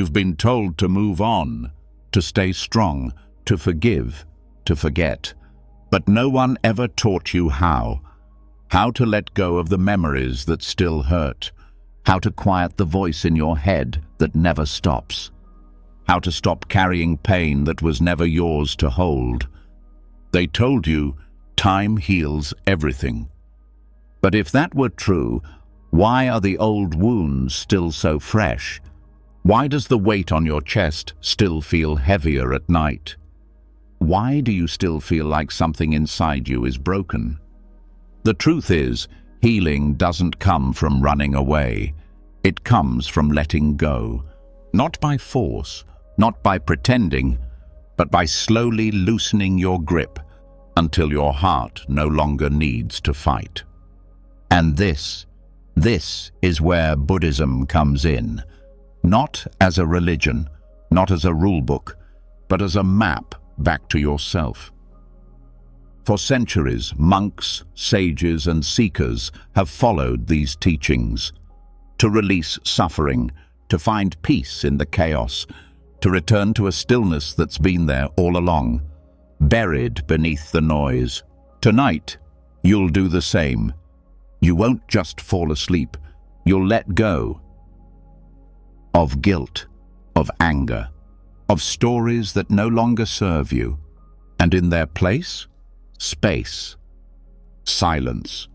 You've been told to move on, to stay strong, to forgive, to forget. But no one ever taught you how to let go of the memories that still hurt, how to quiet the voice in your head that never stops, how to stop carrying pain that was never yours to hold. They told you time heals everything. But if that were true, why are the old wounds still so fresh? Why does the weight on your chest still feel heavier at night? Why do you still feel like something inside you is broken? The truth is, healing doesn't come from running away. It comes from letting go. Not by force, not by pretending, but by slowly loosening your grip until your heart no longer needs to fight. And this is where Buddhism comes in. Not as a religion, not as a rule book, but as a map back to yourself. For centuries, monks, sages, and seekers have followed these teachings to release suffering, to find peace in the chaos, to return to a stillness that's been there all along, buried beneath the noise. Tonight, you'll do the same. You won't just fall asleep, you'll let go of guilt, of anger, of stories that no longer serve you, and in their place, space, silence,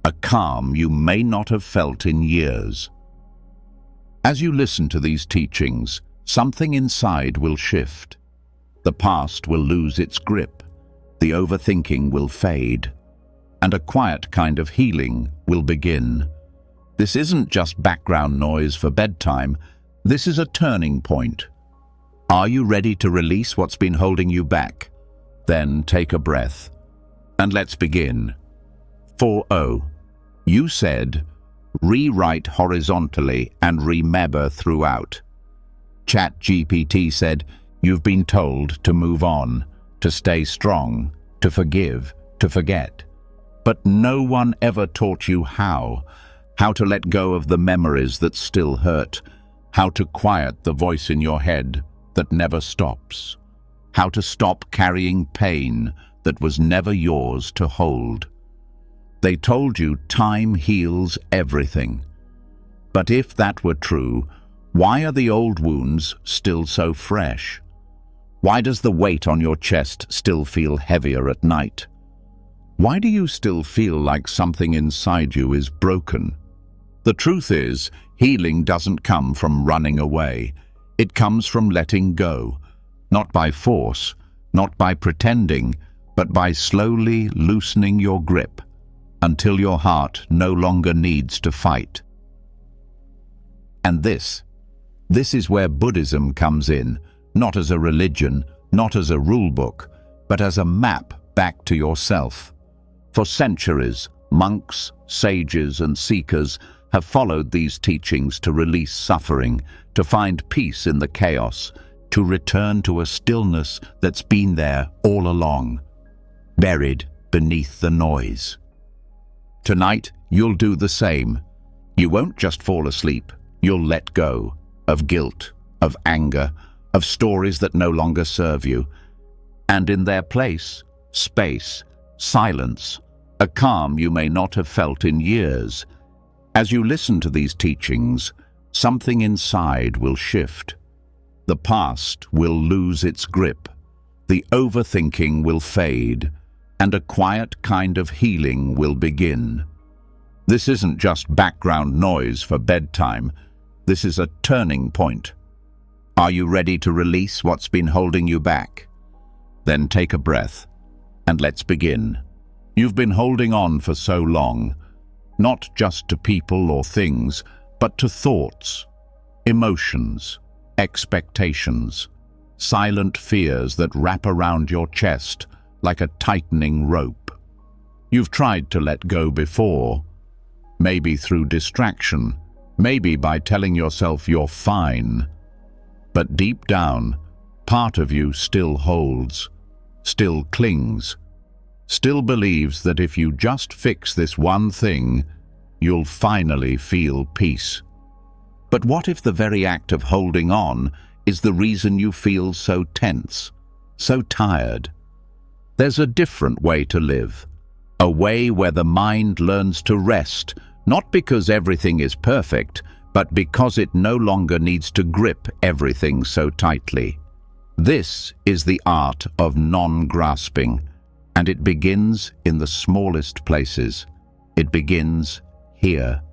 a calm you may not have felt in years. As you listen to these teachings, something inside will shift. The past will lose its grip, the overthinking will fade, and a quiet kind of healing will begin. This isn't just background noise for bedtime, this is a turning point. Are you ready to release what's been holding you back? Then take a breath, and let's begin. 4-0. You said, rewrite horizontally and remember throughout. ChatGPT said, you've been told to move on, to stay strong, to forgive, to forget. But no one ever taught you how to let go of the memories that still hurt, how to quiet the voice in your head that never stops, how to stop carrying pain that was never yours to hold. They told you time heals everything. But if that were true, why are the old wounds still so fresh? Why does the weight on your chest still feel heavier at night? Why do you still feel like something inside you is broken? The truth is, healing doesn't come from running away. It comes from letting go, not by force, not by pretending, but by slowly loosening your grip until your heart no longer needs to fight. And this is where Buddhism comes in, not as a religion, not as a rule book, but as a map back to yourself. For centuries, monks, sages, and seekers have followed these teachings to release suffering, to find peace in the chaos, to return to a stillness that's been there all along, buried beneath the noise. Tonight, you'll do the same. You won't just fall asleep, you'll let go of guilt, of anger, of stories that no longer serve you. And in their place, space, silence, a calm you may not have felt in years. As you listen to these teachings, something inside will shift. The past will lose its grip, the overthinking will fade, and a quiet kind of healing will begin. This isn't just background noise for bedtime, this is a turning point. Are you ready to release what's been holding you back? Then take a breath, and let's begin. You've been holding on for so long, not just to people or things, but to thoughts, emotions, expectations, silent fears that wrap around your chest like a tightening rope. You've tried to let go before, maybe through distraction, maybe by telling yourself you're fine. But deep down, part of you still holds, still clings, still believes that if you just fix this one thing, you'll finally feel peace. But what if the very act of holding on is the reason you feel so tense, so tired? There's a different way to live, a way where the mind learns to rest, not because everything is perfect, but because it no longer needs to grip everything so tightly. This is the art of non-grasping, and it begins in the smallest places. It begins here.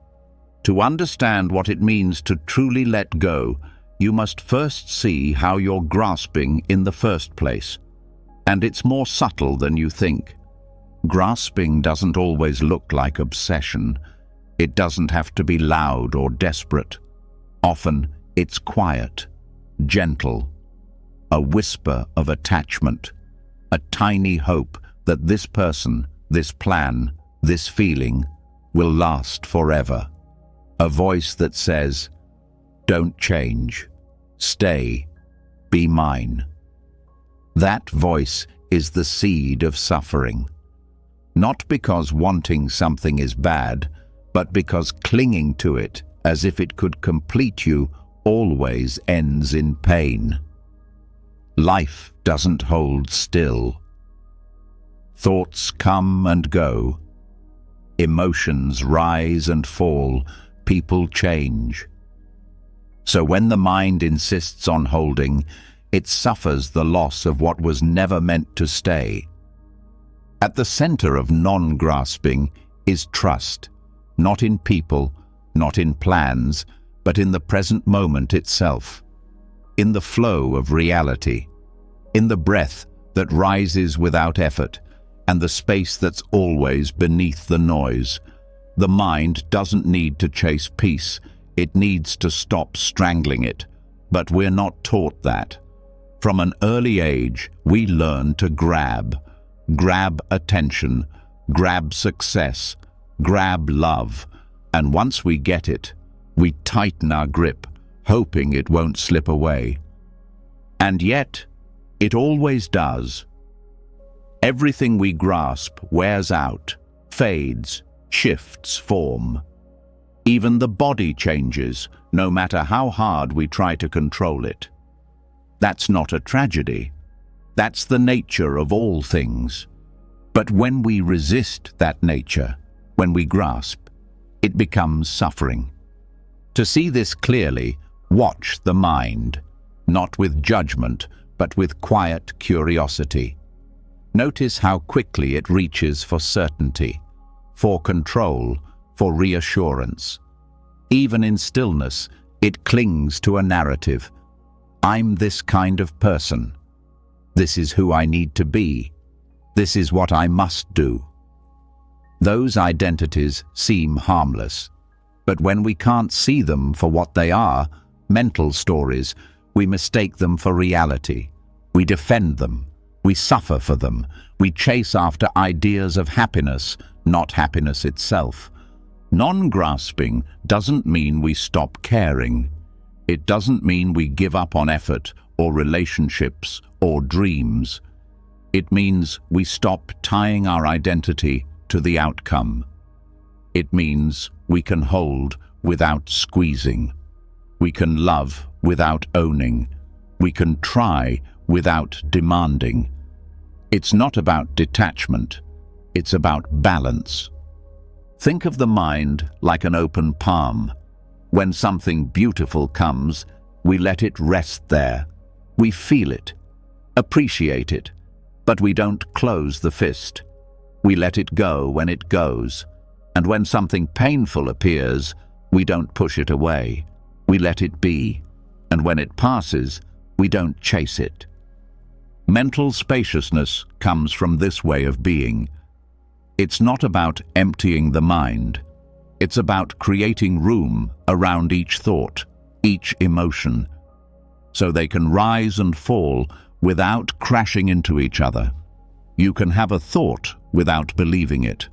To understand what it means to truly let go, you must first see how you're grasping in the first place. And it's more subtle than you think. Grasping doesn't always look like obsession. It doesn't have to be loud or desperate. Often, it's quiet, gentle, a whisper of attachment, a tiny hope that this person, this plan, this feeling will last forever. A voice that says, "Don't change, stay, be mine." That voice is the seed of suffering. Not because wanting something is bad, but because clinging to it as if it could complete you always ends in pain. Life doesn't hold still. Thoughts come and go. Emotions rise and fall. People change. So when the mind insists on holding, it suffers the loss of what was never meant to stay. At the center of non-grasping is trust, not in people, not in plans, but in the present moment itself, in the flow of reality, in the breath that rises without effort, and the space that's always beneath the noise. The mind doesn't need to chase peace, it needs to stop strangling it. But we're not taught that. From an early age, we learn to grab attention, grab success, grab love. And once we get it, we tighten our grip, hoping it won't slip away. And yet, it always does. Everything we grasp wears out, fades, shifts form. Even the body changes, no matter how hard we try to control it. That's not a tragedy. That's the nature of all things. But when we resist that nature, when we grasp, it becomes suffering. To see this clearly, watch the mind, not with judgment, but with quiet curiosity. Notice how quickly it reaches for certainty, for control, for reassurance. Even in stillness, it clings to a narrative. I'm this kind of person. This is who I need to be. This is what I must do. Those identities seem harmless, but when we can't see them for what they are, mental stories, we mistake them for reality. We defend them. We suffer for them. We chase after ideas of happiness, not happiness itself. Non-grasping doesn't mean we stop caring. It doesn't mean we give up on effort or relationships or dreams. It means we stop tying our identity to the outcome. It means we can hold without squeezing. We can love without owning. We can try without demanding. It's not about detachment. It's about balance. Think of the mind like an open palm. When something beautiful comes, we let it rest there. We feel it, appreciate it, but we don't close the fist. We let it go when it goes. And when something painful appears, we don't push it away. We let it be. And when it passes, we don't chase it. Mental spaciousness comes from this way of being. It's not about emptying the mind. It's about creating room around each thought, each emotion, so they can rise and fall without crashing into each other. You can have a thought without believing it.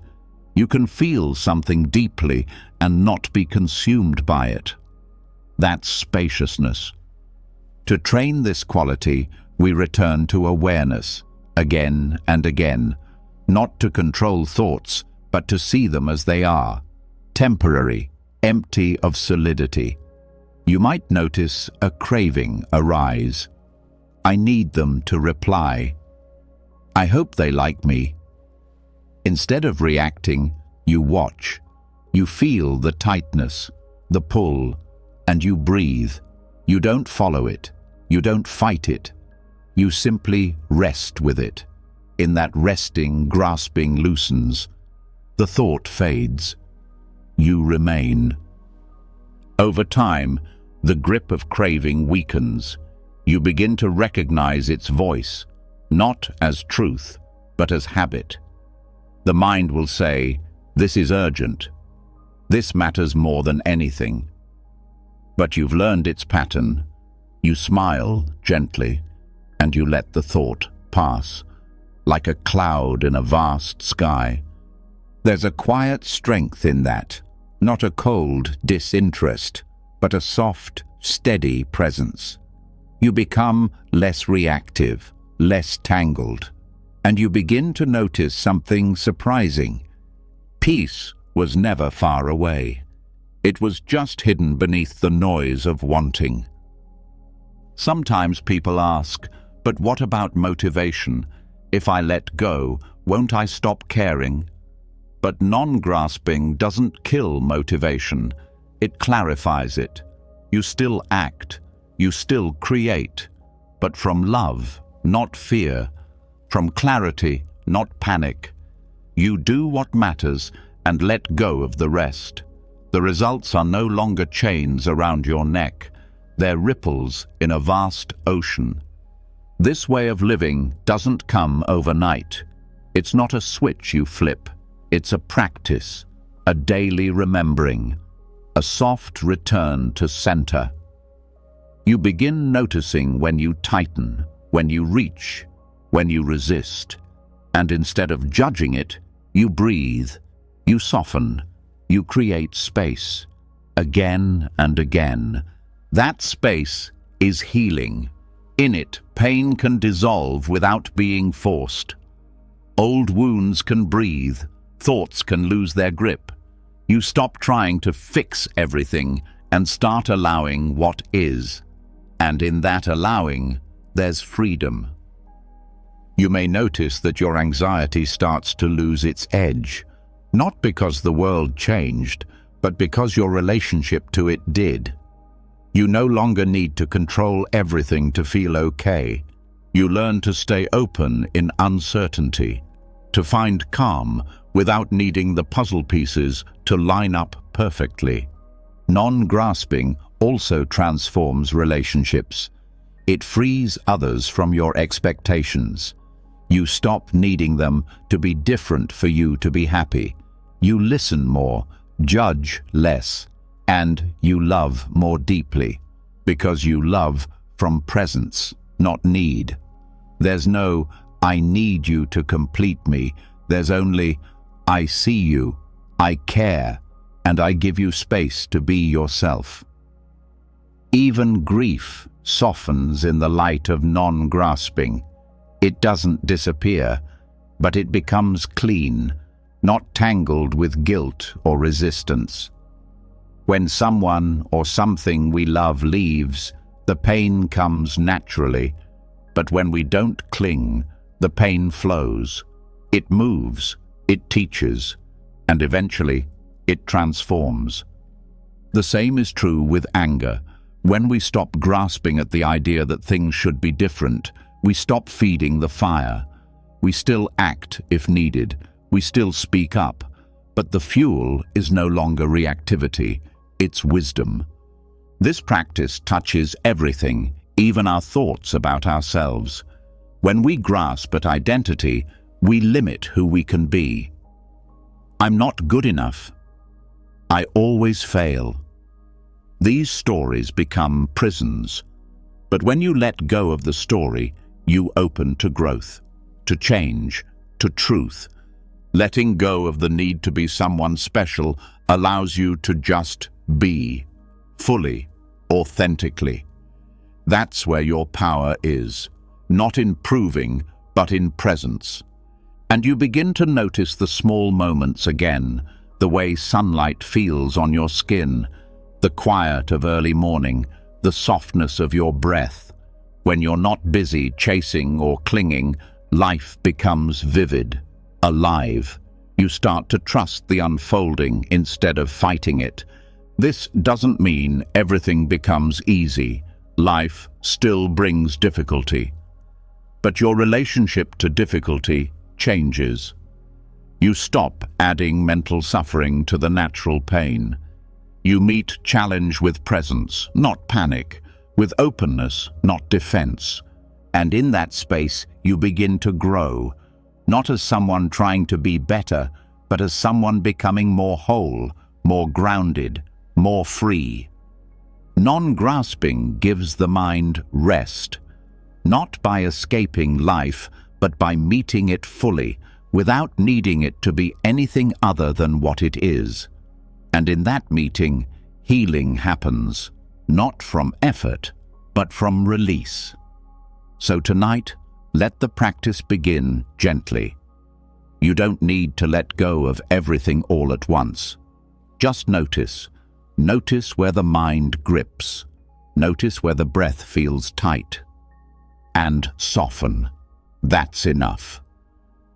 You can feel something deeply and not be consumed by it. That's spaciousness. To train this quality, we return to awareness, again and again, not to control thoughts, but to see them as they are, temporary, empty of solidity. You might notice a craving arise. I need them to reply. I hope they like me. Instead of reacting, you watch. You feel the tightness, the pull, and you breathe. You don't follow it. You don't fight it. You simply rest with it. In that resting, grasping loosens. The thought fades. You remain. Over time, the grip of craving weakens. You begin to recognize its voice, not as truth, but as habit. The mind will say, "This is urgent. This matters more than anything." But you've learned its pattern. You smile gently, and you let the thought pass, like a cloud in a vast sky. There's a quiet strength in that, not a cold disinterest, but a soft, steady presence. You become less reactive, less tangled, and you begin to notice something surprising. Peace was never far away. It was just hidden beneath the noise of wanting. Sometimes people ask, but what about motivation? If I let go, won't I stop caring? But non-grasping doesn't kill motivation. It clarifies it. You still act. You still create. But from love, not fear. From clarity, not panic. You do what matters and let go of the rest. The results are no longer chains around your neck. They're ripples in a vast ocean. This way of living doesn't come overnight. It's not a switch you flip. It's a practice, a daily remembering, a soft return to center. You begin noticing when you tighten, when you reach, when you resist. And instead of judging it, you breathe, you soften, you create space, again and again. That space is healing. In it, pain can dissolve without being forced. Old wounds can breathe, thoughts can lose their grip. You stop trying to fix everything and start allowing what is. And in that allowing, there's freedom. You may notice that your anxiety starts to lose its edge, not because the world changed, but because your relationship to it did. You no longer need to control everything to feel okay. You learn to stay open in uncertainty, to find calm without needing the puzzle pieces to line up perfectly. Non-grasping also transforms relationships. It frees others from your expectations. You stop needing them to be different for you to be happy. You listen more, judge less, and you love more deeply, because you love from presence, not need. There's no, "I need you to complete me." There's only, "I see you, I care, and I give you space to be yourself." Even grief softens in the light of non-grasping. It doesn't disappear, but it becomes clean, not tangled with guilt or resistance. When someone or something we love leaves, the pain comes naturally, but when we don't cling, the pain flows. It moves, it teaches, and eventually it transforms. The same is true with anger. When we stop grasping at the idea that things should be different, we stop feeding the fire. We still act if needed. We still speak up. But the fuel is no longer reactivity. It's wisdom. This practice touches everything, even our thoughts about ourselves. When we grasp at identity, we limit who we can be. I'm not good enough. I always fail. These stories become prisons. But when you let go of the story, you open to growth, to change, to truth. Letting go of the need to be someone special allows you to just be, fully, authentically. That's where your power is, not in proving, but in presence. And you begin to notice the small moments again, the way sunlight feels on your skin, The quiet of early morning, the softness of your breath. When you're not busy chasing or clinging, life becomes vivid, alive. You start to trust the unfolding instead of fighting it. This doesn't mean everything becomes easy. Life still brings difficulty. But your relationship to difficulty changes. You stop adding mental suffering to the natural pain. You meet challenge with presence, not panic, with openness, not defense. And in that space, you begin to grow, not as someone trying to be better, but as someone becoming more whole, more grounded, more free. Non-grasping gives the mind rest, not by escaping life, but by meeting it fully, without needing it to be anything other than what it is. And in that meeting, healing happens, not from effort, but from release. So tonight, let the practice begin gently. You don't need to let go of everything all at once. Just notice. Notice where the mind grips. Notice where the breath feels tight. And soften. That's enough.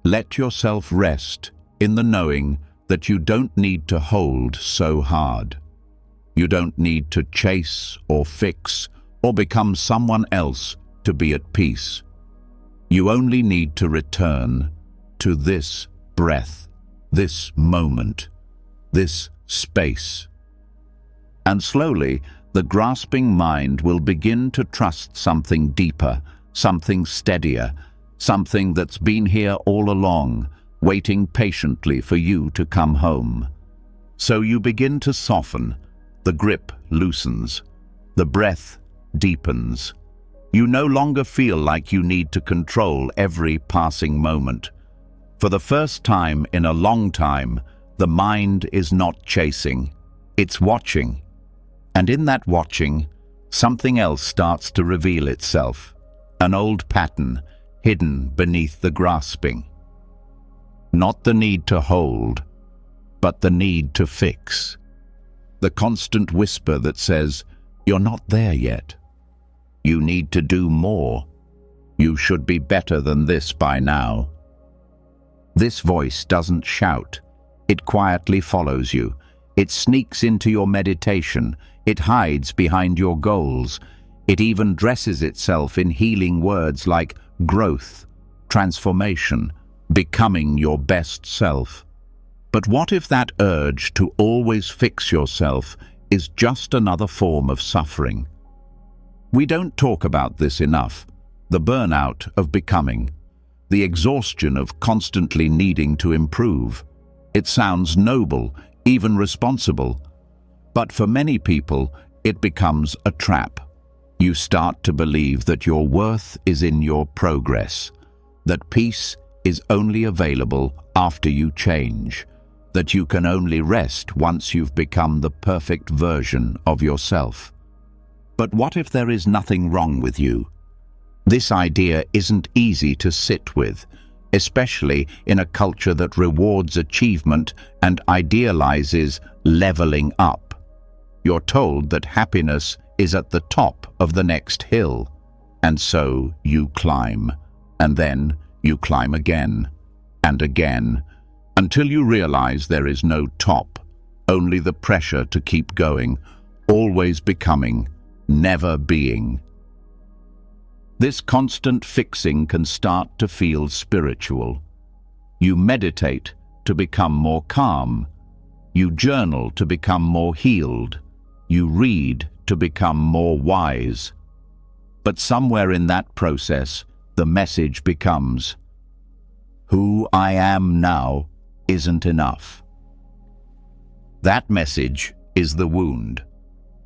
Let yourself rest in the knowing that you don't need to hold so hard. You don't need to chase or fix or become someone else to be at peace. You only need to return to this breath, this moment, this space. And slowly, the grasping mind will begin to trust something deeper, something steadier, something that's been here all along, waiting patiently for you to come home. So you begin to soften, the grip loosens, the breath deepens. You no longer feel like you need to control every passing moment. For the first time in a long time, the mind is not chasing, it's watching. And in that watching, something else starts to reveal itself, an old pattern hidden beneath the grasping. Not the need to hold, but the need to fix. The constant whisper that says, "You're not there yet. You need to do more. You should be better than this by now." This voice doesn't shout. It quietly follows you. It sneaks into your meditation. It hides behind your goals. It even dresses itself in healing words like growth, transformation, becoming your best self. But what if that urge to always fix yourself is just another form of suffering? We don't talk about this enough. The burnout of becoming, the exhaustion of constantly needing to improve. It sounds noble, even responsible. But for many people, it becomes a trap. You start to believe that your worth is in your progress, that peace is only available after you change, that you can only rest once you've become the perfect version of yourself. But what if there is nothing wrong with you? This idea isn't easy to sit with, especially in a culture that rewards achievement and idealizes leveling up. You're told that happiness is at the top of the next hill, and so you climb, and then you climb again, and again, until you realize there is no top, only the pressure to keep going, always becoming, never being. This constant fixing can start to feel spiritual. You meditate to become more calm. You journal to become more healed. You read to become more wise. But somewhere in that process, the message becomes, "Who I am now isn't enough." That message is the wound.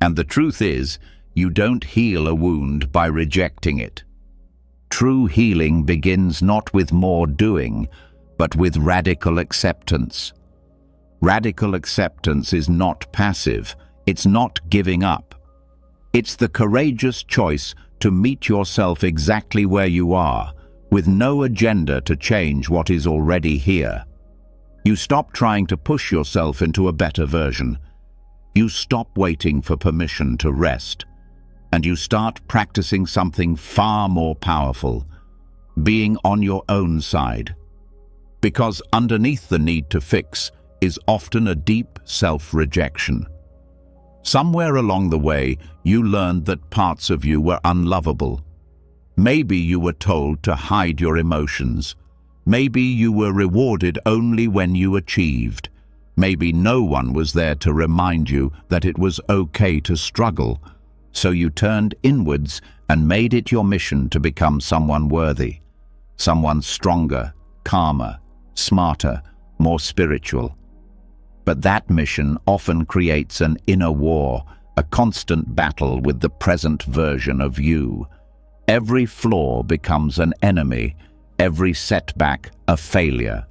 And the truth is, you don't heal a wound by rejecting it. True healing begins not with more doing, but with radical acceptance. Radical acceptance is not passive. It's not giving up. It's the courageous choice to meet yourself exactly where you are, with no agenda to change what is already here. You stop trying to push yourself into a better version. You stop waiting for permission to rest, and you start practicing something far more powerful, being on your own side. Because underneath the need to fix is often a deep self-rejection. Somewhere along the way, you learned that parts of you were unlovable. Maybe you were told to hide your emotions. Maybe you were rewarded only when you achieved. Maybe no one was there to remind you that it was okay to struggle. So you turned inwards and made it your mission to become someone worthy, someone stronger, calmer, smarter, more spiritual. But that mission often creates an inner war, a constant battle with the present version of you. Every flaw becomes an enemy, every setback a failure.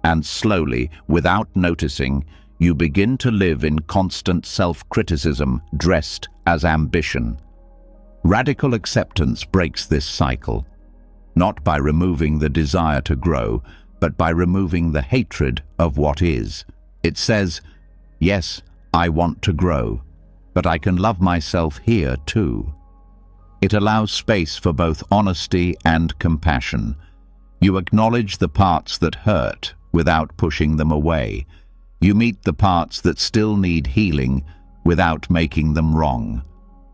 And slowly, without noticing, you begin to live in constant self-criticism dressed as ambition. Radical acceptance breaks this cycle, not by removing the desire to grow, but by removing the hatred of what is. It says, yes, I want to grow, but I can love myself here too. It allows space for both honesty and compassion. You acknowledge the parts that hurt without pushing them away. You meet the parts that still need healing without making them wrong.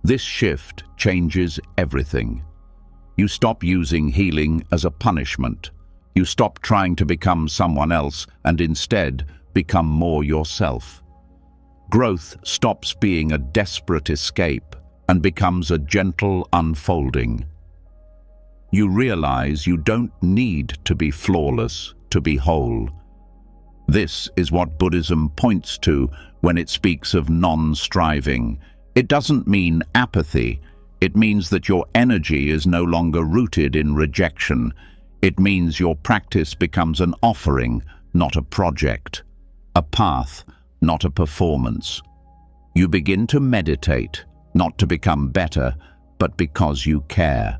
This shift changes everything. You stop using healing as a punishment. You stop trying to become someone else and instead become more yourself. Growth stops being a desperate escape and becomes a gentle unfolding. You realize you don't need to be flawless to be whole. This is what Buddhism points to when it speaks of non-striving. It doesn't mean apathy. It means that your energy is no longer rooted in rejection. It means your practice becomes an offering, not a project, a path, not a performance. You begin to meditate, not to become better, but because you care.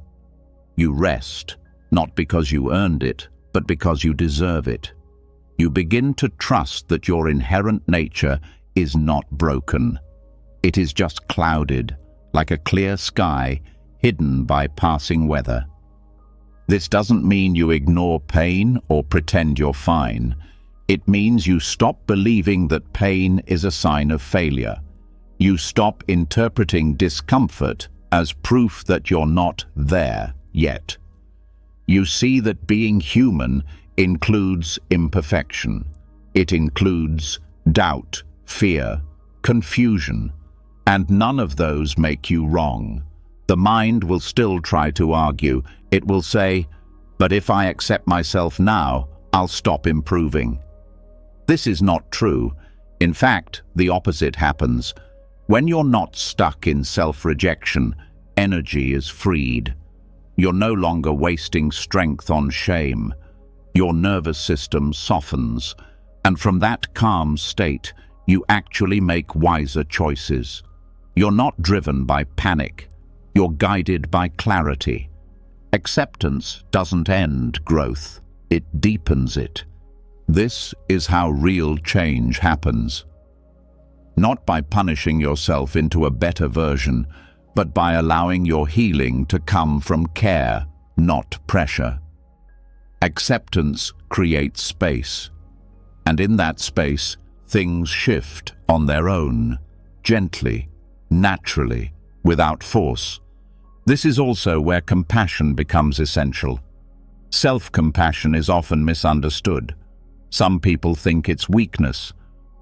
You rest, not because you earned it, but because you deserve it. You begin to trust that your inherent nature is not broken. It is just clouded, like a clear sky hidden by passing weather. This doesn't mean you ignore pain or pretend you're fine. It means you stop believing that pain is a sign of failure. You stop interpreting discomfort as proof that you're not there yet. You see that being human includes imperfection. It includes doubt, fear, confusion, and none of those make you wrong. The mind will still try to argue. It will say, but if I accept myself now, I'll stop improving. This is not true. In fact, the opposite happens. When you're not stuck in self-rejection, energy is freed. You're no longer wasting strength on shame. Your nervous system softens, and from that calm state, you actually make wiser choices. You're not driven by panic. You're guided by clarity. Acceptance doesn't end growth. It deepens it. This is how real change happens. Not by punishing yourself into a better version, but by allowing your healing to come from care, not pressure. Acceptance creates space, and in that space, things shift on their own, gently, naturally, without force. This is also where compassion becomes essential. Self-compassion is often misunderstood. Some people think it's weakness,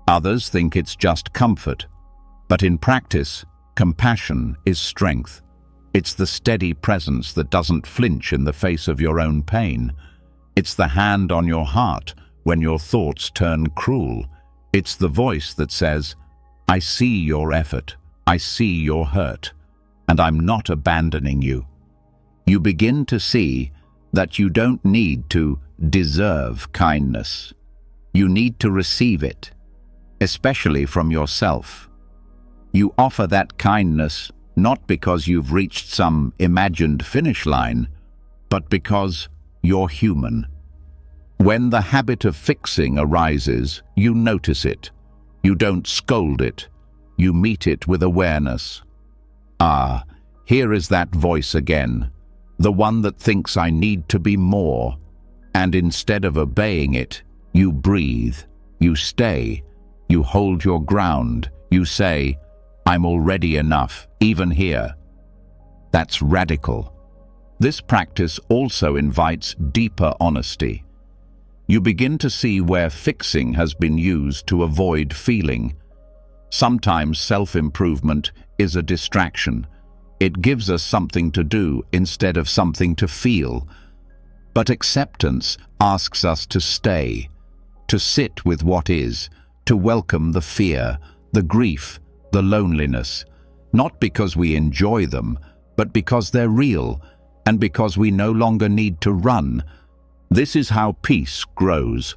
others think it's just comfort. But in practice, compassion is strength. It's the steady presence that doesn't flinch in the face of your own pain. It's the hand on your heart when your thoughts turn cruel. It's the voice that says, I see your effort, I see your hurt, and I'm not abandoning you. You begin to see that you don't need to deserve kindness. You need to receive it, especially from yourself. You offer that kindness not because you've reached some imagined finish line, but because you're human. When the habit of fixing arises, you notice it. You don't scold it. you meet it with awareness. Ah, here is that voice again, the one that thinks I need to be more. And instead of obeying it, you breathe, you stay, you hold your ground, you say, I'm already enough, even here. That's radical. This practice also invites deeper honesty. You begin to see where fixing has been used to avoid feeling. Sometimes self-improvement is a distraction. It gives us something to do instead of something to feel. But acceptance asks us to stay, to sit with what is, to welcome the fear, the grief, the loneliness, not because we enjoy them, but because they're real, and because we no longer need to run. This is how peace grows,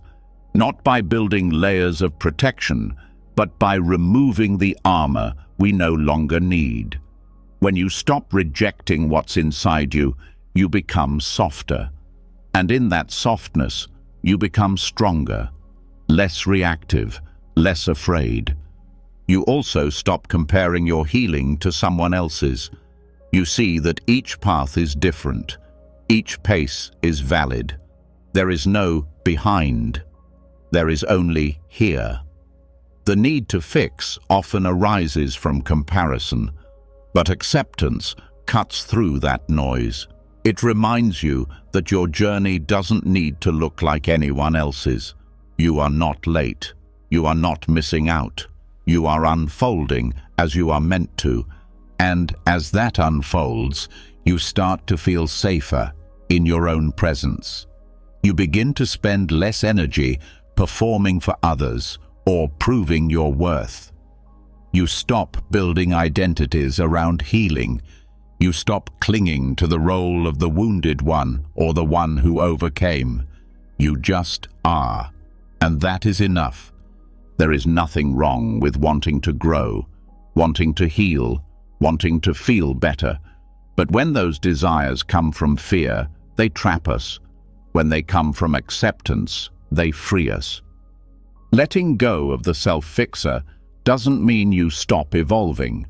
not by building layers of protection, but by removing the armor we no longer need. When you stop rejecting what's inside you, you become softer. And in that softness, you become stronger, less reactive, less afraid. You also stop comparing your healing to someone else's. You see that each path is different. Each pace is valid. There is no behind. There is only here. The need to fix often arises from comparison, but acceptance cuts through that noise. It reminds you that your journey doesn't need to look like anyone else's. You are not late. You are not missing out. You are unfolding as you are meant to, and as that unfolds, you start to feel safer in your own presence. You begin to spend less energy performing for others or proving your worth. You stop building identities around healing. You stop clinging to the role of the wounded one or the one who overcame. You just are, and that is enough. There is nothing wrong with wanting to grow, wanting to heal, wanting to feel better. But when those desires come from fear, they trap us. When they come from acceptance, they free us. Letting go of the self-fixer doesn't mean you stop evolving.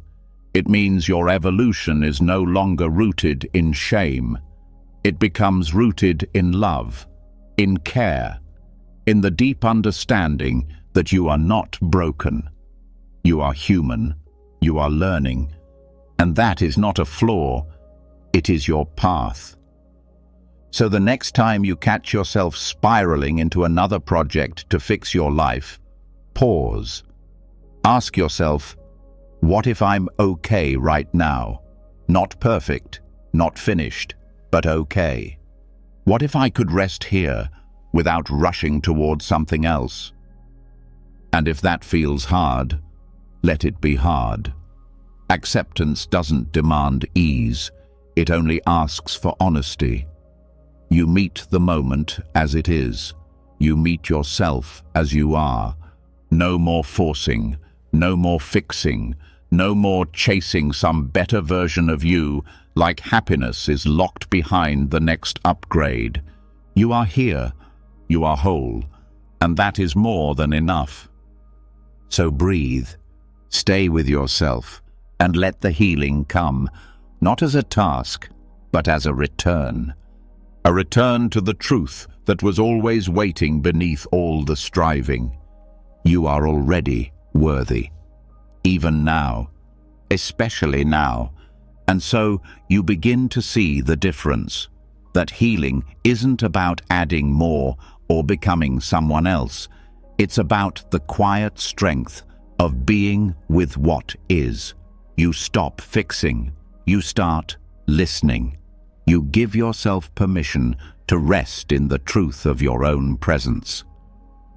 It means your evolution is no longer rooted in shame. It becomes rooted in love, in care, in the deep understanding that you are not broken. You are human, you are learning, and that is not a flaw, it is your path. So the next time you catch yourself spiraling into another project to fix your life, pause. Ask yourself, what if I'm okay right now? Not perfect, not finished, but okay. What if I could rest here without rushing towards something else? And if that feels hard, let it be hard. Acceptance doesn't demand ease, it only asks for honesty. You meet the moment as it is. You meet yourself as you are. No more forcing, no more fixing, no more chasing some better version of you like happiness is locked behind the next upgrade. You are here, you are whole, and that is more than enough. So breathe, stay with yourself, and let the healing come, not as a task, but as a return. A return to the truth that was always waiting beneath all the striving. You are already worthy, even now, especially now. And so you begin to see the difference, that healing isn't about adding more or becoming someone else. It's about the quiet strength of being with what is. You stop fixing, you start listening. You give yourself permission to rest in the truth of your own presence.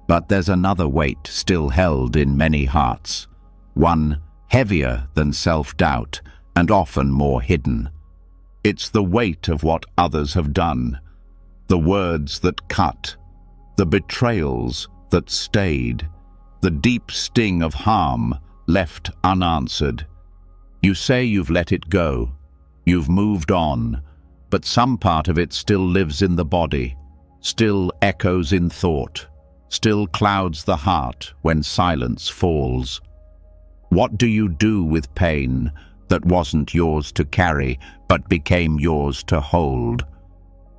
But there's another weight still held in many hearts, one heavier than self-doubt and often more hidden. It's the weight of what others have done, the words that cut, the betrayals that stayed, the deep sting of harm left unanswered. You say you've let it go, you've moved on, but some part of it still lives in the body, still echoes in thought, still clouds the heart when silence falls. What do you do with pain that wasn't yours to carry, but became yours to hold?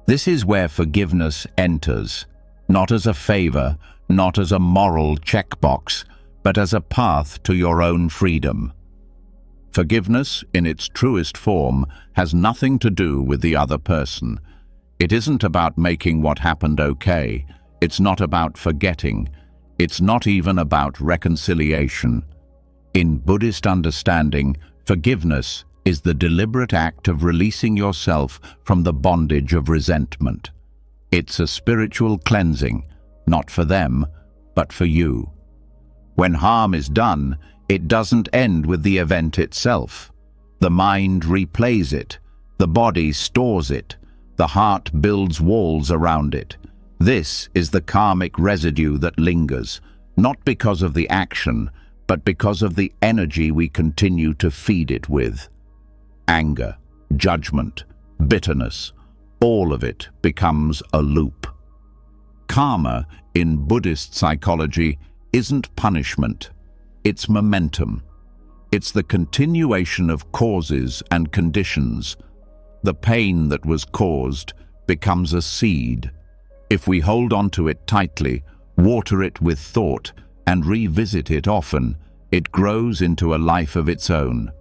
This is where forgiveness enters, not as a favor, not as a moral checkbox, but as a path to your own freedom. Forgiveness, in its truest form, has nothing to do with the other person. It isn't about making what happened okay. It's not about forgetting. It's not even about reconciliation. In Buddhist understanding, forgiveness is the deliberate act of releasing yourself from the bondage of resentment. It's a spiritual cleansing, not for them, but for you. When harm is done, it doesn't end with the event itself. The mind replays it, the body stores it, the heart builds walls around it. This is the karmic residue that lingers, not because of the action, but because of the energy we continue to feed it with. Anger, judgment, bitterness, all of it becomes a loop. Karma, in Buddhist psychology, isn't punishment. It's momentum. It's the continuation of causes and conditions. The pain that was caused becomes a seed. If we hold on to it tightly, water it with thought, and revisit it often, it grows into a life of its own.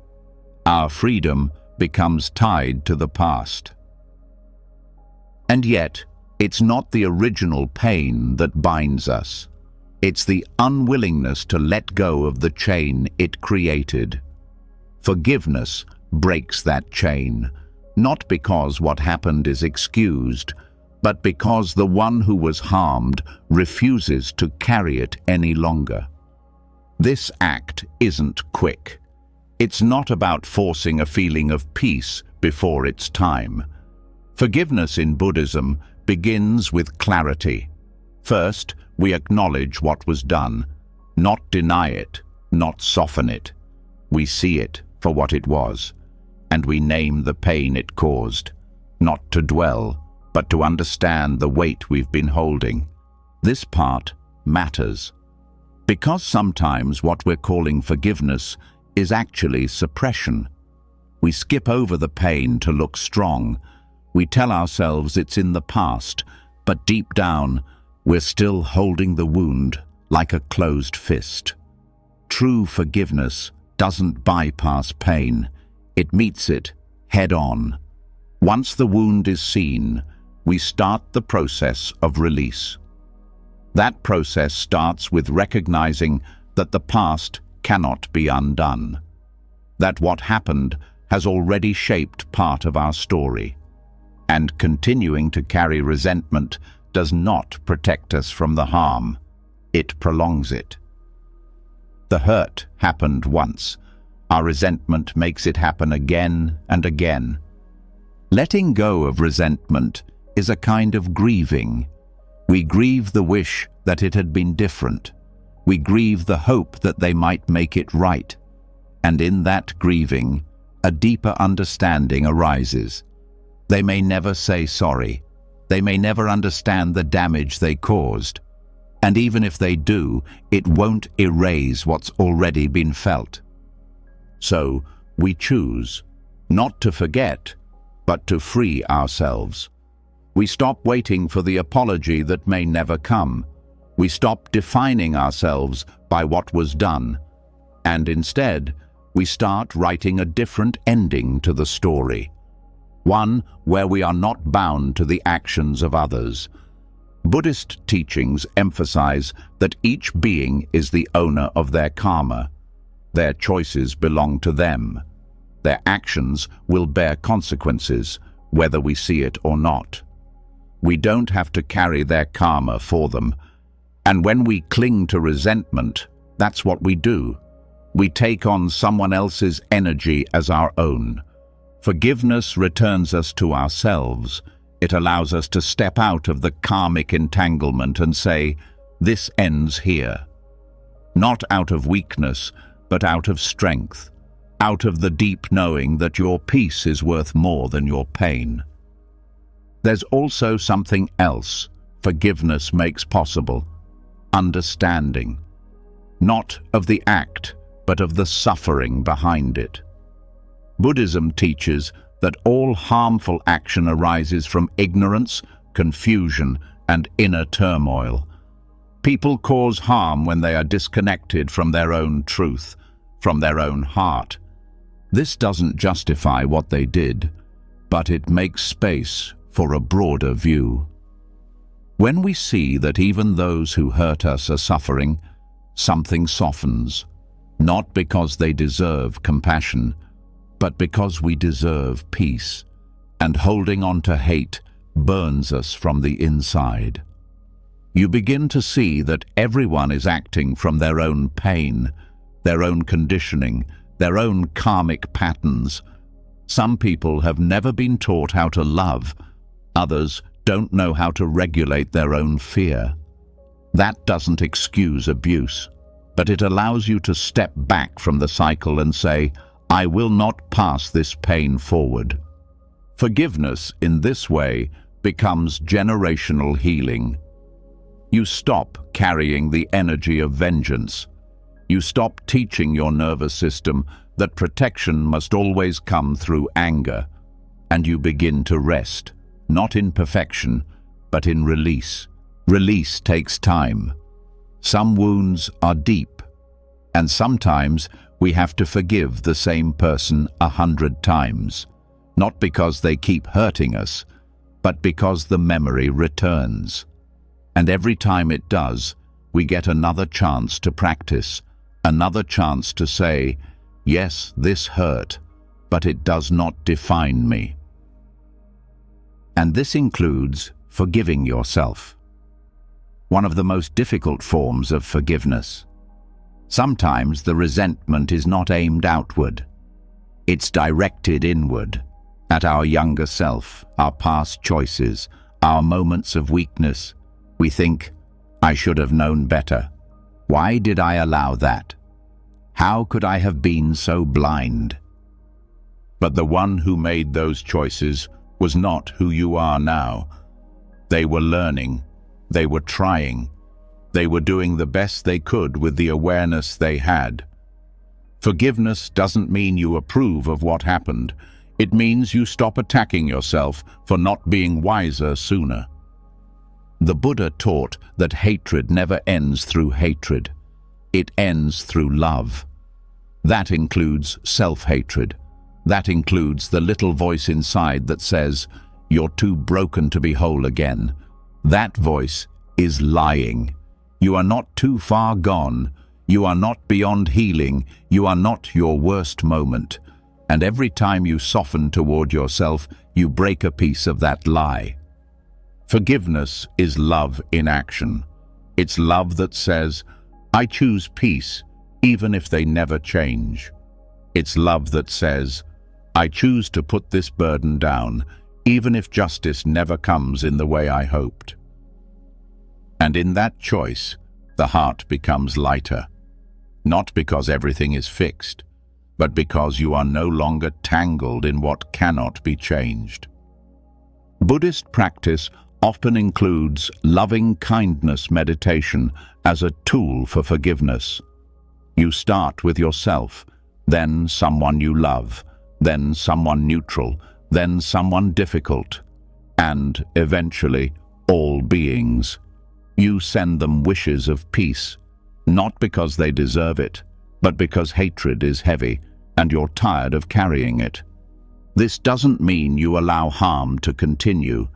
Our freedom becomes tied to the past. And yet, it's not the original pain that binds us. It's the unwillingness to let go of the chain it created. Forgiveness breaks that chain, not because what happened is excused, but because the one who was harmed refuses to carry it any longer. This act isn't quick. It's not about forcing a feeling of peace before its time. Forgiveness in Buddhism begins with clarity. First, we acknowledge what was done, not deny it, not soften it. We see it for what it was, and we name the pain it caused, not to dwell, but to understand the weight we've been holding. This part matters, because sometimes what we're calling forgiveness is actually suppression. We skip over the pain to look strong. We tell ourselves it's in the past, but deep down, we're still holding the wound like a closed fist. True forgiveness doesn't bypass pain. It meets it head-on. Once the wound is seen, we start the process of release. That process starts with recognizing that the past cannot be undone, that what happened has already shaped part of our story, and continuing to carry resentment does not protect us from the harm. It prolongs it. The hurt happened once. Our resentment makes it happen again and again. Letting go of resentment is a kind of grieving. We grieve the wish that it had been different. We grieve the hope that they might make it right. And in that grieving, a deeper understanding arises. They may never say sorry. They may never understand the damage they caused. And even if they do, it won't erase what's already been felt. So we choose not to forget, but to free ourselves. We stop waiting for the apology that may never come. We stop defining ourselves by what was done. And instead, we start writing a different ending to the story. One where we are not bound to the actions of others. Buddhist teachings emphasize that each being is the owner of their karma. Their choices belong to them. Their actions will bear consequences, whether we see it or not. We don't have to carry their karma for them. And when we cling to resentment, that's what we do. We take on someone else's energy as our own. Forgiveness returns us to ourselves. It allows us to step out of the karmic entanglement and say, this ends here. Not out of weakness, but out of strength, out of the deep knowing that your peace is worth more than your pain. There's also something else forgiveness makes possible: understanding. Not of the act, but of the suffering behind it. Buddhism teaches that all harmful action arises from ignorance, confusion, and inner turmoil. People cause harm when they are disconnected from their own truth, from their own heart. This doesn't justify what they did, but it makes space for a broader view. When we see that even those who hurt us are suffering, something softens, not because they deserve compassion, but because we deserve peace, and holding on to hate burns us from the inside. You begin to see that everyone is acting from their own pain, their own conditioning, their own karmic patterns. Some people have never been taught how to love, others don't know how to regulate their own fear. That doesn't excuse abuse, but it allows you to step back from the cycle and say, I will not pass this pain forward. Forgiveness in this way becomes generational healing. You stop carrying the energy of vengeance. You stop teaching your nervous system that protection must always come through anger, and you begin to rest, not in perfection, but in release. Release takes time. Some wounds are deep, and sometimes we have to forgive the same person 100 times, not because they keep hurting us, but because the memory returns. And every time it does, we get another chance to practice, another chance to say, yes, this hurt, but it does not define me. And this includes forgiving yourself. One of the most difficult forms of forgiveness. Sometimes the resentment is not aimed outward. It's directed inward, at our younger self, our past choices, our moments of weakness. We think, I should have known better. Why did I allow that? How could I have been so blind? But the one who made those choices was not who you are now. They were learning. They were trying. They were doing the best they could with the awareness they had. Forgiveness doesn't mean you approve of what happened. It means you stop attacking yourself for not being wiser sooner. The Buddha taught that hatred never ends through hatred. It ends through love. That includes self-hatred. That includes the little voice inside that says, you're too broken to be whole again. That voice is lying. You are not too far gone. You are not beyond healing. You are not your worst moment. And every time you soften toward yourself, you break a piece of that lie. Forgiveness is love in action. It's love that says, I choose peace, even if they never change. It's love that says, I choose to put this burden down, even if justice never comes in the way I hoped. And in that choice, the heart becomes lighter, not because everything is fixed, but because you are no longer tangled in what cannot be changed. Buddhist practice often includes loving kindness meditation as a tool for forgiveness. You start with yourself, then someone you love, then someone neutral, then someone difficult, and eventually all beings. You send them wishes of peace, not because they deserve it, but because hatred is heavy and you're tired of carrying it. This doesn't mean you allow harm to continue.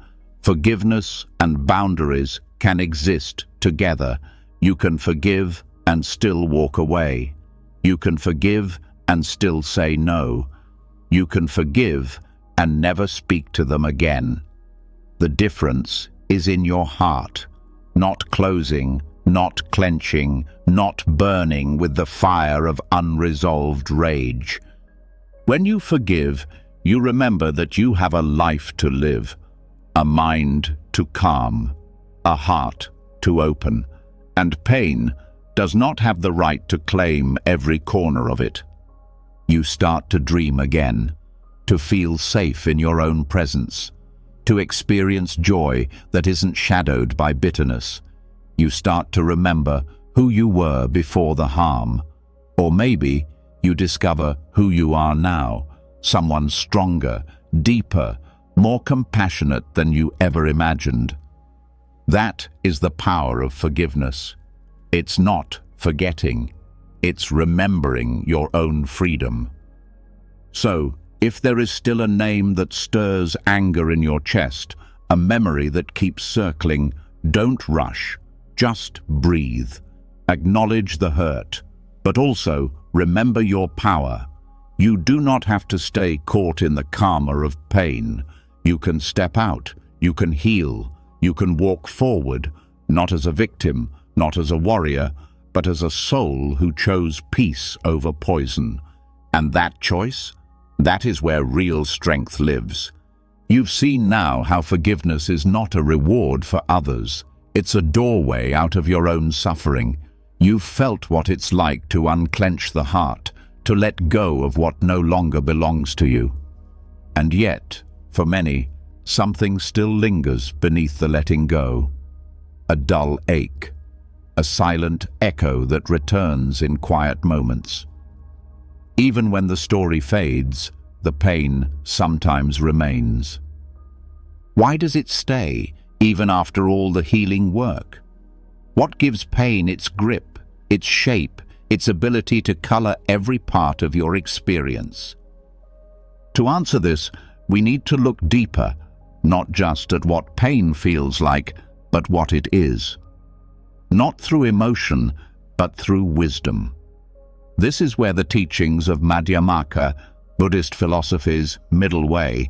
Forgiveness and boundaries can exist together. You can forgive and still walk away. You can forgive and still say no. You can forgive and never speak to them again. The difference is in your heart, not closing, not clenching, not burning with the fire of unresolved rage. When you forgive, you remember that you have a life to live, a mind to calm, a heart to open, and pain does not have the right to claim every corner of it. You start to dream again, to feel safe in your own presence, to experience joy that isn't shadowed by bitterness. You start to remember who you were before the harm, Or maybe you discover who you are now, someone stronger, deeper, more compassionate than you ever imagined. That is the power of forgiveness. It's not forgetting, it's remembering your own freedom. So, if there is still a name that stirs anger in your chest, a memory that keeps circling, don't rush, just breathe. Acknowledge the hurt, but also remember your power. You do not have to stay caught in the karma of pain. You can step out, you can heal, you can walk forward, not as a victim, not as a warrior, but as a soul who chose peace over poison. And that choice? That is where real strength lives. You've seen now how forgiveness is not a reward for others. It's a doorway out of your own suffering. You've felt what it's like to unclench the heart, to let go of what no longer belongs to you. And yet, for many, something still lingers beneath the letting go. A dull ache, a silent echo that returns in quiet moments. Even when the story fades, the pain sometimes remains. Why does it stay, even after all the healing work? What gives pain its grip, its shape, its ability to color every part of your experience? To answer this, we need to look deeper, not just at what pain feels like, but what it is. Not through emotion, but through wisdom. This is where the teachings of Madhyamaka, Buddhist philosophy's middle way,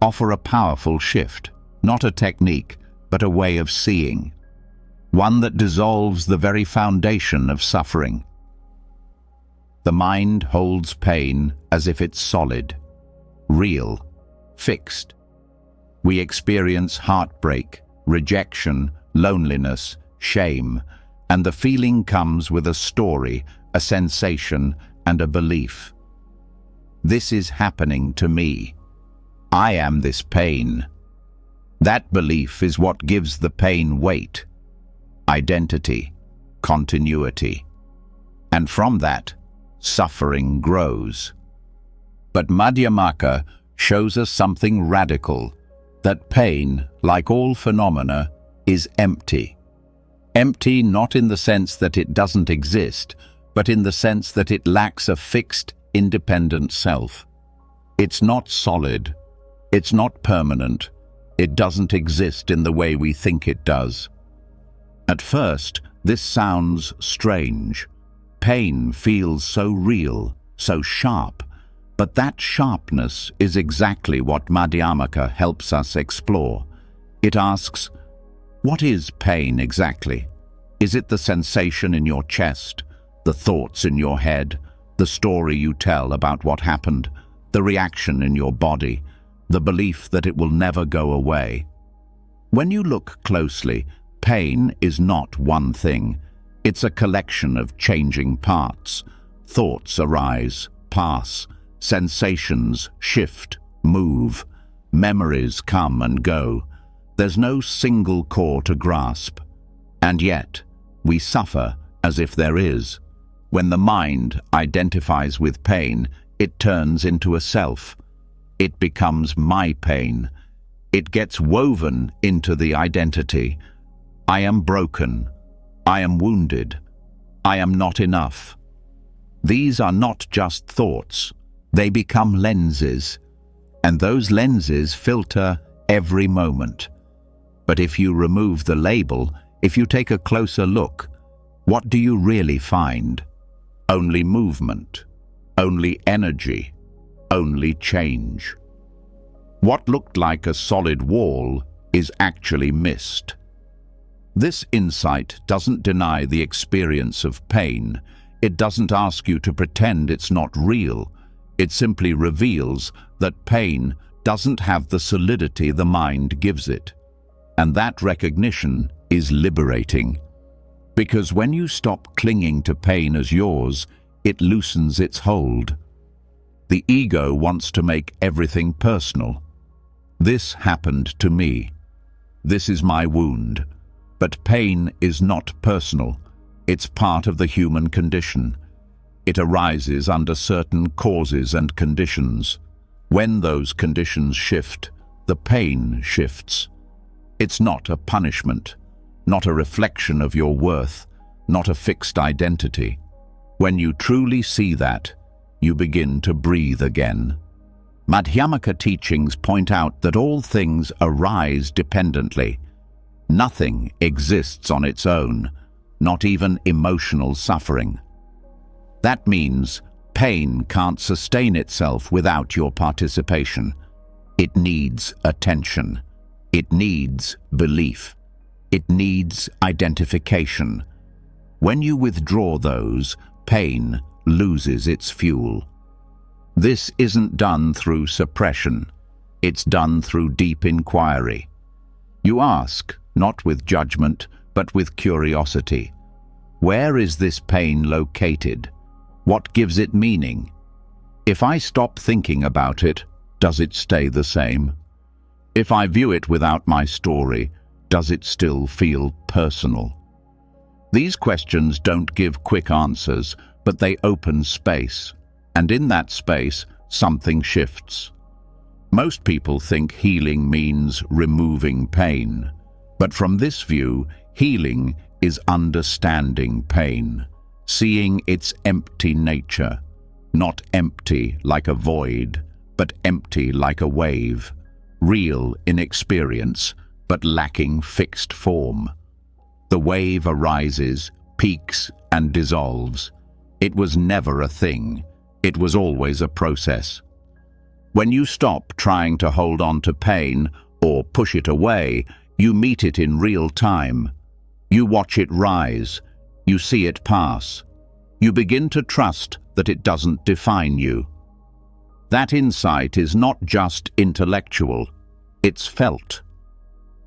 offer a powerful shift, not a technique, but a way of seeing. One that dissolves the very foundation of suffering. The mind holds pain as if it's solid, real, fixed. We experience heartbreak, rejection, loneliness, shame, and the feeling comes with a story, a sensation, and a belief. This is happening to me. I am this pain. That belief is what gives the pain weight, identity, continuity. And from that, suffering grows. But Madhyamaka shows us something radical, that pain, like all phenomena, is empty. Empty not in the sense that it doesn't exist, but in the sense that it lacks a fixed, independent self. It's not solid. It's not permanent. It doesn't exist in the way we think it does. At first, this sounds strange. Pain feels so real, so sharp, but that sharpness is exactly what Madhyamaka helps us explore. It asks, what is pain exactly? Is it the sensation in your chest, the thoughts in your head, the story you tell about what happened, the reaction in your body, the belief that it will never go away? When you look closely, pain is not one thing. It's a collection of changing parts. Thoughts arise, pass, sensations shift, move, memories come and go. There's no single core to grasp. And yet, we suffer as if there is. When the mind identifies with pain, it turns into a self. It becomes my pain. It gets woven into the identity. I am broken. I am wounded. I am not enough. These are not just thoughts. They become lenses. And those lenses filter every moment. But if you remove the label, if you take a closer look, what do you really find? Only movement, only energy, only change. What looked like a solid wall is actually mist. This insight doesn't deny the experience of pain. It doesn't ask you to pretend it's not real. It simply reveals that pain doesn't have the solidity the mind gives it. And that recognition is liberating. Because when you stop clinging to pain as yours, it loosens its hold. The ego wants to make everything personal. This happened to me. This is my wound. But pain is not personal. It's part of the human condition. It arises under certain causes and conditions. When those conditions shift, the pain shifts. It's not a punishment, not a reflection of your worth, not a fixed identity. When you truly see that, you begin to breathe again. Madhyamaka teachings point out that all things arise dependently. Nothing exists on its own, not even emotional suffering. That means pain can't sustain itself without your participation. It needs attention. It needs belief. It needs identification. When you withdraw those, pain loses its fuel. This isn't done through suppression. It's done through deep inquiry. You ask, not with judgment, but with curiosity. Where is this pain located? What gives it meaning? If I stop thinking about it, does it stay the same? If I view it without my story, does it still feel personal? These questions don't give quick answers, but they open space. And in that space, something shifts. Most people think healing means removing pain. But from this view, healing is understanding pain, seeing its empty nature, not empty like a void, but empty like a wave, real in experience, but lacking fixed form. The wave arises, peaks, and dissolves. It was never a thing. It was always a process. When you stop trying to hold on to pain or push it away, you meet it in real time. You watch it rise. You see it pass. You begin to trust that it doesn't define you. That insight is not just intellectual, it's felt.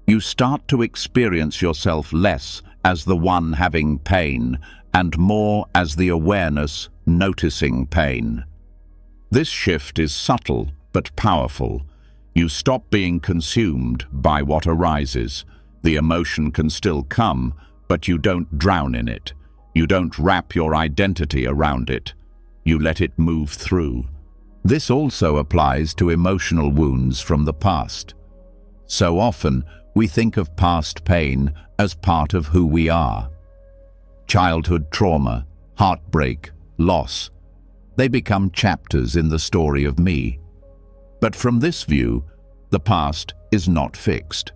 You start to experience yourself less as the one having pain and more as the awareness noticing pain. This shift is subtle but powerful. You stop being consumed by what arises. The emotion can still come, but you don't drown in it. You don't wrap your identity around it. You let it move through. This also applies to emotional wounds from the past. So often, we think of past pain as part of who we are. Childhood trauma, heartbreak, loss. They become chapters in the story of me. But from this view, the past is not fixed.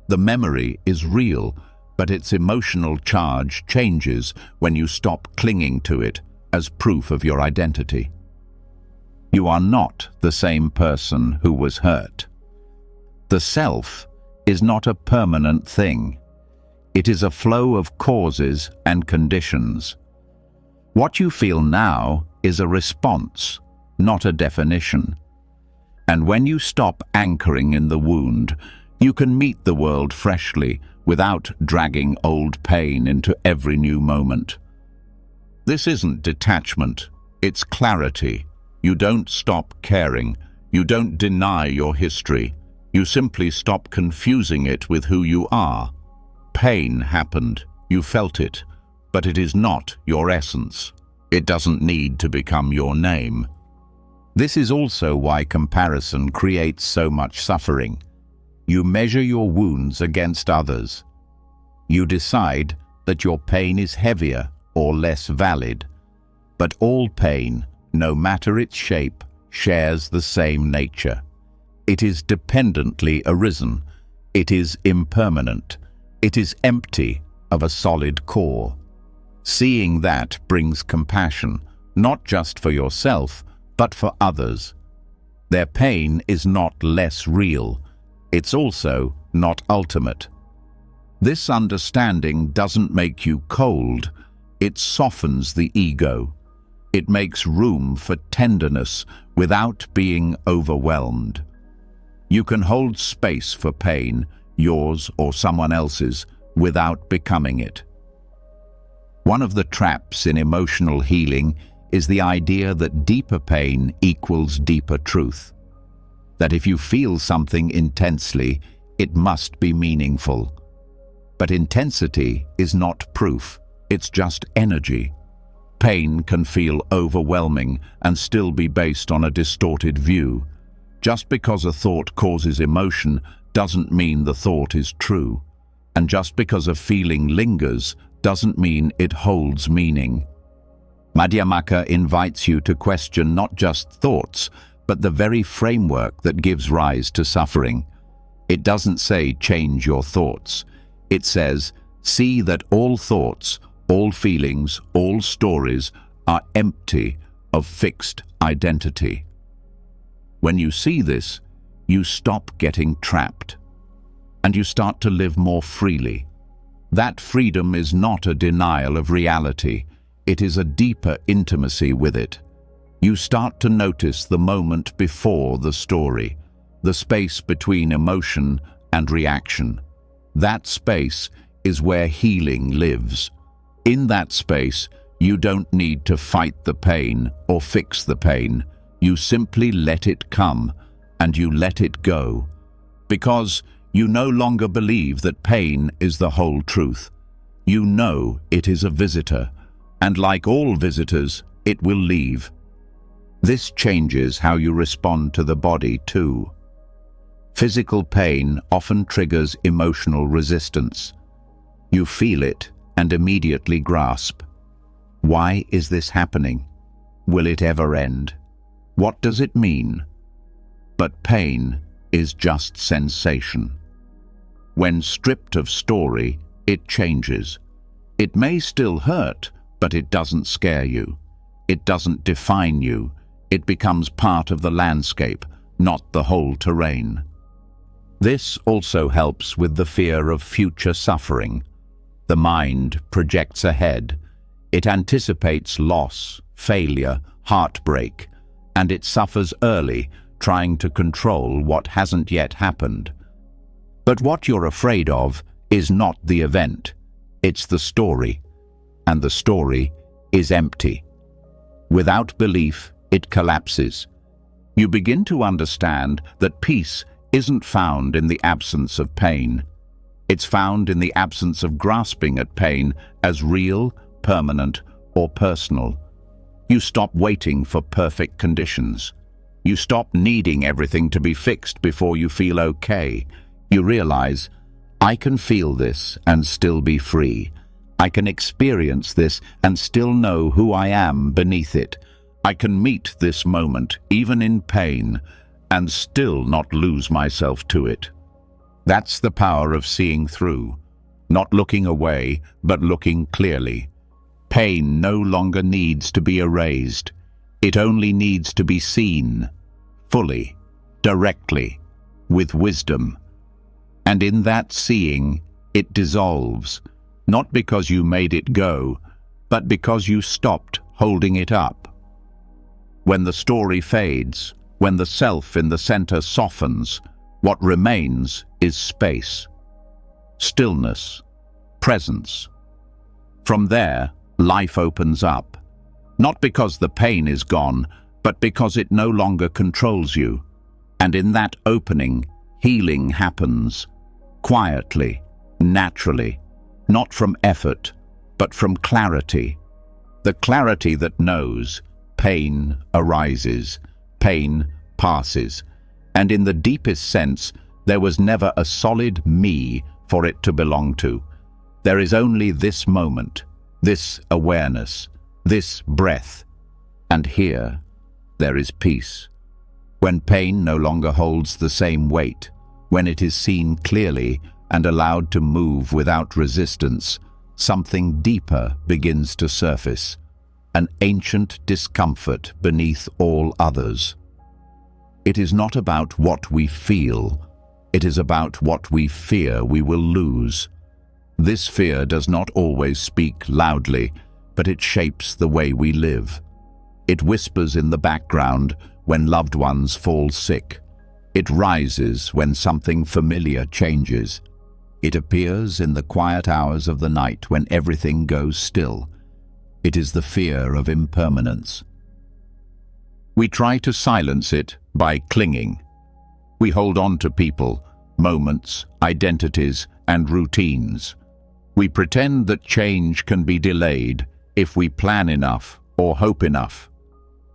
The memory is real, but its emotional charge changes when you stop clinging to it as proof of your identity. You are not the same person who was hurt. The self is not a permanent thing. It is a flow of causes and conditions. What you feel now is a response, not a definition. And when you stop anchoring in the wound, you can meet the world freshly without dragging old pain into every new moment. This isn't detachment, it's clarity. You don't stop caring. You don't deny your history. You simply stop confusing it with who you are. Pain happened. You felt it. But it is not your essence. It doesn't need to become your name. This is also why comparison creates so much suffering. You measure your wounds against others. You decide that your pain is heavier or less valid. But all pain, no matter its shape, shares the same nature. It is dependently arisen. It is impermanent. It is empty of a solid core. Seeing that brings compassion, not just for yourself, but for others. Their pain is not less real. It's also not ultimate. This understanding doesn't make you cold. It softens the ego. It makes room for tenderness without being overwhelmed. You can hold space for pain, yours or someone else's, without becoming it. One of the traps in emotional healing is the idea that deeper pain equals deeper truth. That if you feel something intensely, it must be meaningful. But intensity is not proof, it's just energy. Pain can feel overwhelming and still be based on a distorted view. Just because a thought causes emotion doesn't mean the thought is true. And just because a feeling lingers doesn't mean it holds meaning. Madhyamaka invites you to question not just thoughts, but the very framework that gives rise to suffering. It doesn't say change your thoughts. It says, see that all thoughts, all feelings, all stories are empty of fixed identity. When you see this, you stop getting trapped, and you start to live more freely. That freedom is not a denial of reality. It is a deeper intimacy with it. You start to notice the moment before the story, the space between emotion and reaction. That space is where healing lives. In that space, you don't need to fight the pain or fix the pain. You simply let it come, and you let it go. Because you no longer believe that pain is the whole truth. You know it is a visitor, and like all visitors, it will leave. This changes how you respond to the body too. Physical pain often triggers emotional resistance. You feel it and immediately grasp. Why is this happening? Will it ever end? What does it mean? But pain is just sensation. When stripped of story, it changes. It may still hurt, but it doesn't scare you. It doesn't define you. It becomes part of the landscape, not the whole terrain. This also helps with the fear of future suffering. The mind projects ahead. It anticipates loss, failure, heartbreak, and it suffers early, trying to control what hasn't yet happened. But what you're afraid of is not the event, it's the story, and the story is empty. Without belief, it collapses. You begin to understand that peace isn't found in the absence of pain. It's found in the absence of grasping at pain as real, permanent, or personal. You stop waiting for perfect conditions. You stop needing everything to be fixed before you feel okay. You realize, I can feel this and still be free. I can experience this and still know who I am beneath it. I can meet this moment, even in pain, and still not lose myself to it. That's the power of seeing through, not looking away, but looking clearly. Pain no longer needs to be erased. It only needs to be seen, fully, directly, with wisdom. And in that seeing, it dissolves, not because you made it go, but because you stopped holding it up. When the story fades, when the self in the center softens, what remains is space, stillness, presence. From there, life opens up, not because the pain is gone, but because it no longer controls you. And in that opening, healing happens, quietly, naturally, not from effort, but from clarity. The clarity that knows pain arises, pain passes, and in the deepest sense, there was never a solid me for it to belong to. There is only this moment, this awareness, this breath, and here there is peace. When pain no longer holds the same weight, when it is seen clearly and allowed to move without resistance, something deeper begins to surface, an ancient discomfort beneath all others. It is not about what we feel, it is about what we fear we will lose. This fear does not always speak loudly, but it shapes the way we live. It whispers in the background when loved ones fall sick. It rises when something familiar changes. It appears in the quiet hours of the night when everything goes still. It is the fear of impermanence. We try to silence it by clinging. We hold on to people, moments, identities, and routines. We pretend that change can be delayed, if we plan enough or hope enough.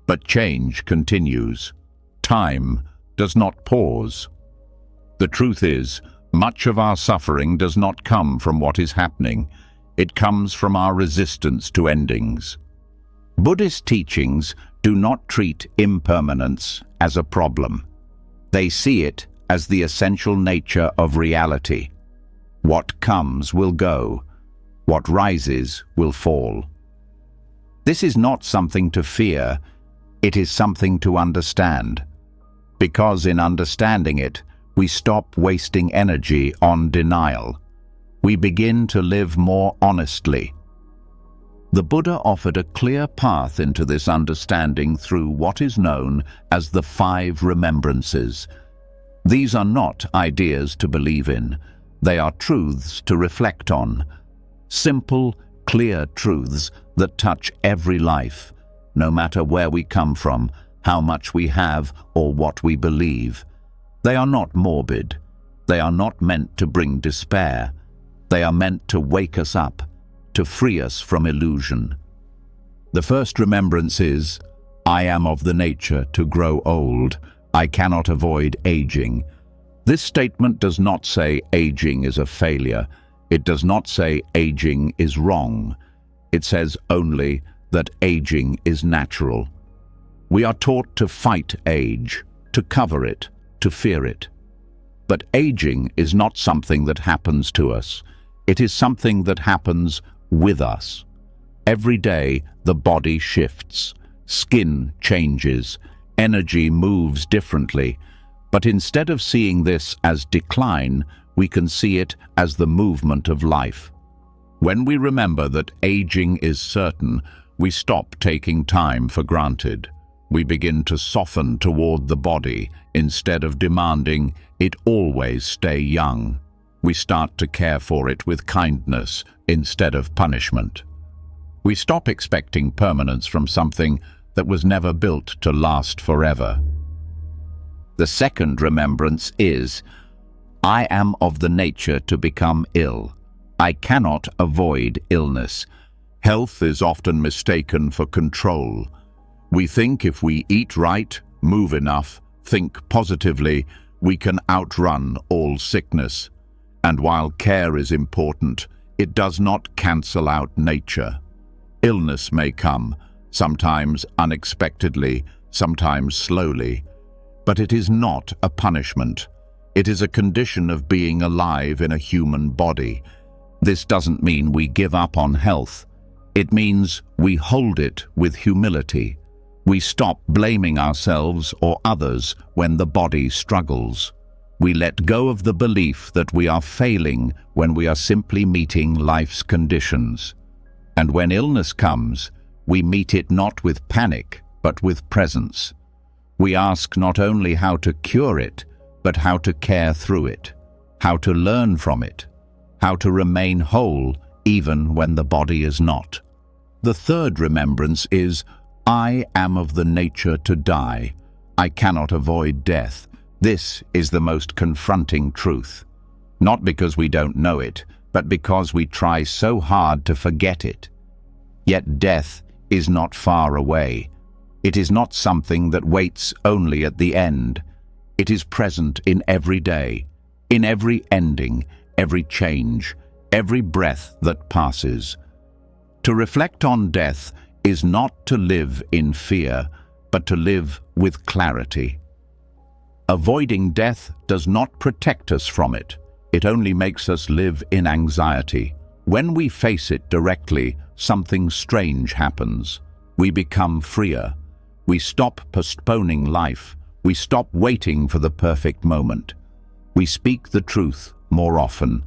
But change continues. Time does not pause. The truth is, much of our suffering does not come from what is happening. It comes from our resistance to endings. Buddhist teachings do not treat impermanence as a problem. They see it as the essential nature of reality. What comes will go. What rises will fall. This is not something to fear. It is something to understand. Because in understanding it, we stop wasting energy on denial. We begin to live more honestly. The Buddha offered a clear path into this understanding through what is known as the 5 remembrances. These are not ideas to believe in. They are truths to reflect on. Simple, clear truths that touch every life, no matter where we come from, how much we have, or what we believe. They are not morbid. They are not meant to bring despair. They are meant to wake us up, to free us from illusion. The first remembrance is, I am of the nature to grow old. I cannot avoid aging. This statement does not say aging is a failure. It does not say aging is wrong. It says only that aging is natural. We are taught to fight age, to cover it, to fear it. But aging is not something that happens to us. It is something that happens with us. Every day, the body shifts, skin changes, energy moves differently. But instead of seeing this as decline, we can see it as the movement of life. When we remember that aging is certain, we stop taking time for granted. We begin to soften toward the body instead of demanding it always stay young. We start to care for it with kindness instead of punishment. We stop expecting permanence from something that was never built to last forever. The second remembrance is, I am of the nature to become ill. I cannot avoid illness. Health is often mistaken for control. We think if we eat right, move enough, think positively, we can outrun all sickness. And while care is important, it does not cancel out nature. Illness may come, sometimes unexpectedly, sometimes slowly, but it is not a punishment. It is a condition of being alive in a human body. This doesn't mean we give up on health. It means we hold it with humility. We stop blaming ourselves or others when the body struggles. We let go of the belief that we are failing when we are simply meeting life's conditions. And when illness comes, we meet it not with panic, but with presence. We ask not only how to cure it, but how to care through it, how to learn from it, how to remain whole even when the body is not. The third remembrance is, I am of the nature to die. I cannot avoid death. This is the most confronting truth. Not because we don't know it, but because we try so hard to forget it. Yet death is not far away. It is not something that waits only at the end. It is present in every day, in every ending, every change, every breath that passes. To reflect on death is not to live in fear, but to live with clarity. Avoiding death does not protect us from it. It only makes us live in anxiety. When we face it directly, something strange happens. We become freer. We stop postponing life. We stop waiting for the perfect moment. We speak the truth more often.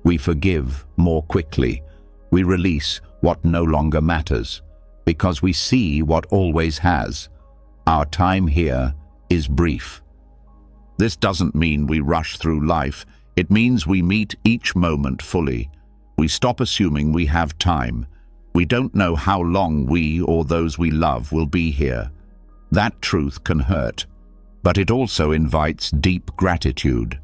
We forgive more quickly. We release what no longer matters, because we see what always has. Our time here is brief. This doesn't mean we rush through life. It means we meet each moment fully. We stop assuming we have time. We don't know how long we or those we love will be here. That truth can hurt, but it also invites deep gratitude.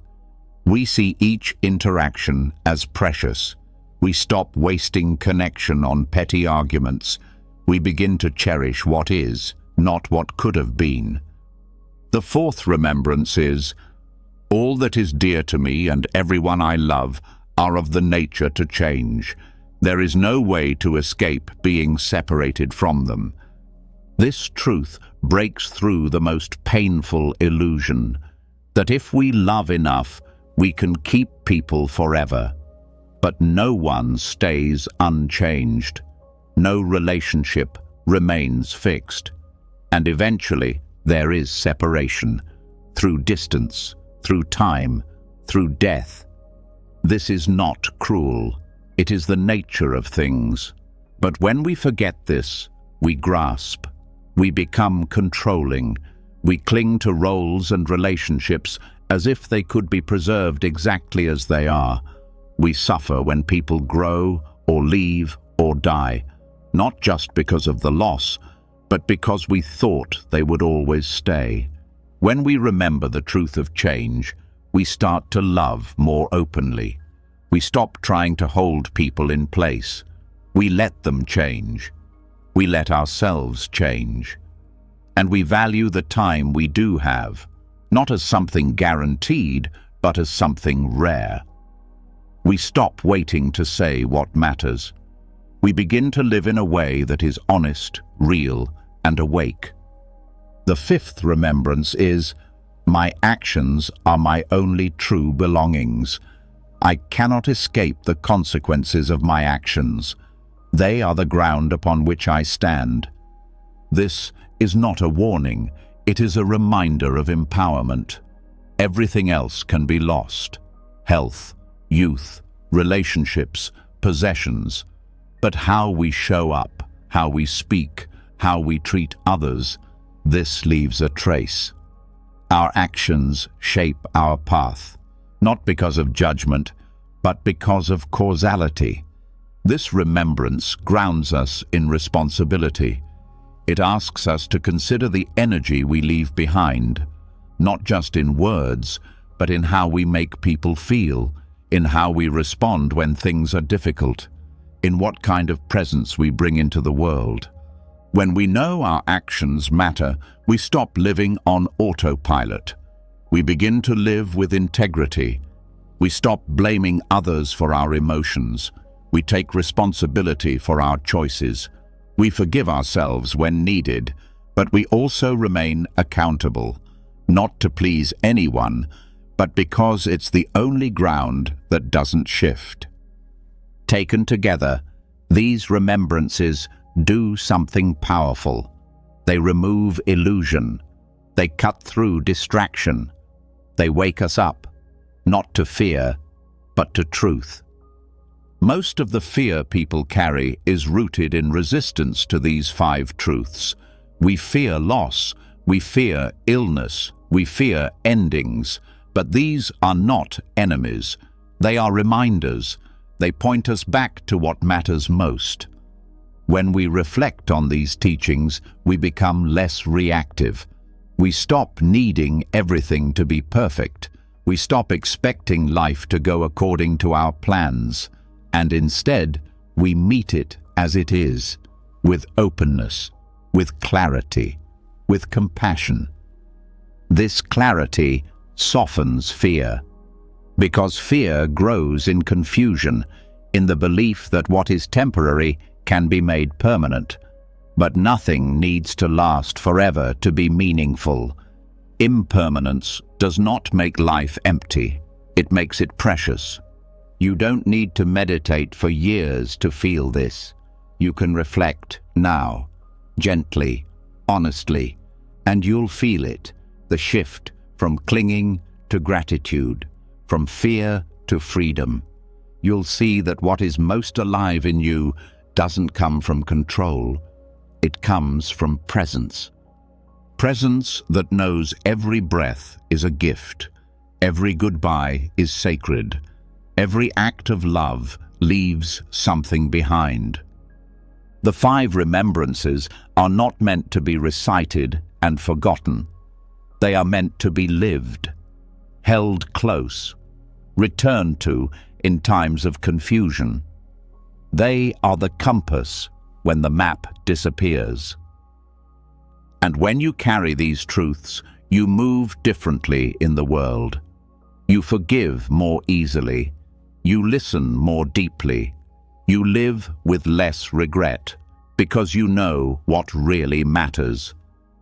We see each interaction as precious. We stop wasting connection on petty arguments. We begin to cherish what is, not what could have been. The fourth remembrance is, all that is dear to me and everyone I love are of the nature to change. There is no way to escape being separated from them. This truth breaks through the most painful illusion, that if we love enough, we can keep people forever. But no one stays unchanged. No relationship remains fixed. And eventually, there is separation, through distance, through time, through death. This is not cruel. It is the nature of things. But when we forget this, we grasp. We become controlling. We cling to roles and relationships as if they could be preserved exactly as they are. We suffer when people grow or leave or die, not just because of the loss, but because we thought they would always stay. When we remember the truth of change, we start to love more openly. We stop trying to hold people in place. We let them change. We let ourselves change. And we value the time we do have, not as something guaranteed, but as something rare. We stop waiting to say what matters. We begin to live in a way that is honest, real, and awake. The fifth remembrance is, my actions are my only true belongings. I cannot escape the consequences of my actions. They are the ground upon which I stand. This is not a warning, it is a reminder of empowerment. Everything else can be lost. Health, youth, relationships, possessions. But how we show up, how we speak, how we treat others, this leaves a trace. Our actions shape our path, not because of judgment, but because of causality. This remembrance grounds us in responsibility. It asks us to consider the energy we leave behind, not just in words, but in how we make people feel, in how we respond when things are difficult, in what kind of presence we bring into the world. When we know our actions matter, we stop living on autopilot. We begin to live with integrity. We stop blaming others for our emotions. We take responsibility for our choices. We forgive ourselves when needed, but we also remain accountable, not to please anyone, but because it's the only ground that doesn't shift. Taken together, these remembrances do something powerful. They remove illusion. They cut through distraction. They wake us up, not to fear, but to truth. Most of the fear people carry is rooted in resistance to these five truths. We fear loss, we fear illness, we fear endings, but these are not enemies. They are reminders. They point us back to what matters most. When we reflect on these teachings, we become less reactive. We stop needing everything to be perfect. We stop expecting life to go according to our plans. And instead, we meet it as it is, with openness, with clarity, with compassion. This clarity softens fear, because fear grows in confusion, in the belief that what is temporary can be made permanent. But nothing needs to last forever to be meaningful. Impermanence does not make life empty, it makes it precious. You don't need to meditate for years to feel this. You can reflect now, gently, honestly, and you'll feel it, the shift from clinging to gratitude, from fear to freedom. You'll see that what is most alive in you doesn't come from control. It comes from presence. Presence that knows every breath is a gift. Every goodbye is sacred. Every act of love leaves something behind. The five remembrances are not meant to be recited and forgotten. They are meant to be lived, held close, returned to in times of confusion, They are the compass when the map disappears. And when you carry these truths, you move differently in the world. You forgive more easily. You listen more deeply. You live with less regret, because you know what really matters.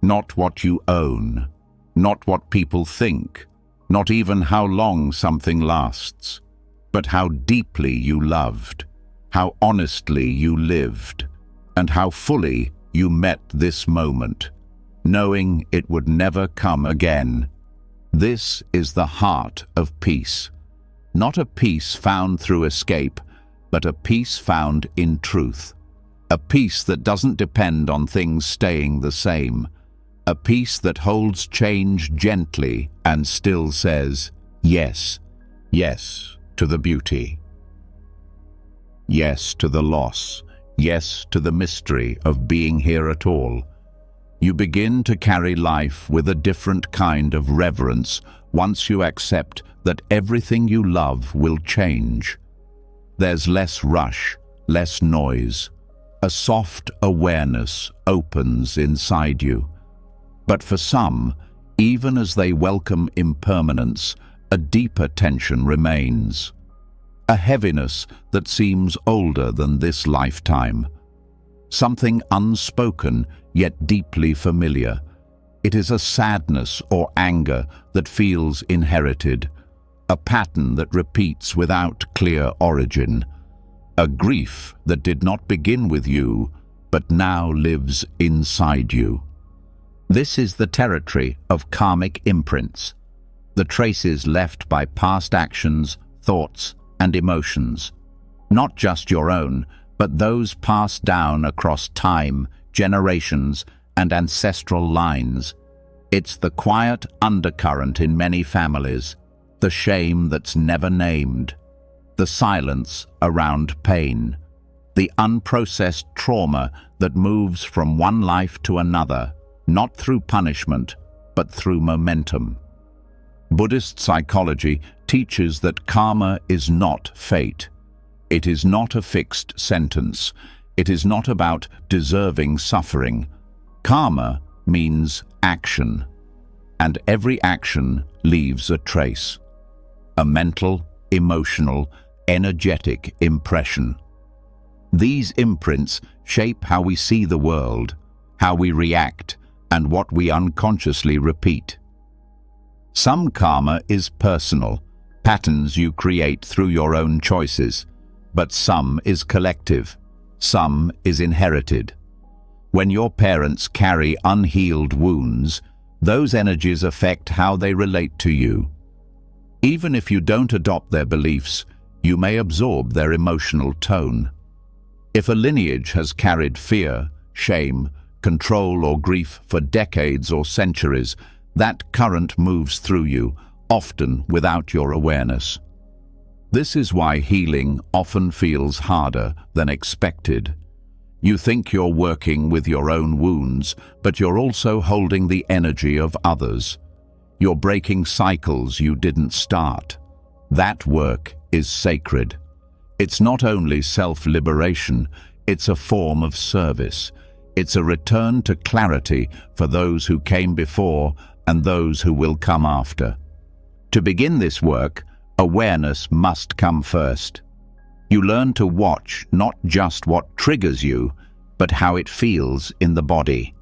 Not what you own, not what people think, not even how long something lasts, but how deeply you loved, how honestly you lived, and how fully you met this moment, knowing it would never come again. This is the heart of peace. Not a peace found through escape, but a peace found in truth. A peace that doesn't depend on things staying the same. A peace that holds change gently and still says, yes, yes to the beauty. Yes to the loss. Yes to the mystery of being here at all. You begin to carry life with a different kind of reverence once you accept that everything you love will change. There's less rush, less noise. A soft awareness opens inside you. But for some, even as they welcome impermanence, a deeper tension remains. A heaviness that seems older than this lifetime. Something unspoken yet deeply familiar. It is a sadness or anger that feels inherited, a pattern that repeats without clear origin, a grief that did not begin with you, but now lives inside you. This is the territory of karmic imprints, the traces left by past actions, thoughts, and emotions. Not just your own, but those passed down across time, generations, and ancestral lines. It's the quiet undercurrent in many families, the shame that's never named, the silence around pain, the unprocessed trauma that moves from one life to another, not through punishment, but through momentum. Buddhist psychology teaches that karma is not fate. It is not a fixed sentence. It is not about deserving suffering. Karma means action, and every action leaves a trace. A mental, emotional, energetic impression. These imprints shape how we see the world, how we react, and what we unconsciously repeat. Some karma is personal, patterns you create through your own choices, but some is collective, some is inherited. When your parents carry unhealed wounds, those energies affect how they relate to you. Even if you don't adopt their beliefs, you may absorb their emotional tone. If a lineage has carried fear, shame, control, or grief for decades or centuries, that current moves through you, often without your awareness. This is why healing often feels harder than expected. You think you're working with your own wounds, but you're also holding the energy of others. You're breaking cycles you didn't start. That work is sacred. It's not only self-liberation, it's a form of service. It's a return to clarity for those who came before and those who will come after. To begin this work, awareness must come first. You learn to watch not just what triggers you, but how it feels in the body.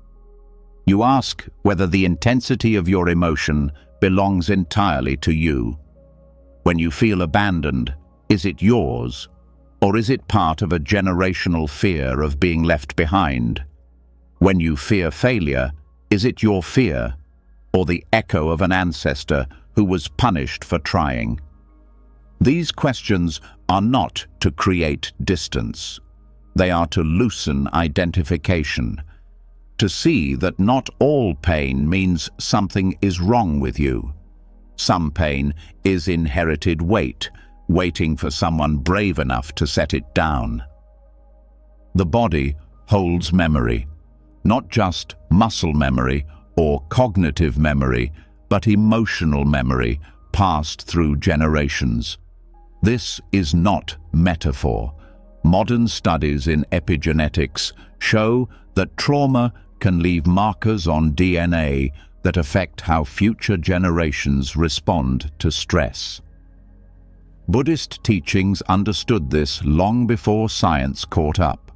You ask whether the intensity of your emotion belongs entirely to you. When you feel abandoned, is it yours, or is it part of a generational fear of being left behind? When you fear failure, is it your fear, or the echo of an ancestor who was punished for trying? These questions are not to create distance. They are to loosen identification, to see that not all pain means something is wrong with you. Some pain is inherited weight, waiting for someone brave enough to set it down. The body holds memory, not just muscle memory or cognitive memory, but emotional memory passed through generations. This is not metaphor. Modern studies in epigenetics show that trauma can leave markers on DNA that affect how future generations respond to stress. Buddhist teachings understood this long before science caught up.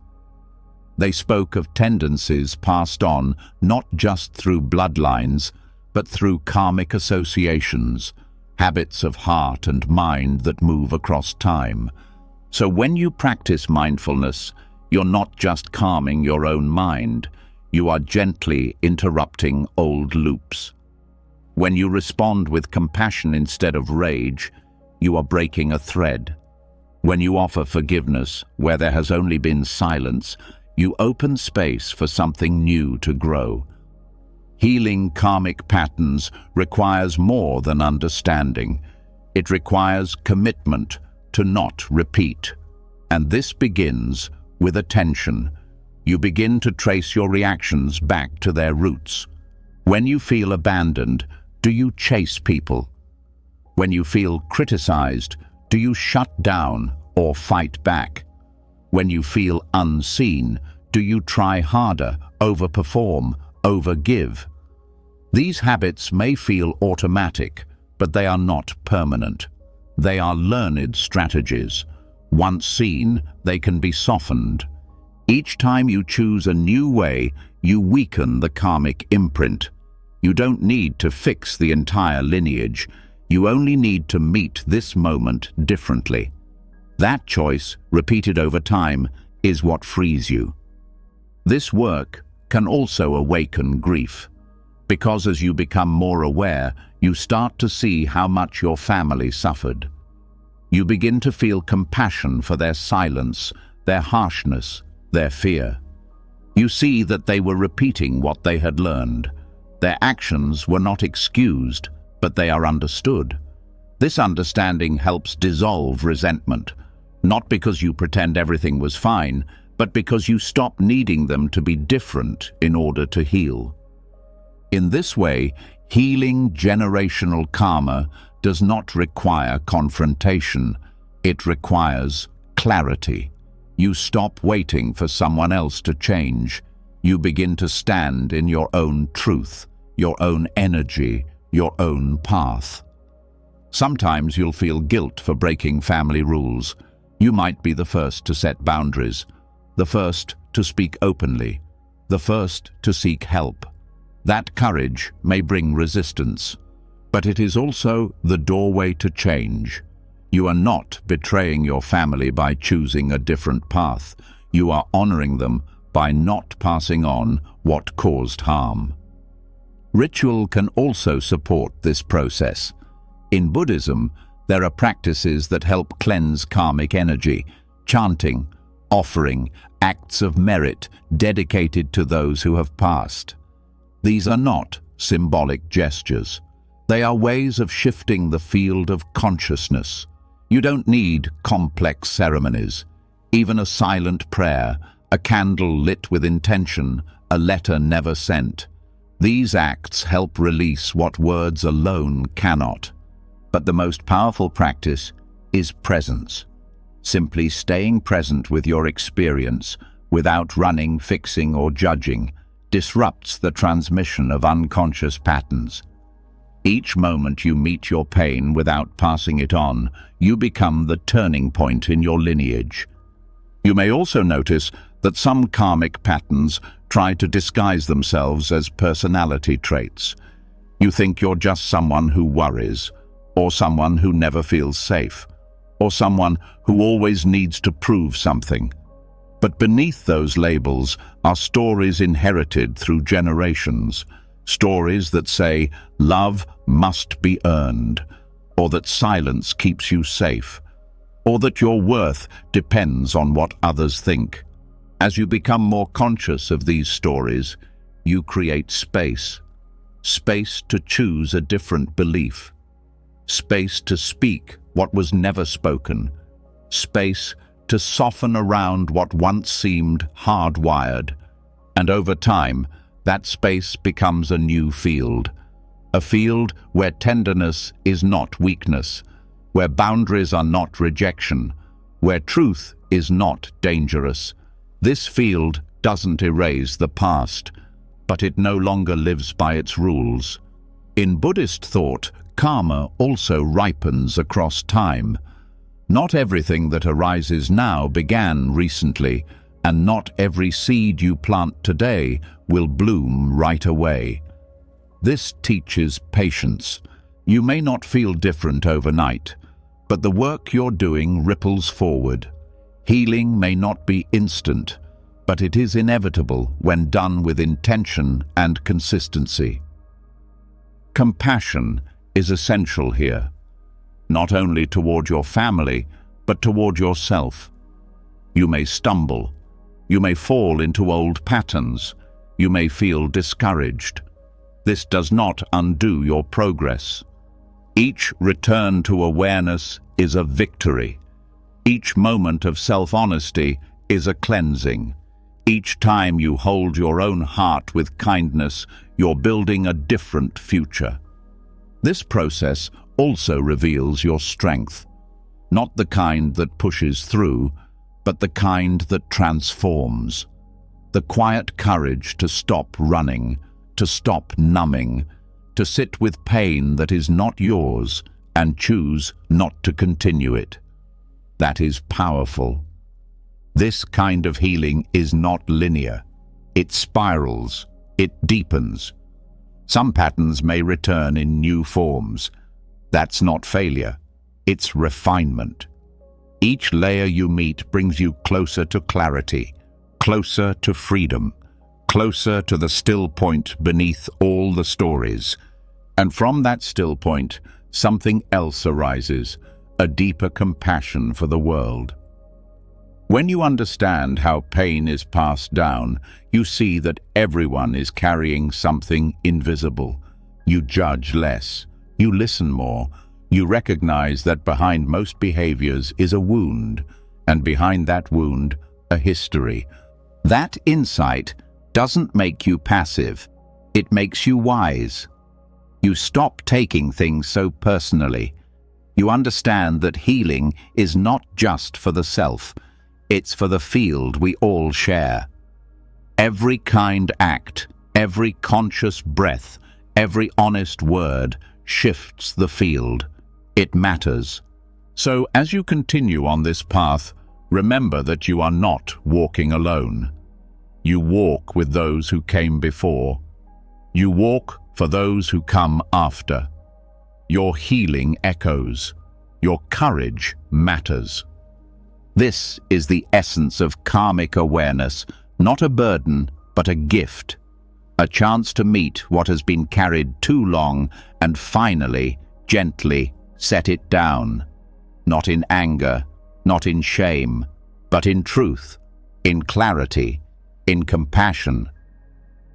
They spoke of tendencies passed on not just through bloodlines, but through karmic associations, habits of heart and mind that move across time. So when you practice mindfulness, you're not just calming your own mind, you are gently interrupting old loops. When you respond with compassion instead of rage, you are breaking a thread. When you offer forgiveness where there has only been silence, you open space for something new to grow. Healing karmic patterns requires more than understanding. It requires commitment to not repeat. And this begins with attention. You begin to trace your reactions back to their roots. When you feel abandoned, do you chase people? When you feel criticized, do you shut down or fight back? When you feel unseen, do you try harder, overperform, overgive? These habits may feel automatic, but they are not permanent. They are learned strategies. Once seen, they can be softened. Each time you choose a new way, you weaken the karmic imprint. You don't need to fix the entire lineage. You only need to meet this moment differently. That choice, repeated over time, is what frees you. This work can also awaken grief, because as you become more aware, you start to see how much your family suffered. You begin to feel compassion for their silence, their harshness, their fear. You see that they were repeating what they had learned. Their actions were not excused, but they are understood. This understanding helps dissolve resentment, not because you pretend everything was fine, but because you stop needing them to be different in order to heal. In this way, healing generational karma does not require confrontation. It requires clarity. You stop waiting for someone else to change. You begin to stand in your own truth, your own energy, your own path. Sometimes you'll feel guilt for breaking family rules. You might be the first to set boundaries, the first to speak openly, the first to seek help. That courage may bring resistance, but it is also the doorway to change. You are not betraying your family by choosing a different path. You are honoring them by not passing on what caused harm. Ritual can also support this process. In Buddhism, there are practices that help cleanse karmic energy: chanting, offering, acts of merit dedicated to those who have passed. These are not symbolic gestures. They are ways of shifting the field of consciousness. You don't need complex ceremonies. Even a silent prayer, a candle lit with intention, a letter never sent. These acts help release what words alone cannot. But the most powerful practice is presence. Simply staying present with your experience without running, fixing, or judging disrupts the transmission of unconscious patterns. Each moment you meet your pain without passing it on, you become the turning point in your lineage. You may also notice that some karmic patterns try to disguise themselves as personality traits. You think you're just someone who worries, or someone who never feels safe, or someone who always needs to prove something. But beneath those labels are stories inherited through generations, stories that say love must be earned, or that silence keeps you safe, or that your worth depends on what others think. As you become more conscious of these stories, you create space. Space to choose a different belief. Space to speak what was never spoken. Space to soften around what once seemed hardwired. And over time, that space becomes a new field. A field where tenderness is not weakness, where boundaries are not rejection, where truth is not dangerous. This field doesn't erase the past, but it no longer lives by its rules. In Buddhist thought, karma also ripens across time. Not everything that arises now began recently, and not every seed you plant today will bloom right away. This teaches patience. You may not feel different overnight, but the work you're doing ripples forward. Healing may not be instant, but it is inevitable when done with intention and consistency. Compassion is essential here, not only toward your family, but toward yourself. You may stumble. You may fall into old patterns. You may feel discouraged. This does not undo your progress. Each return to awareness is a victory. Each moment of self-honesty is a cleansing. Each time you hold your own heart with kindness, you're building a different future. This process also reveals your strength, not the kind that pushes through, but the kind that transforms. The quiet courage to stop running, to stop numbing, to sit with pain that is not yours and choose not to continue it. That is powerful. This kind of healing is not linear. It spirals, it deepens. Some patterns may return in new forms. That's not failure, it's refinement. Each layer you meet brings you closer to clarity, closer to freedom, closer to the still point beneath all the stories. And from that still point, something else arises, a deeper compassion for the world. When you understand how pain is passed down, you see that everyone is carrying something invisible. You judge less. You listen more. You recognize that behind most behaviors is a wound, and behind that wound, a history. That insight doesn't make you passive. It makes you wise. You stop taking things so personally. You understand that healing is not just for the self. It's for the field we all share. Every kind act, every conscious breath, every honest word shifts the field. It matters. So as you continue on this path, remember that you are not walking alone. You walk with those who came before. You walk for those who come after. Your healing echoes. Your courage matters. This is the essence of karmic awareness, not a burden, but a gift. A chance to meet what has been carried too long and finally, gently, set it down. Not in anger, not in shame, but in truth, in clarity, in compassion.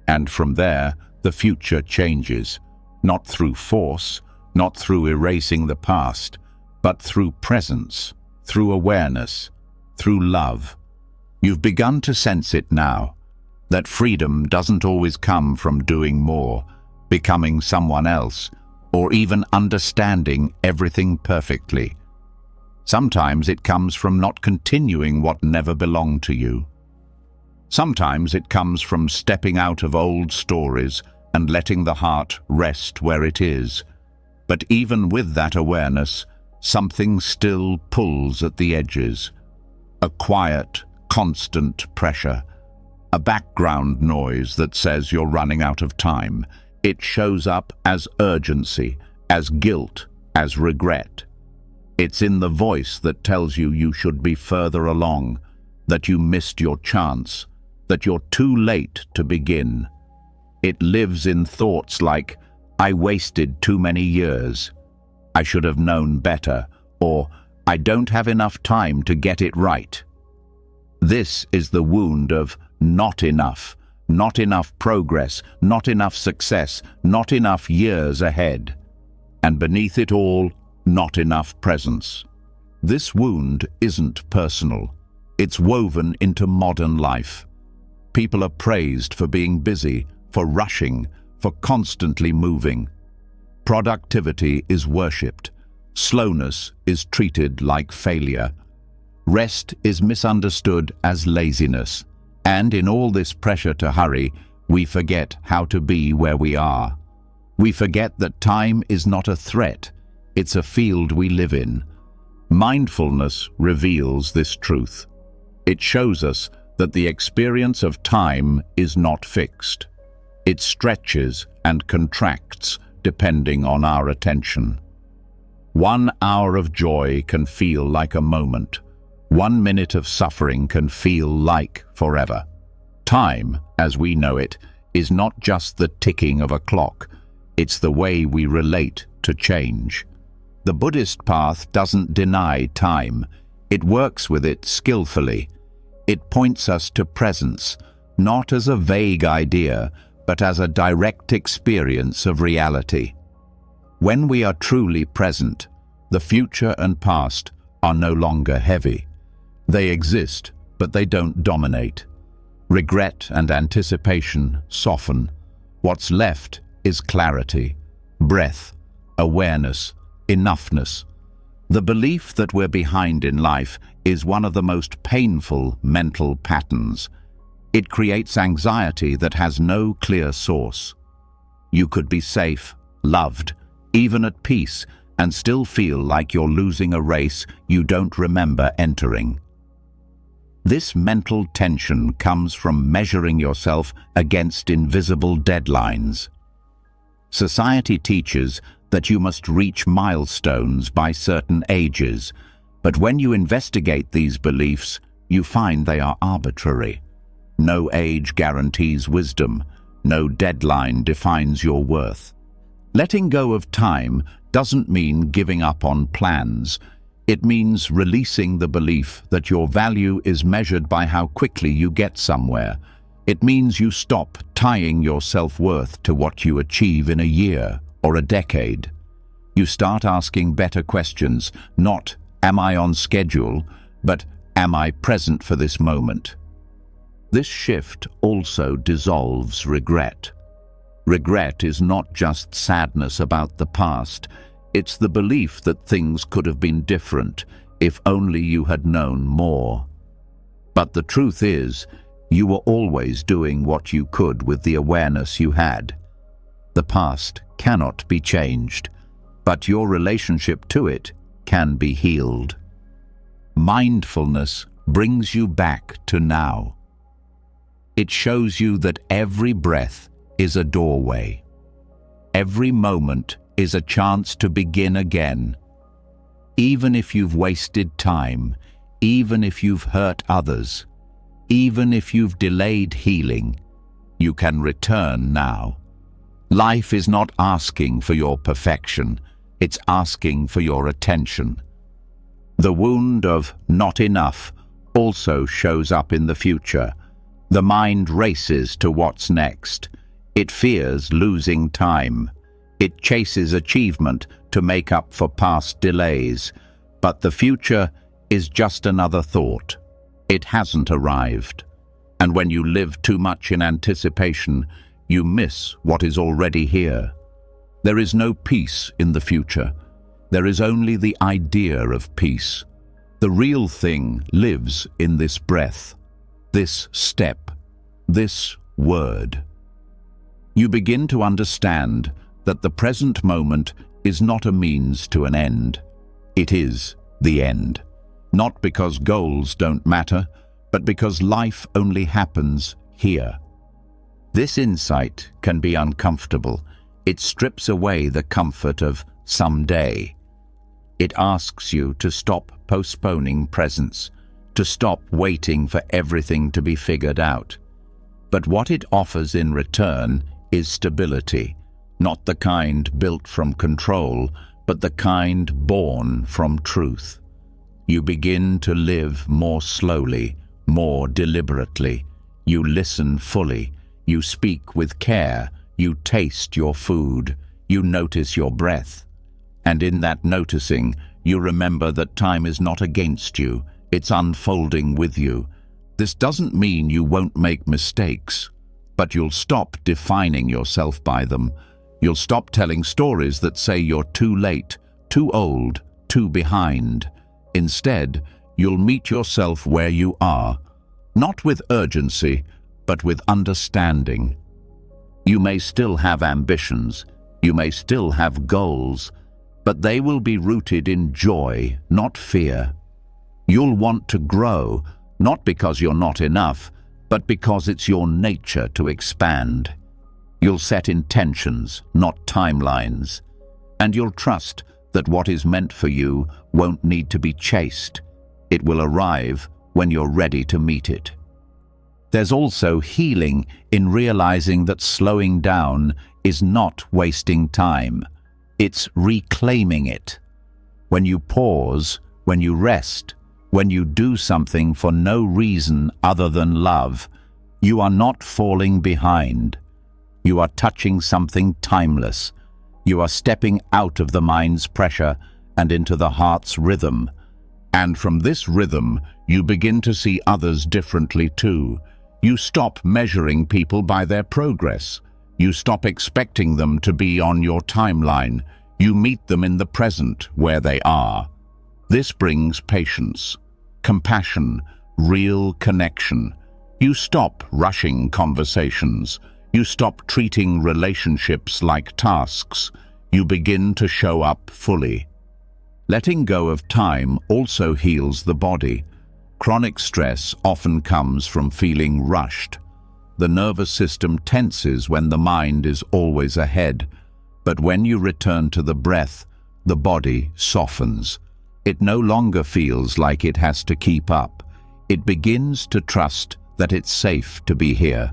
And from there, the future changes, not through force, not through erasing the past, but through presence, through awareness, through love. You've begun to sense it now, that freedom doesn't always come from doing more, becoming someone else, or even understanding everything perfectly. Sometimes it comes from not continuing what never belonged to you. Sometimes it comes from stepping out of old stories and letting the heart rest where it is. But even with that awareness, something still pulls at the edges. A quiet, constant pressure. A background noise that says you're running out of time. It shows up as urgency, as guilt, as regret. It's in the voice that tells you you should be further along, that you missed your chance, that you're too late to begin. It lives in thoughts like, I wasted too many years, I should have known better, or I don't have enough time to get it right. This is the wound of not enough progress, not enough success, not enough years ahead. And beneath it all, not enough presence. This wound isn't personal. It's woven into modern life. People are praised for being busy, for rushing, for constantly moving. Productivity is worshipped. Slowness is treated like failure. Rest is misunderstood as laziness, and in all this pressure to hurry, we forget how to be where we are. We forget that time is not a threat, it's a field we live in. Mindfulness reveals this truth. It shows us that the experience of time is not fixed. It stretches and contracts depending on our attention. 1 hour of joy can feel like a moment. 1 minute of suffering can feel like forever. Time, as we know it, is not just the ticking of a clock. It's the way we relate to change. The Buddhist path doesn't deny time. It works with it skillfully. It points us to presence, not as a vague idea, but as a direct experience of reality. When we are truly present, the future and past are no longer heavy. They exist, but they don't dominate. Regret and anticipation soften. What's left is clarity, breath, awareness, enoughness. The belief that we're behind in life is one of the most painful mental patterns. It creates anxiety that has no clear source. You could be safe, loved, even at peace, and still feel like you're losing a race you don't remember entering. This mental tension comes from measuring yourself against invisible deadlines. Society teaches that you must reach milestones by certain ages, but when you investigate these beliefs, you find they are arbitrary. No age guarantees wisdom. No deadline defines your worth. Letting go of time doesn't mean giving up on plans. It means releasing the belief that your value is measured by how quickly you get somewhere. It means you stop tying your self-worth to what you achieve in a year or a decade. You start asking better questions, not "Am I on schedule?" but "Am I present for this moment?" This shift also dissolves regret. Regret is not just sadness about the past. It's the belief that things could have been different if only you had known more. But the truth is, you were always doing what you could with the awareness you had. The past cannot be changed, but your relationship to it can be healed. Mindfulness brings you back to now. It shows you that every breath is a doorway. Every moment is a chance to begin again. Even if you've wasted time, even if you've hurt others, even if you've delayed healing, you can return now. Life is not asking for your perfection, it's asking for your attention. The wound of not enough also shows up in the future. The mind races to what's next. It fears losing time. It chases achievement to make up for past delays. But the future is just another thought. It hasn't arrived. And when you live too much in anticipation, you miss what is already here. There is no peace in the future. There is only the idea of peace. The real thing lives in this breath, this step, this word. You begin to understand that the present moment is not a means to an end. It is the end. Not because goals don't matter, but because life only happens here. This insight can be uncomfortable. It strips away the comfort of someday. It asks you to stop postponing presence, to stop waiting for everything to be figured out. But what it offers in return is stability, not the kind built from control, but the kind born from truth. You begin to live more slowly, more deliberately. You listen fully. You speak with care. You taste your food. You notice your breath. And in that noticing, you remember that time is not against you. It's unfolding with you. This doesn't mean you won't make mistakes, but you'll stop defining yourself by them. You'll stop telling stories that say you're too late, too old, too behind. Instead, you'll meet yourself where you are, not with urgency, but with understanding. You may still have ambitions, you may still have goals, but they will be rooted in joy, not fear. You'll want to grow, not because you're not enough, but because it's your nature to expand. You'll set intentions, not timelines, and you'll trust that what is meant for you won't need to be chased. It will arrive when you're ready to meet it. There's also healing in realizing that slowing down is not wasting time. It's reclaiming it. When you pause, when you rest, when you do something for no reason other than love, you are not falling behind. You are touching something timeless. You are stepping out of the mind's pressure and into the heart's rhythm. And from this rhythm, you begin to see others differently too. You stop measuring people by their progress. You stop expecting them to be on your timeline. You meet them in the present, where they are. This brings patience, compassion, real connection. You stop rushing conversations. You stop treating relationships like tasks. You begin to show up fully. Letting go of time also heals the body. Chronic stress often comes from feeling rushed. The nervous system tenses when the mind is always ahead. But when you return to the breath, the body softens. It no longer feels like it has to keep up. It begins to trust that it's safe to be here.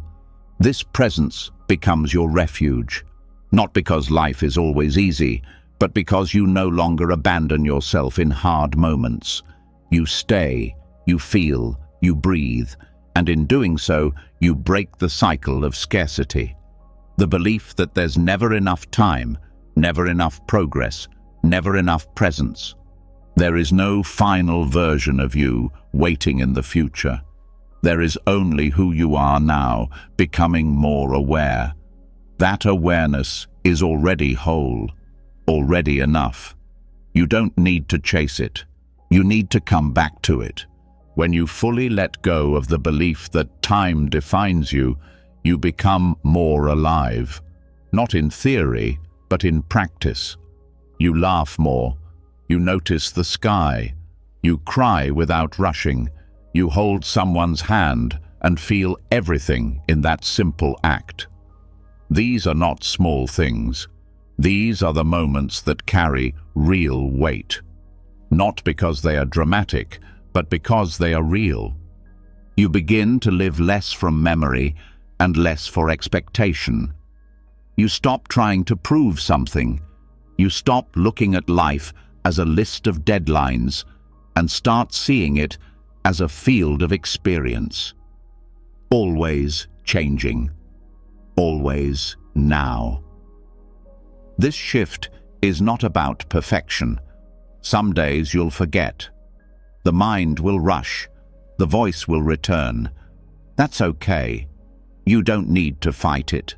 This presence becomes your refuge, not because life is always easy, but because you no longer abandon yourself in hard moments. You stay, you feel, you breathe, and in doing so, you break the cycle of scarcity. The belief that there's never enough time, never enough progress, never enough presence. There is no final version of you waiting in the future. There is only who you are now, becoming more aware. That awareness is already whole, already enough. You don't need to chase it. You need to come back to it. When you fully let go of the belief that time defines you, you become more alive. Not in theory, but in practice. You laugh more. You notice the sky. You cry without rushing. You hold someone's hand and feel everything in that simple act. These are not small things. These are the moments that carry real weight. Not because they are dramatic, but because they are real. You begin to live less from memory and less for expectation. You stop trying to prove something. You stop looking at life as a list of deadlines and start seeing it as a field of experience. Always changing. Always now. This shift is not about perfection. Some days you'll forget. The mind will rush. The voice will return. That's okay. You don't need to fight it.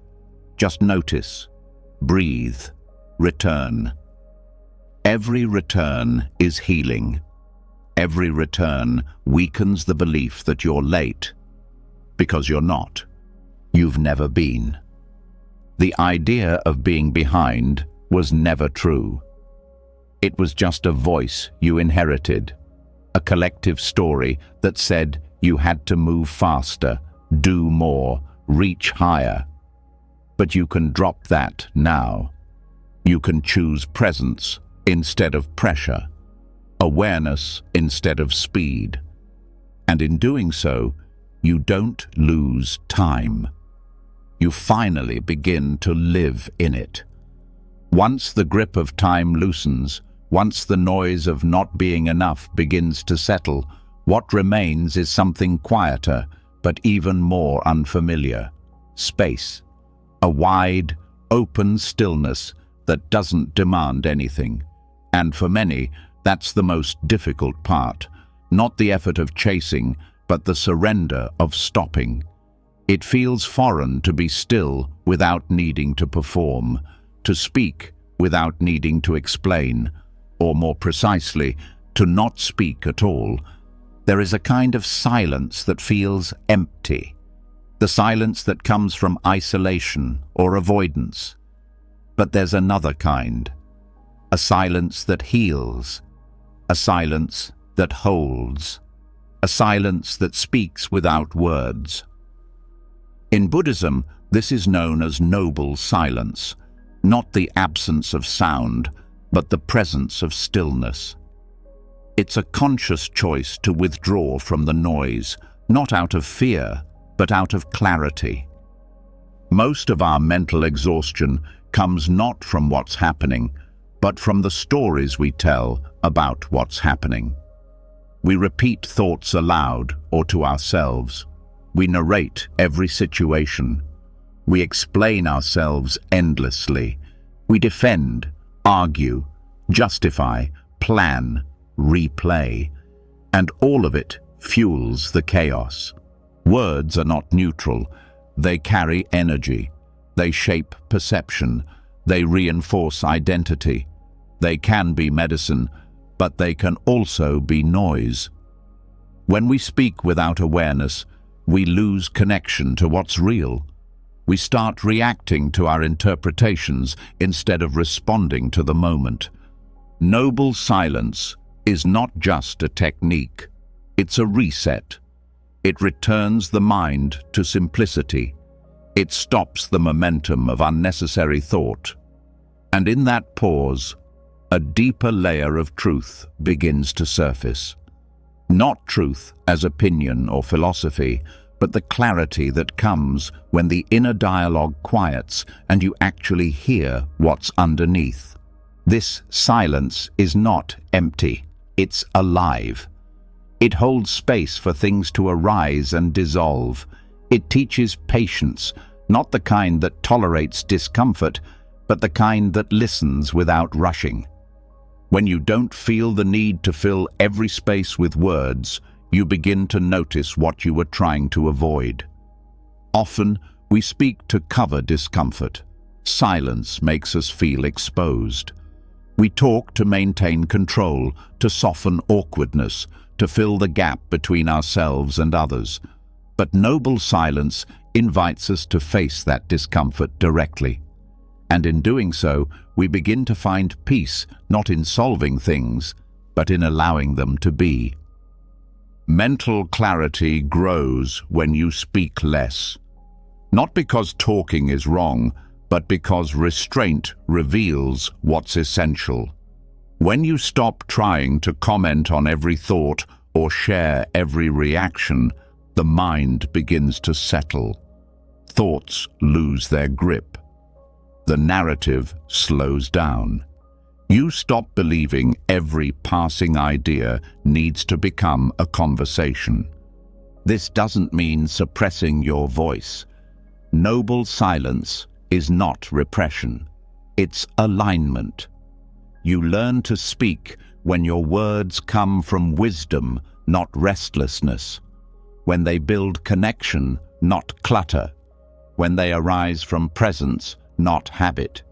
Just notice, breathe, return. Every return is healing. Every return weakens the belief that you're late, because you're not. You've never been. The idea of being behind was never true. It was just a voice you inherited, a collective story that said you had to move faster, do more, reach higher. But you can drop that now. You can choose presence instead of pressure, awareness instead of speed. And in doing so, you don't lose time. You finally begin to live in it. Once the grip of time loosens, once the noise of not being enough begins to settle, what remains is something quieter, but even more unfamiliar. Space. A wide, open stillness that doesn't demand anything. And for many, that's the most difficult part. Not the effort of chasing, but the surrender of stopping. It feels foreign to be still without needing to perform, to speak without needing to explain, or more precisely, to not speak at all. There is a kind of silence that feels empty, the silence that comes from isolation or avoidance. But there's another kind, a silence that heals, a silence that holds, a silence that speaks without words. In Buddhism, this is known as noble silence, not the absence of sound, but the presence of stillness. It's a conscious choice to withdraw from the noise, not out of fear, but out of clarity. Most of our mental exhaustion comes not from what's happening, but from the stories we tell about what's happening. We repeat thoughts aloud or to ourselves. We narrate every situation. We explain ourselves endlessly. We defend, argue, justify, plan, replay, and all of it fuels the chaos. Words are not neutral. They carry energy. They shape perception. They reinforce identity. They can be medicine, but they can also be noise. When we speak without awareness, we lose connection to what's real. We start reacting to our interpretations instead of responding to the moment. Noble silence is not just a technique, it's a reset. It returns the mind to simplicity. It stops the momentum of unnecessary thought. And in that pause, a deeper layer of truth begins to surface. Not truth as opinion or philosophy, but the clarity that comes when the inner dialogue quiets and you actually hear what's underneath. This silence is not empty, it's alive. It holds space for things to arise and dissolve. It teaches patience, not the kind that tolerates discomfort, but the kind that listens without rushing. When you don't feel the need to fill every space with words, you begin to notice what you were trying to avoid. Often, we speak to cover discomfort. Silence makes us feel exposed. We talk to maintain control, to soften awkwardness, to fill the gap between ourselves and others. But noble silence invites us to face that discomfort directly. And in doing so, we begin to find peace not in solving things, but in allowing them to be. Mental clarity grows when you speak less. Not because talking is wrong, but because restraint reveals what's essential. When you stop trying to comment on every thought or share every reaction, the mind begins to settle. Thoughts lose their grip. The narrative slows down. You stop believing every passing idea needs to become a conversation. This doesn't mean suppressing your voice. Noble silence is not repression. It's alignment. You learn to speak when your words come from wisdom, not restlessness. When they build connection, not clutter. When they arise from presence, not habit.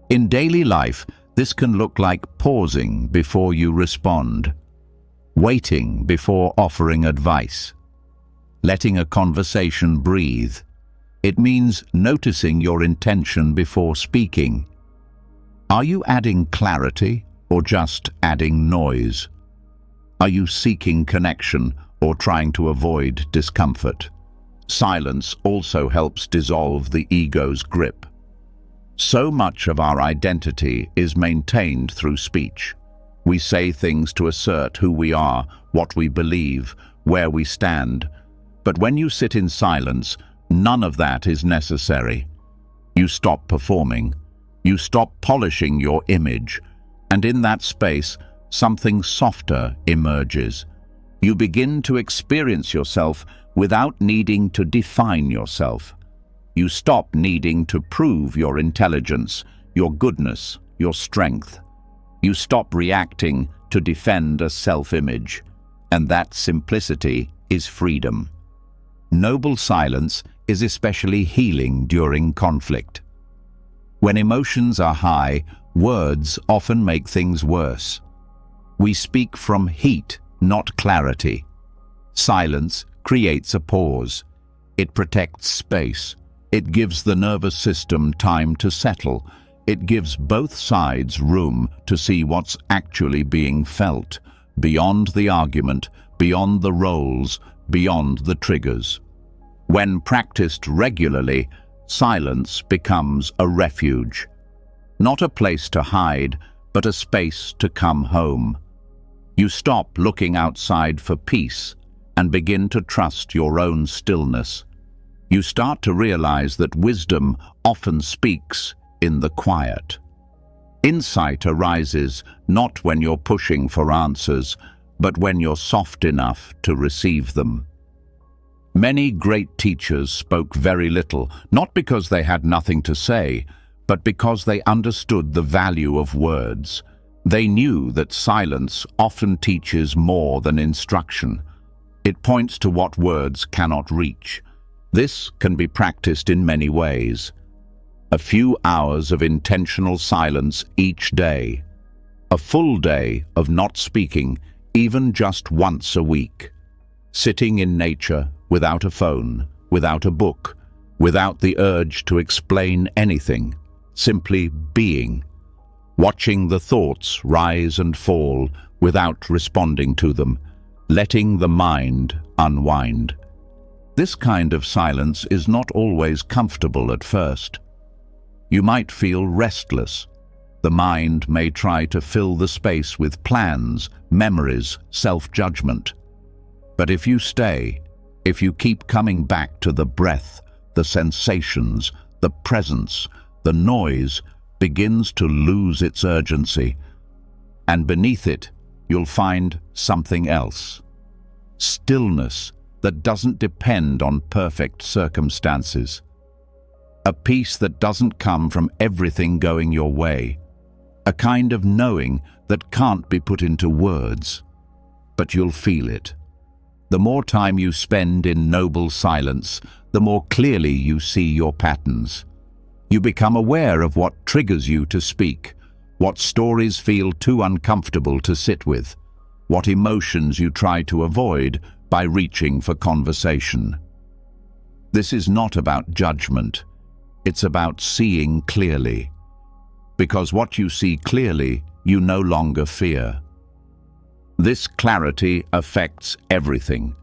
In daily life, this can look like pausing before you respond, waiting before offering advice, letting a conversation breathe. It means noticing your intention before speaking. Are you adding clarity or just adding noise? Are you seeking connection or trying to avoid discomfort? Silence also helps dissolve the ego's grip. So much of our identity is maintained through speech. We say things to assert who we are, what we believe, where we stand. But when you sit in silence, none of that is necessary. You stop performing. You stop polishing your image. And in that space, something softer emerges. You begin to experience yourself without needing to define yourself. You stop needing to prove your intelligence, your goodness, your strength. You stop reacting to defend a self-image. And that simplicity is freedom. Noble silence is especially healing during conflict. When emotions are high, words often make things worse. We speak from heat, not clarity. Silence creates a pause. It protects space. It gives the nervous system time to settle. It gives both sides room to see what's actually being felt, beyond the argument, beyond the roles, beyond the triggers. When practiced regularly, silence becomes a refuge. Not a place to hide, but a space to come home. You stop looking outside for peace and begin to trust your own stillness. You start to realize that wisdom often speaks in the quiet. Insight arises not when you're pushing for answers, but when you're soft enough to receive them. Many great teachers spoke very little, not because they had nothing to say, but because they understood the value of words. They knew that silence often teaches more than instruction. It points to what words cannot reach. This can be practiced in many ways. A few hours of intentional silence each day. A full day of not speaking, even just once a week. Sitting in nature without a phone, without a book, without the urge to explain anything, simply being. Watching the thoughts rise and fall without responding to them, letting the mind unwind. This kind of silence is not always comfortable at first. You might feel restless. The mind may try to fill the space with plans, memories, self-judgment. But if you stay, if you keep coming back to the breath, the sensations, the presence, the noise begins to lose its urgency. And beneath it, you'll find something else. Stillness that doesn't depend on perfect circumstances. A peace that doesn't come from everything going your way. A kind of knowing that can't be put into words, but you'll feel it. The more time you spend in noble silence, the more clearly you see your patterns. You become aware of what triggers you to speak, what stories feel too uncomfortable to sit with, what emotions you try to avoid by reaching for conversation. This is not about judgment. It's about seeing clearly. Because what you see clearly, you no longer fear. This clarity affects everything.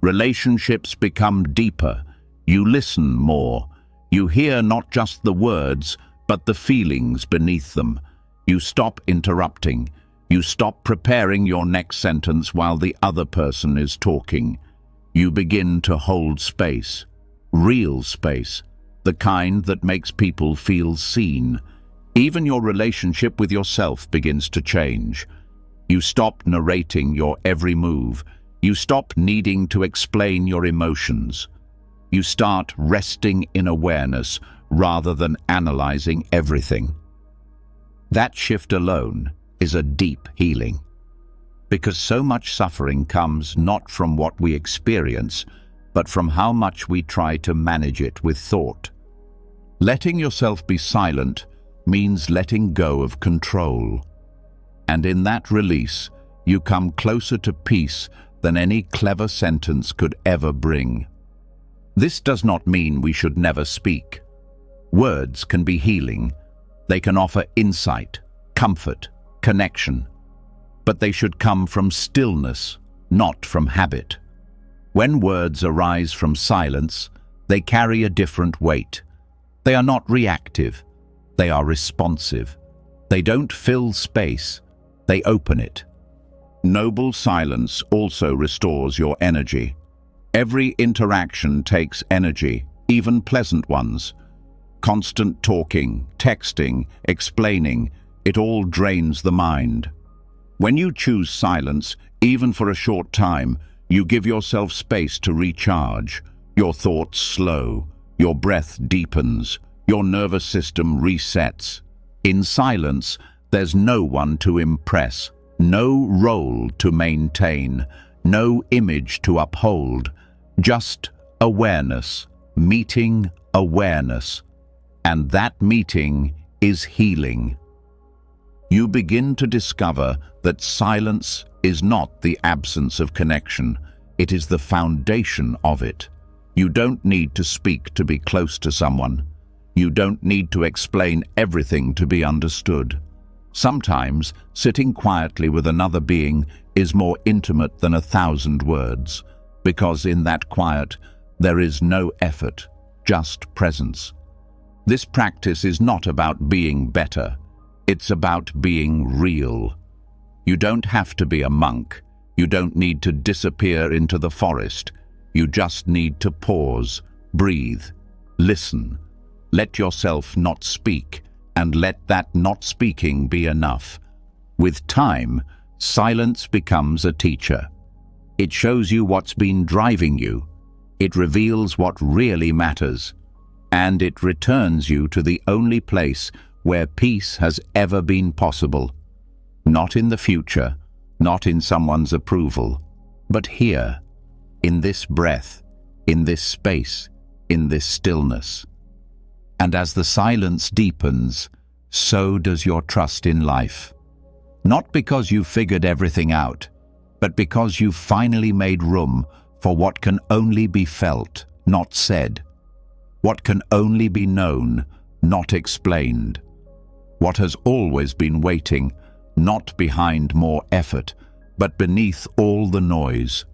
Relationships become deeper. You listen more. You hear not just the words, but the feelings beneath them. You stop interrupting. You stop preparing your next sentence while the other person is talking. You begin to hold space. Real space. The kind that makes people feel seen. Even your relationship with yourself begins to change. You stop narrating your every move. You stop needing to explain your emotions. You start resting in awareness rather than analyzing everything. That shift alone is a deep healing. Because so much suffering comes not from what we experience, but from how much we try to manage it with thought. Letting yourself be silent means letting go of control. And in that release, you come closer to peace than any clever sentence could ever bring. This does not mean we should never speak. Words can be healing. They can offer insight, comfort, connection. But they should come from stillness, not from habit. When words arise from silence, they carry a different weight. They are not reactive. They are responsive. They don't fill space. They open it. Noble silence also restores your energy. Every interaction takes energy, even pleasant ones. Constant talking, texting, explaining, it all drains the mind. When you choose silence, even for a short time, you give yourself space to recharge. Your thoughts slow, your breath deepens, your nervous system resets. In silence, there's no one to impress, no role to maintain, no image to uphold, just awareness, meeting awareness. And that meeting is healing. You begin to discover that silence is not the absence of connection. It is the foundation of it. You don't need to speak to be close to someone. You don't need to explain everything to be understood. Sometimes, sitting quietly with another being is more intimate than 1,000 words, because in that quiet, there is no effort, just presence. This practice is not about being better. It's about being real. You don't have to be a monk. You don't need to disappear into the forest. You just need to pause, breathe, listen. Let yourself not speak, and let that not speaking be enough. With time, silence becomes a teacher. It shows you what's been driving you. It reveals what really matters. And it returns you to the only place where peace has ever been possible. Not in the future, not in someone's approval, but here, in this breath, in this space, in this stillness. And as the silence deepens, so does your trust in life. Not because you've figured everything out, but because you've finally made room for what can only be felt, not said. What can only be known, not explained. What has always been waiting, not behind more effort, but beneath all the noise.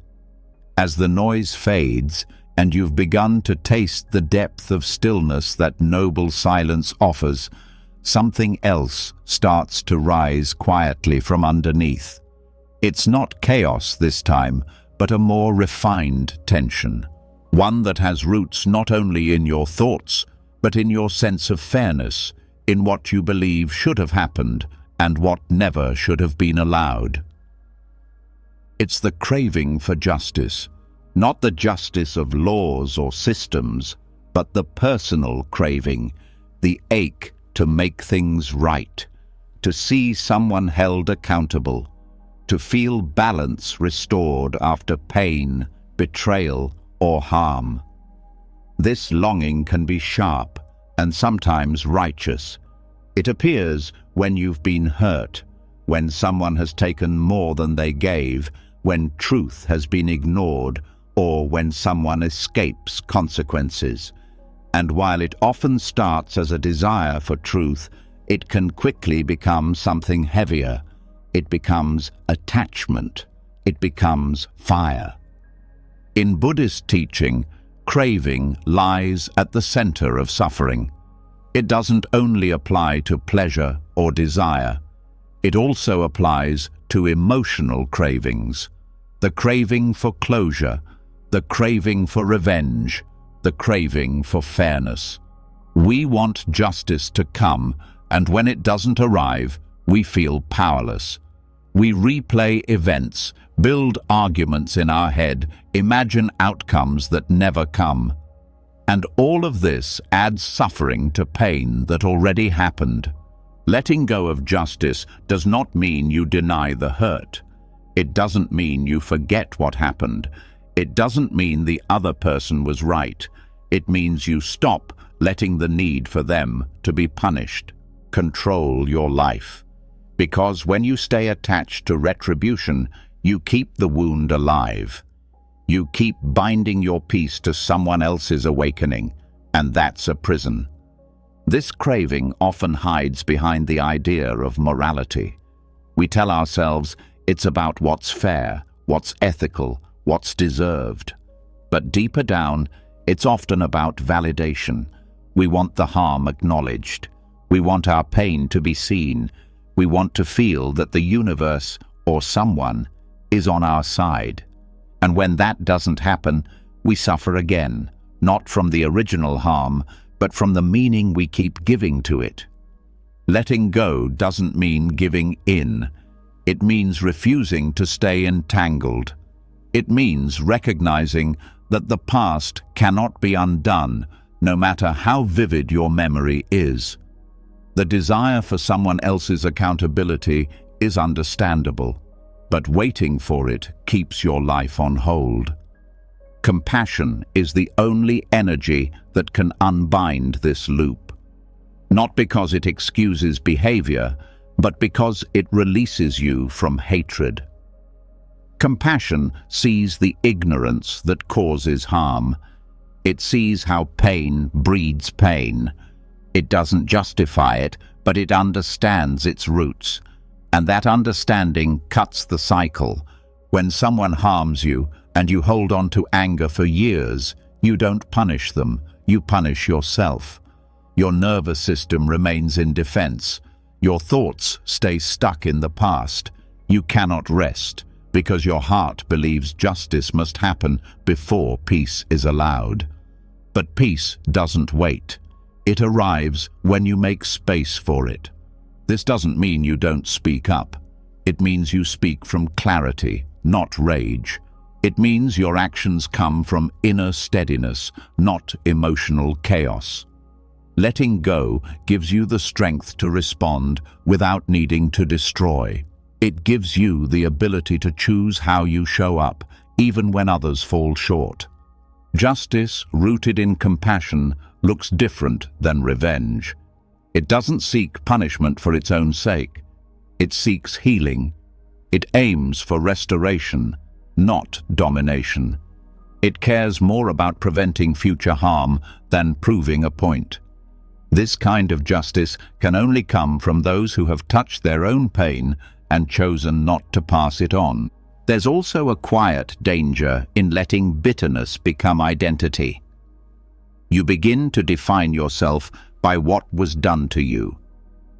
As the noise fades, and you've begun to taste the depth of stillness that noble silence offers, something else starts to rise quietly from underneath. It's not chaos this time, but a more refined tension. One that has roots not only in your thoughts, but in your sense of fairness, in what you believe should have happened and what never should have been allowed. It's the craving for justice, not the justice of laws or systems, but the personal craving, the ache to make things right, to see someone held accountable, to feel balance restored after pain, betrayal, or harm. This longing can be sharp and sometimes righteous. It appears when you've been hurt, when someone has taken more than they gave, when truth has been ignored, or when someone escapes consequences. And while it often starts as a desire for truth, it can quickly become something heavier. It becomes attachment. It becomes fire. In Buddhist teaching, craving lies at the center of suffering. It doesn't only apply to pleasure or desire. It also applies to emotional cravings. The craving for closure, the craving for revenge, the craving for fairness. We want justice to come, and when it doesn't arrive, we feel powerless. We replay events, build arguments in our head, imagine outcomes that never come. And all of this adds suffering to pain that already happened. Letting go of justice does not mean you deny the hurt. It doesn't mean you forget what happened. It doesn't mean the other person was right. It means you stop letting the need for them to be punished control your life. Because when you stay attached to retribution, you keep the wound alive. You keep binding your peace to someone else's awakening, and that's a prison. This craving often hides behind the idea of morality. We tell ourselves it's about what's fair, what's ethical, what's deserved. But deeper down, it's often about validation. We want the harm acknowledged. We want our pain to be seen. We want to feel that the universe, or someone, is on our side. And when that doesn't happen, we suffer again, not from the original harm, but from the meaning we keep giving to it. Letting go doesn't mean giving in. It means refusing to stay entangled. It means recognizing that the past cannot be undone, no matter how vivid your memory is. The desire for someone else's accountability is understandable, but waiting for it keeps your life on hold. Compassion is the only energy that can unbind this loop. Not because it excuses behavior, but because it releases you from hatred. Compassion sees the ignorance that causes harm. It sees how pain breeds pain. It doesn't justify it, but it understands its roots. And that understanding cuts the cycle. When someone harms you and you hold on to anger for years, you don't punish them, you punish yourself. Your nervous system remains in defense. Your thoughts stay stuck in the past. You cannot rest because your heart believes justice must happen before peace is allowed. But peace doesn't wait. It arrives when you make space for it. This doesn't mean you don't speak up. It means you speak from clarity, not rage. It means your actions come from inner steadiness, not emotional chaos. Letting go gives you the strength to respond without needing to destroy. It gives you the ability to choose how you show up, even when others fall short. Justice, rooted in compassion, looks different than revenge. It doesn't seek punishment for its own sake. It seeks healing. It aims for restoration, not domination. It cares more about preventing future harm than proving a point. This kind of justice can only come from those who have touched their own pain and chosen not to pass it on. There's also a quiet danger in letting bitterness become identity. You begin to define yourself by what was done to you.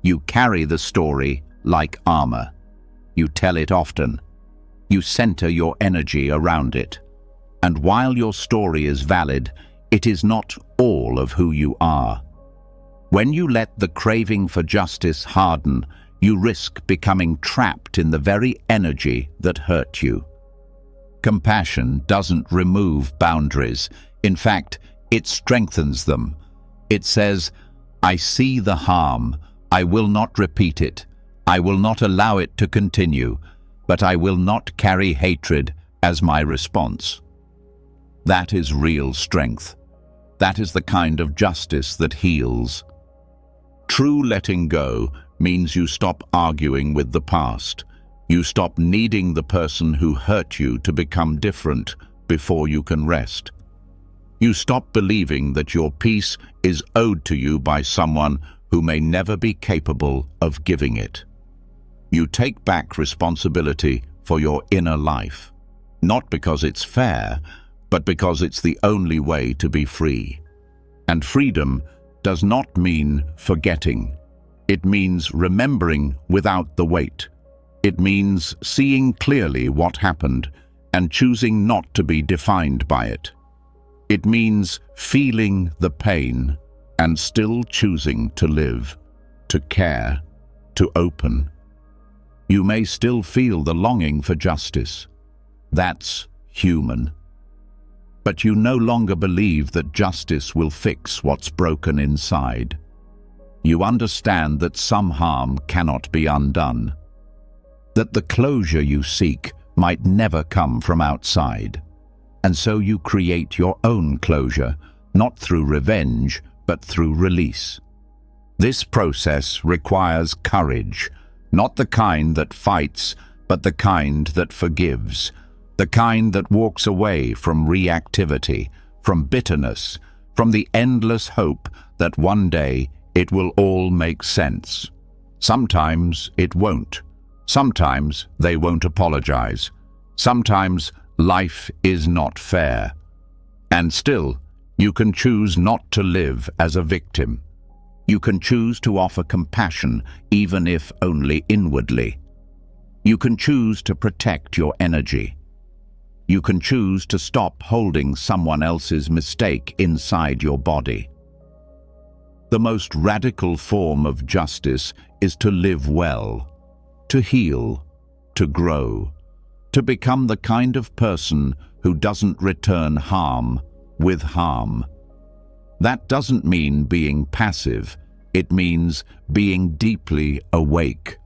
You carry the story like armor. You tell it often. You center your energy around it. And while your story is valid, it is not all of who you are. When you let the craving for justice harden, you risk becoming trapped in the very energy that hurt you. Compassion doesn't remove boundaries. In fact, it strengthens them. It says, I see the harm. I will not repeat it. I will not allow it to continue, but I will not carry hatred as my response. That is real strength. That is the kind of justice that heals. True letting go means you stop arguing with the past. You stop needing the person who hurt you to become different before you can rest. You stop believing that your peace is owed to you by someone who may never be capable of giving it. You take back responsibility for your inner life, not because it's fair, but because it's the only way to be free. And freedom does not mean forgetting. It means remembering without the weight. It means seeing clearly what happened and choosing not to be defined by it. It means feeling the pain and still choosing to live, to care, to open. You may still feel the longing for justice. That's human. But you no longer believe that justice will fix what's broken inside. You understand that some harm cannot be undone, that the closure you seek might never come from outside. And so you create your own closure, not through revenge, but through release. This process requires courage, not the kind that fights, but the kind that forgives, the kind that walks away from reactivity, from bitterness, from the endless hope that one day it will all make sense. Sometimes it won't. Sometimes they won't apologize. Sometimes life is not fair. And still, you can choose not to live as a victim. You can choose to offer compassion, even if only inwardly. You can choose to protect your energy. You can choose to stop holding someone else's mistake inside your body. The most radical form of justice is to live well, to heal, to grow, to become the kind of person who doesn't return harm with harm. That doesn't mean being passive. It means being deeply awake,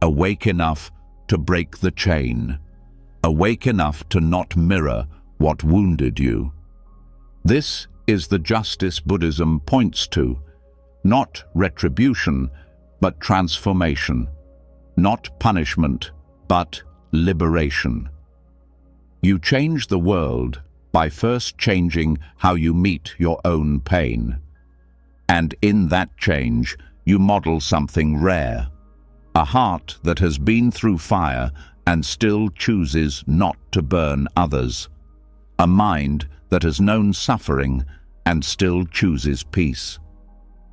awake enough to break the chain, awake enough to not mirror what wounded you. This is the justice Buddhism points to, not retribution, but transformation, not punishment, but liberation. You change the world by first changing how you meet your own pain. And in that change, you model something rare. A heart that has been through fire and still chooses not to burn others. A mind that has known suffering and still chooses peace.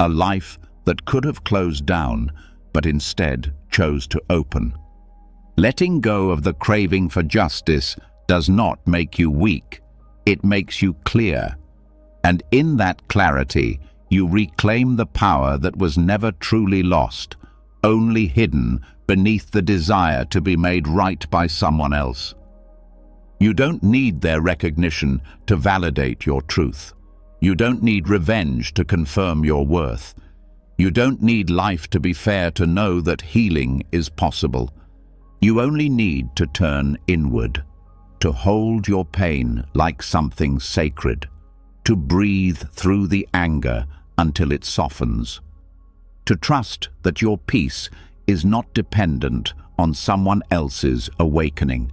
A life that could have closed down, but instead chose to open. Letting go of the craving for justice does not make you weak, it makes you clear. And in that clarity, you reclaim the power that was never truly lost, only hidden beneath the desire to be made right by someone else. You don't need their recognition to validate your truth. You don't need revenge to confirm your worth. You don't need life to be fair to know that healing is possible. You only need to turn inward, to hold your pain like something sacred, to breathe through the anger until it softens, to trust that your peace is not dependent on someone else's awakening.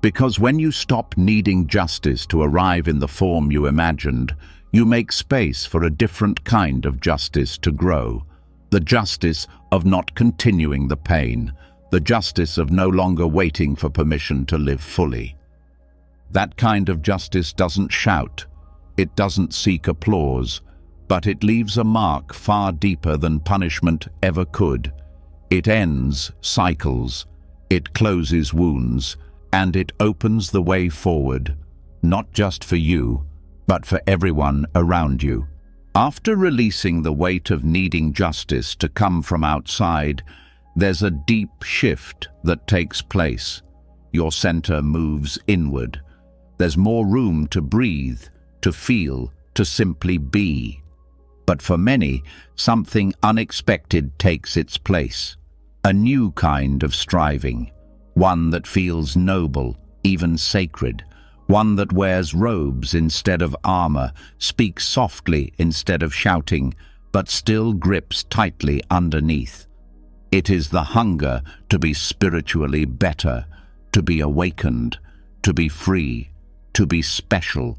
Because when you stop needing justice to arrive in the form you imagined, you make space for a different kind of justice to grow, the justice of not continuing the pain, the justice of no longer waiting for permission to live fully. That kind of justice doesn't shout, it doesn't seek applause, but it leaves a mark far deeper than punishment ever could. It ends cycles, it closes wounds, and it opens the way forward, not just for you, but for everyone around you. After releasing the weight of needing justice to come from outside, there's a deep shift that takes place. Your center moves inward. There's more room to breathe, to feel, to simply be. But for many, something unexpected takes its place. A new kind of striving, one that feels noble, even sacred, one that wears robes instead of armor, speaks softly instead of shouting, but still grips tightly underneath. It is the hunger to be spiritually better, to be awakened, to be free, to be special.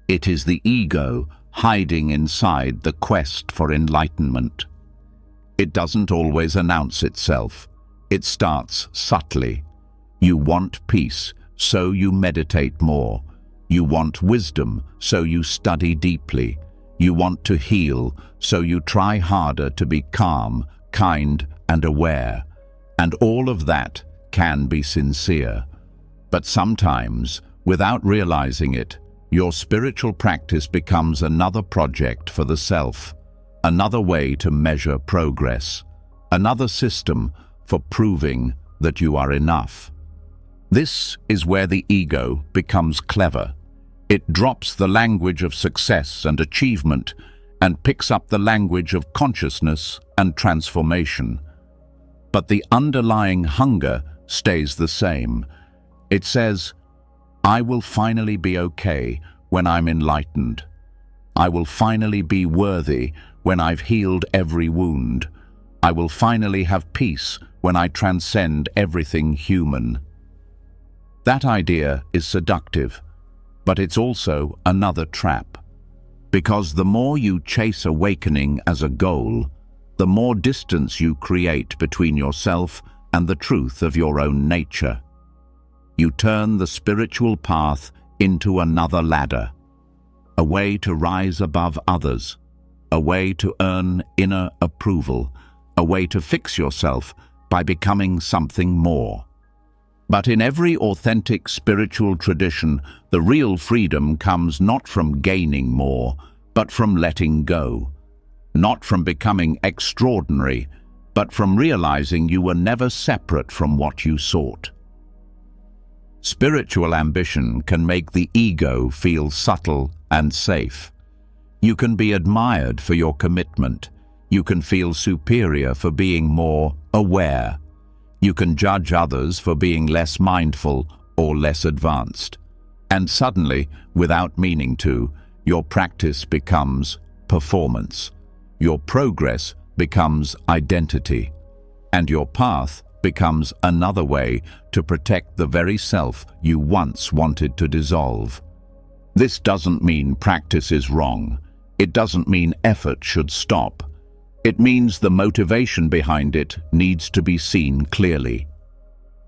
It is the ego hiding inside the quest for enlightenment. It doesn't always announce itself. It starts subtly. You want peace, so you meditate more. You want wisdom, so you study deeply. You want to heal, so you try harder to be calm, kind, and aware. And all of that can be sincere. But sometimes, without realizing it, your spiritual practice becomes another project for the self, another way to measure progress, another system for proving that you are enough. This is where the ego becomes clever. It drops the language of success and achievement and picks up the language of consciousness and transformation. But the underlying hunger stays the same. It says, I will finally be okay when I'm enlightened. I will finally be worthy when I've healed every wound. I will finally have peace when I transcend everything human. That idea is seductive, but it's also another trap. Because the more you chase awakening as a goal, the more distance you create between yourself and the truth of your own nature. You turn the spiritual path into another ladder, a way to rise above others, a way to earn inner approval, a way to fix yourself by becoming something more. But in every authentic spiritual tradition, the real freedom comes not from gaining more, but from letting go. Not from becoming extraordinary, but from realizing you were never separate from what you sought. Spiritual ambition can make the ego feel subtle and safe. You can be admired for your commitment. You can feel superior for being more aware. You can judge others for being less mindful or less advanced. And suddenly, without meaning to, your practice becomes performance. Your progress becomes identity. And your path becomes another way to protect the very self you once wanted to dissolve. This doesn't mean practice is wrong. It doesn't mean effort should stop. It means the motivation behind it needs to be seen clearly.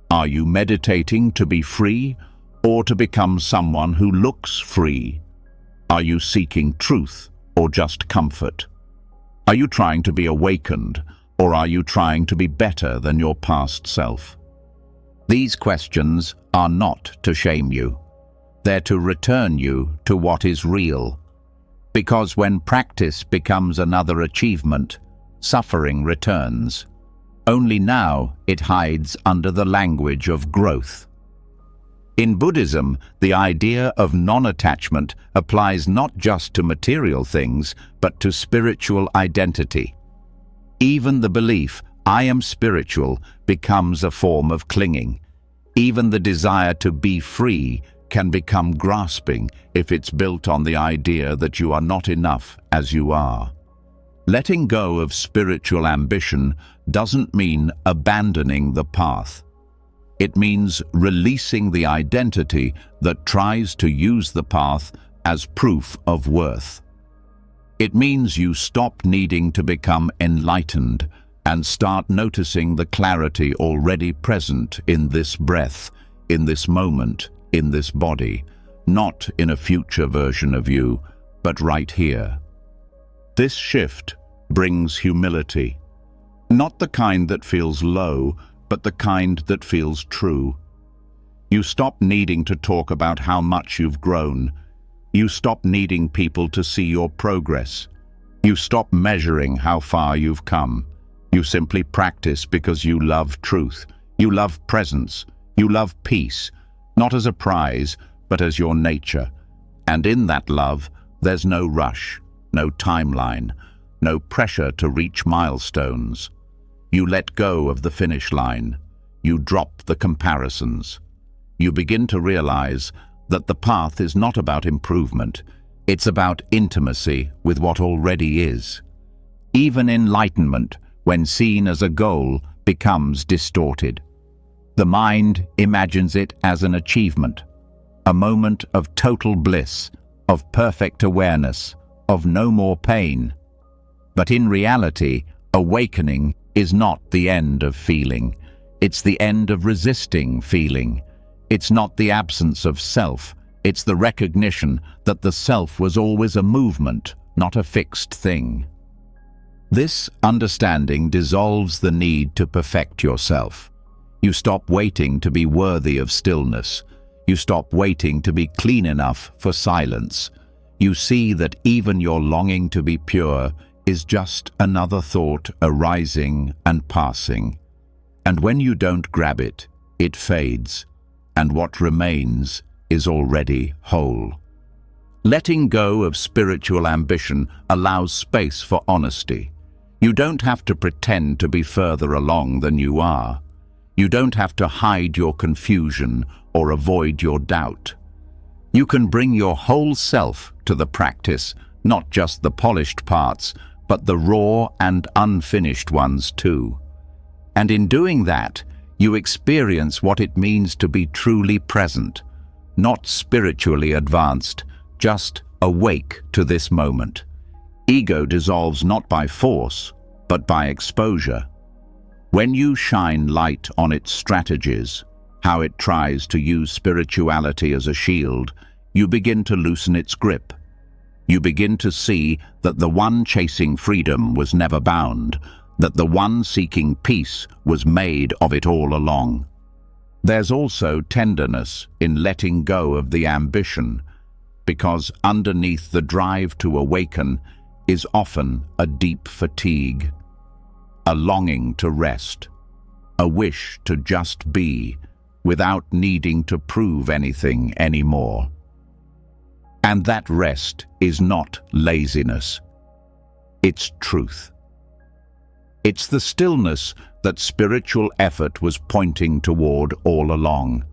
Are you meditating to be free or to become someone who looks free? Are you seeking truth or just comfort? Are you trying to be awakened or are you trying to be better than your past self? These questions are not to shame you. They're to return you to what is real. Because when practice becomes another achievement, suffering returns. Only now it hides under the language of growth. In Buddhism, the idea of non-attachment applies not just to material things, but to spiritual identity. Even the belief, "I am spiritual," becomes a form of clinging. Even the desire to be free can become grasping if it's built on the idea that you are not enough as you are. Letting go of spiritual ambition doesn't mean abandoning the path. It means releasing the identity that tries to use the path as proof of worth. It means you stop needing to become enlightened and start noticing the clarity already present in this breath, in this moment, in this body, not in a future version of you, but right here. This shift brings humility, not the kind that feels low, but the kind that feels true. You stop needing to talk about how much you've grown. You stop needing people to see your progress. You stop measuring how far you've come. You simply practice because you love truth. You love presence. You love peace, not as a prize, but as your nature. And in that love, there's no rush, no timeline, no pressure to reach milestones. You let go of the finish line. You drop the comparisons. You begin to realize that the path is not about improvement. It's about intimacy with what already is. Even enlightenment, when seen as a goal, becomes distorted. The mind imagines it as an achievement, a moment of total bliss, of perfect awareness, of no more pain. But in reality, awakening is not the end of feeling. It's the end of resisting feeling. It's not the absence of self. It's the recognition that the self was always a movement, not a fixed thing. This understanding dissolves the need to perfect yourself. You stop waiting to be worthy of stillness. You stop waiting to be clean enough for silence. You see that even your longing to be pure is just another thought arising and passing. And when you don't grab it, it fades, and what remains is already whole. Letting go of spiritual ambition allows space for honesty. You don't have to pretend to be further along than you are. You don't have to hide your confusion or avoid your doubt. You can bring your whole self to the practice, not just the polished parts, but the raw and unfinished ones too. And in doing that, you experience what it means to be truly present, not spiritually advanced, just awake to this moment. Ego dissolves not by force, but by exposure. When you shine light on its strategies, how it tries to use spirituality as a shield, you begin to loosen its grip. You begin to see that the one chasing freedom was never bound, that the one seeking peace was made of it all along. There's also tenderness in letting go of the ambition, because underneath the drive to awaken is often a deep fatigue, a longing to rest, a wish to just be, without needing to prove anything anymore. And that rest is not laziness. It's truth. It's the stillness that spiritual effort was pointing toward all along.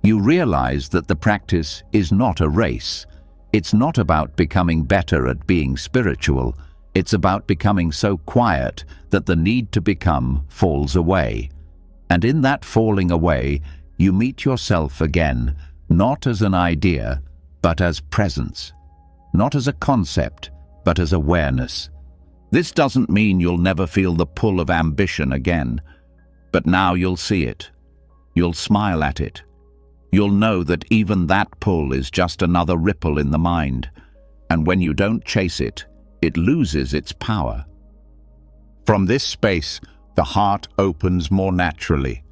You realize that the practice is not a race. It's not about becoming better at being spiritual. It's about becoming so quiet that the need to become falls away. And in that falling away, you meet yourself again, not as an idea, but as presence. Not as a concept, but as awareness. This doesn't mean you'll never feel the pull of ambition again, but now you'll see it. You'll smile at it. You'll know that even that pull is just another ripple in the mind, and when you don't chase it, it loses its power. From this space, the heart opens more naturally.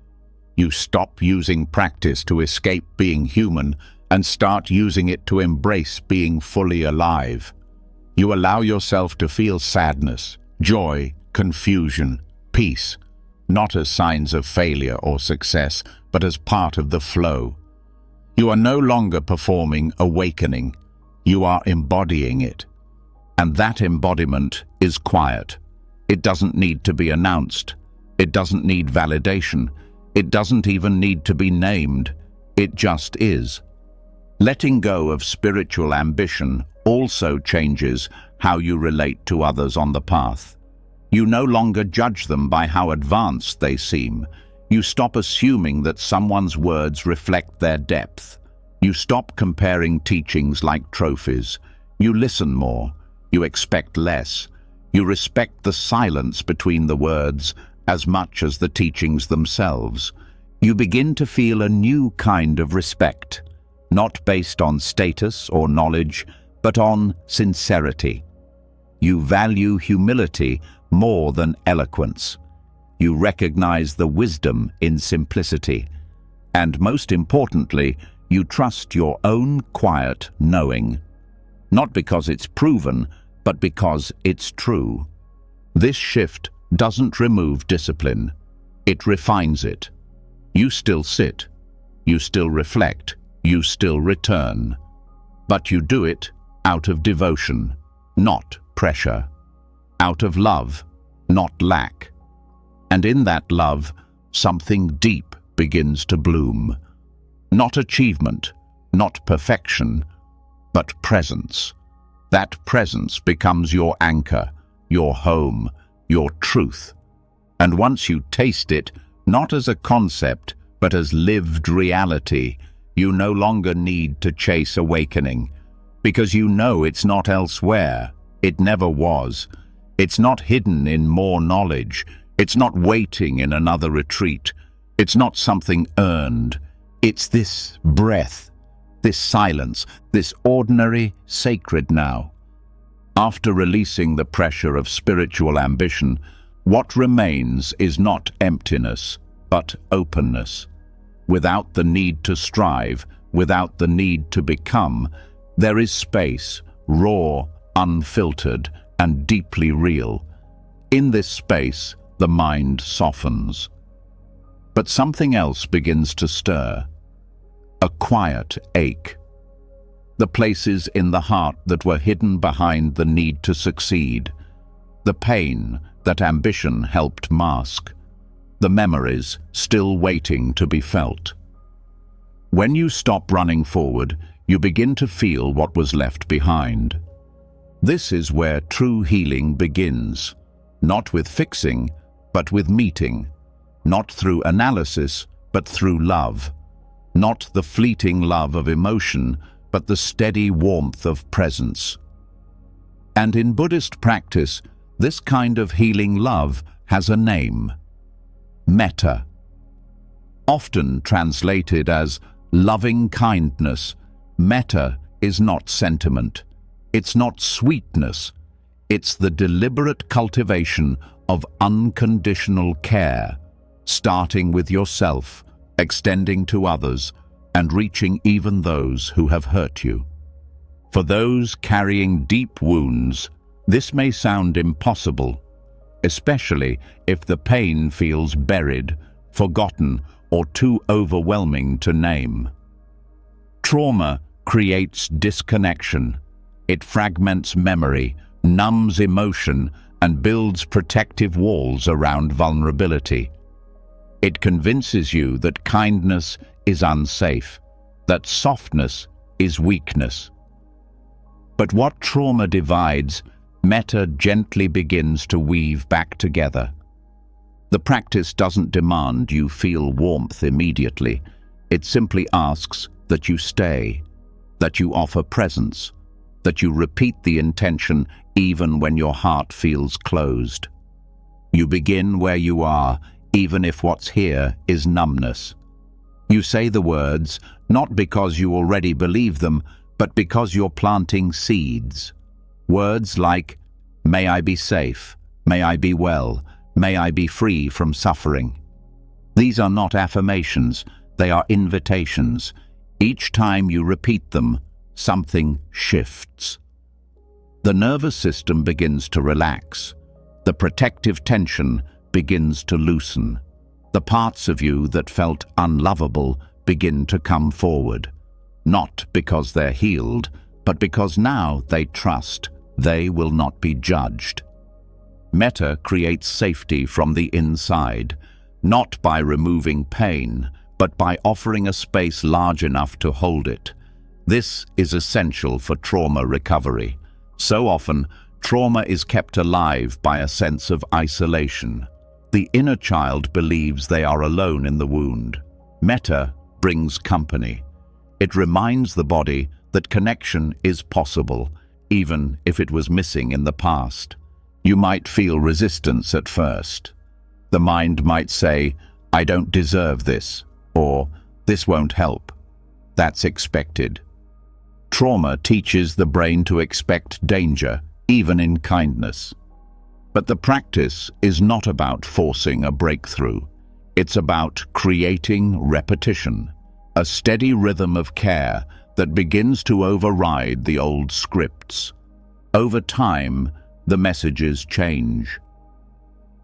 You stop using practice to escape being human and start using it to embrace being fully alive. You allow yourself to feel sadness, joy, confusion, peace, not as signs of failure or success, but as part of the flow. You are no longer performing awakening. You are embodying it. And that embodiment is quiet. It doesn't need to be announced. It doesn't need validation. It doesn't even need to be named. It just is. Letting go of spiritual ambition also changes how you relate to others on the path. You no longer judge them by how advanced they seem. You stop assuming that someone's words reflect their depth. You stop comparing teachings like trophies. You listen more. You expect less. You respect the silence between the words as much as the teachings themselves. You begin to feel a new kind of respect, not based on status or knowledge, but on sincerity. You value humility more than eloquence. You recognize the wisdom in simplicity. And most importantly, you trust your own quiet knowing. Not because it's proven, but because it's true. This shift doesn't remove discipline. It refines it. You still sit. You still reflect. You still return. But you do it out of devotion, not pressure. Out of love, not lack. And in that love, something deep begins to bloom. Not achievement, not perfection, but presence. That presence becomes your anchor, your home, your truth. And once you taste it, not as a concept, but as lived reality, you no longer need to chase awakening, because you know it's not elsewhere. It never was. It's not hidden in more knowledge. It's not waiting in another retreat. It's not something earned. It's this breath, this silence, this ordinary, sacred now. After releasing the pressure of spiritual ambition, what remains is not emptiness, but openness. Without the need to strive, without the need to become, there is space, raw, unfiltered, and deeply real. In this space, the mind softens. But something else begins to stir. A quiet ache. The places in the heart that were hidden behind the need to succeed. The pain that ambition helped mask. The memories still waiting to be felt. When you stop running forward, you begin to feel what was left behind. This is where true healing begins, not with fixing, but with meeting, not through analysis, but through love, not the fleeting love of emotion, but the steady warmth of presence. And in Buddhist practice, this kind of healing love has a name: metta. Often translated as loving kindness, metta is not sentiment. It's not sweetness. It's the deliberate cultivation of unconditional care, starting with yourself, extending to others, and reaching even those who have hurt you. For those carrying deep wounds, this may sound impossible, especially if the pain feels buried, forgotten, or too overwhelming to name. Trauma creates disconnection. It fragments memory, numbs emotion, and builds protective walls around vulnerability. It convinces you that kindness is unsafe, that softness is weakness. But what trauma divides Metta gently begins to weave back together. The practice doesn't demand you feel warmth immediately. It simply asks that you stay, that you offer presence, that you repeat the intention even when your heart feels closed. You begin where you are, even if what's here is numbness. You say the words, not because you already believe them, but because you're planting seeds. Words like, "May I be safe, may I be well, may I be free from suffering." These are not affirmations, they are invitations. Each time you repeat them, something shifts. The nervous system begins to relax. The protective tension begins to loosen. The parts of you that felt unlovable begin to come forward. Not because they're healed, but because now they trust they will not be judged. Metta creates safety from the inside, not by removing pain, but by offering a space large enough to hold it. This is essential for trauma recovery. So often, trauma is kept alive by a sense of isolation. The inner child believes they are alone in the wound. Metta brings company. It reminds the body that connection is possible, even if it was missing in the past. You might feel resistance at first. The mind might say, "I don't deserve this," or "This won't help." That's expected. Trauma teaches the brain to expect danger, even in kindness. But the practice is not about forcing a breakthrough. It's about creating repetition, a steady rhythm of care that begins to override the old scripts. Over time, the messages change.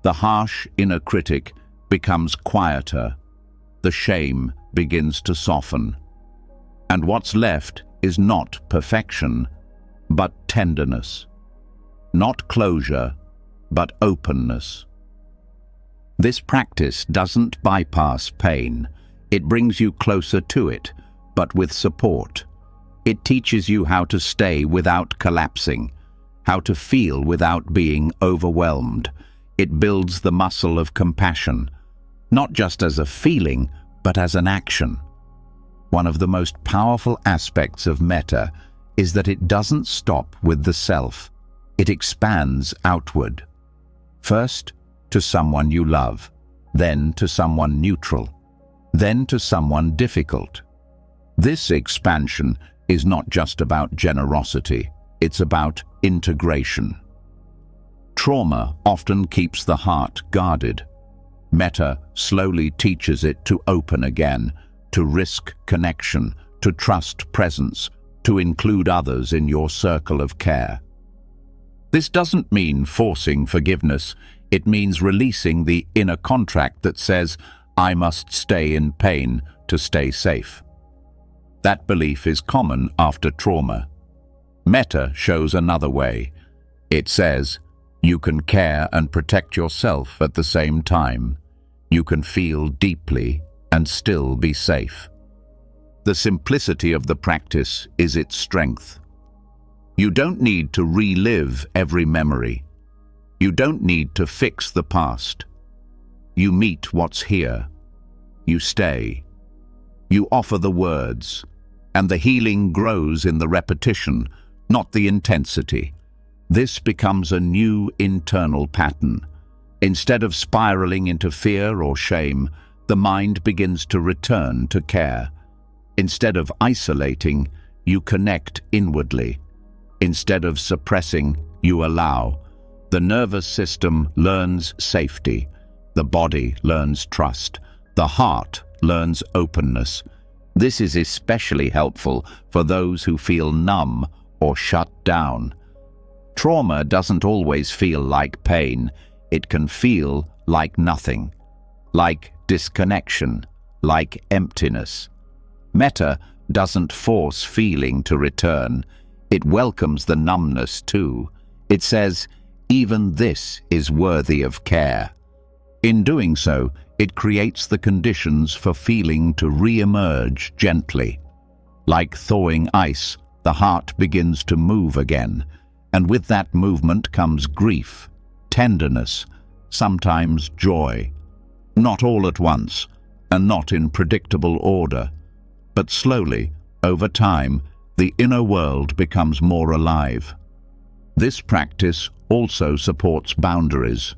The harsh inner critic becomes quieter. The shame begins to soften. And what's left is not perfection, but tenderness. Not closure, but openness. This practice doesn't bypass pain. It brings you closer to it, but with support. It teaches you how to stay without collapsing, how to feel without being overwhelmed. It builds the muscle of compassion, not just as a feeling, but as an action. One of the most powerful aspects of metta is that it doesn't stop with the self. It expands outward. First, to someone you love, then to someone neutral, then to someone difficult. This expansion is not just about generosity, it's about integration. Trauma often keeps the heart guarded. Metta slowly teaches it to open again, to risk connection, to trust presence, to include others in your circle of care. This doesn't mean forcing forgiveness. It means releasing the inner contract that says, "I must stay in pain to stay safe." That belief is common after trauma. Metta shows another way. It says, you can care and protect yourself at the same time. You can feel deeply and still be safe. The simplicity of the practice is its strength. You don't need to relive every memory. You don't need to fix the past. You meet what's here. You stay. You offer the words, and the healing grows in the repetition, not the intensity. This becomes a new internal pattern. Instead of spiraling into fear or shame, the mind begins to return to care. Instead of isolating, you connect inwardly. Instead of suppressing, you allow. The nervous system learns safety. The body learns trust. The heart learns openness. This is especially helpful for those who feel numb or shut down. Trauma doesn't always feel like pain. It can feel like nothing, like disconnection, like emptiness. Metta doesn't force feeling to return. It welcomes the numbness too. It says, even this is worthy of care. In doing so, it creates the conditions for feeling to re-emerge gently. Like thawing ice, the heart begins to move again, And with that movement comes grief, tenderness, sometimes joy. Not all at once, and not in predictable order, but slowly, over time, the inner world becomes more alive. This practice also supports boundaries.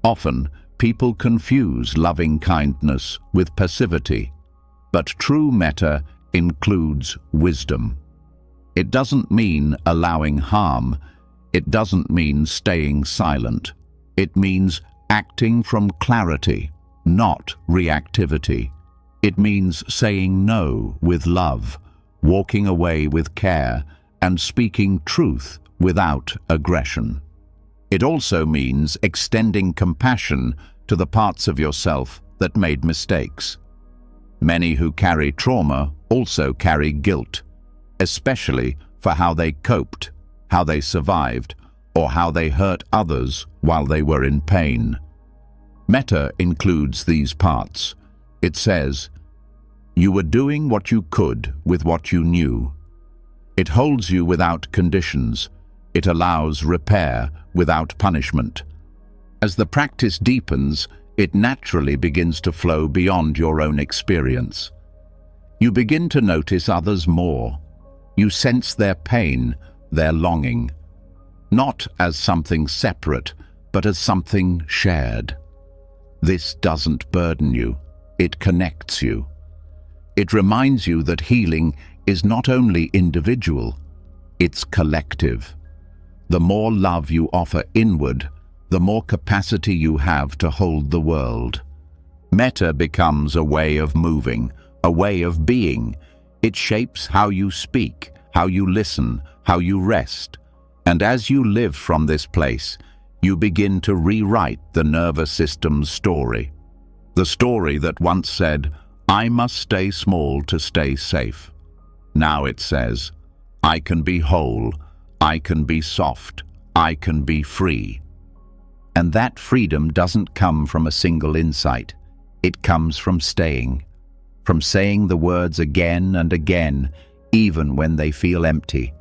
Often, people confuse loving kindness with passivity, but true metta includes wisdom. It doesn't mean allowing harm. It doesn't mean staying silent. It means acting from clarity, not reactivity. It means saying no with love, walking away with care, and speaking truth without aggression. It also means extending compassion to the parts of yourself that made mistakes. Many who carry trauma also carry guilt, especially for how they coped, how they survived, or how they hurt others while they were in pain. Metta includes these parts. It says, "You were doing what you could with what you knew." It holds you without conditions. It allows repair without punishment. As the practice deepens, it naturally begins to flow beyond your own experience. You begin to notice others more. You sense their pain, their longing, not as something separate, but as something shared. This doesn't burden you, it connects you. It reminds you that healing is not only individual, it's collective. The more love you offer inward, the more capacity you have to hold the world. Metta becomes a way of moving, a way of being. It shapes how you speak, how you listen, how you rest. And as you live from this place, you begin to rewrite the nervous system's story. The story that once said, "I must stay small to stay safe." Now it says, "I can be whole, I can be soft, I can be free." And that freedom doesn't come from a single insight. It comes from staying, from saying the words again and again, even when they feel empty,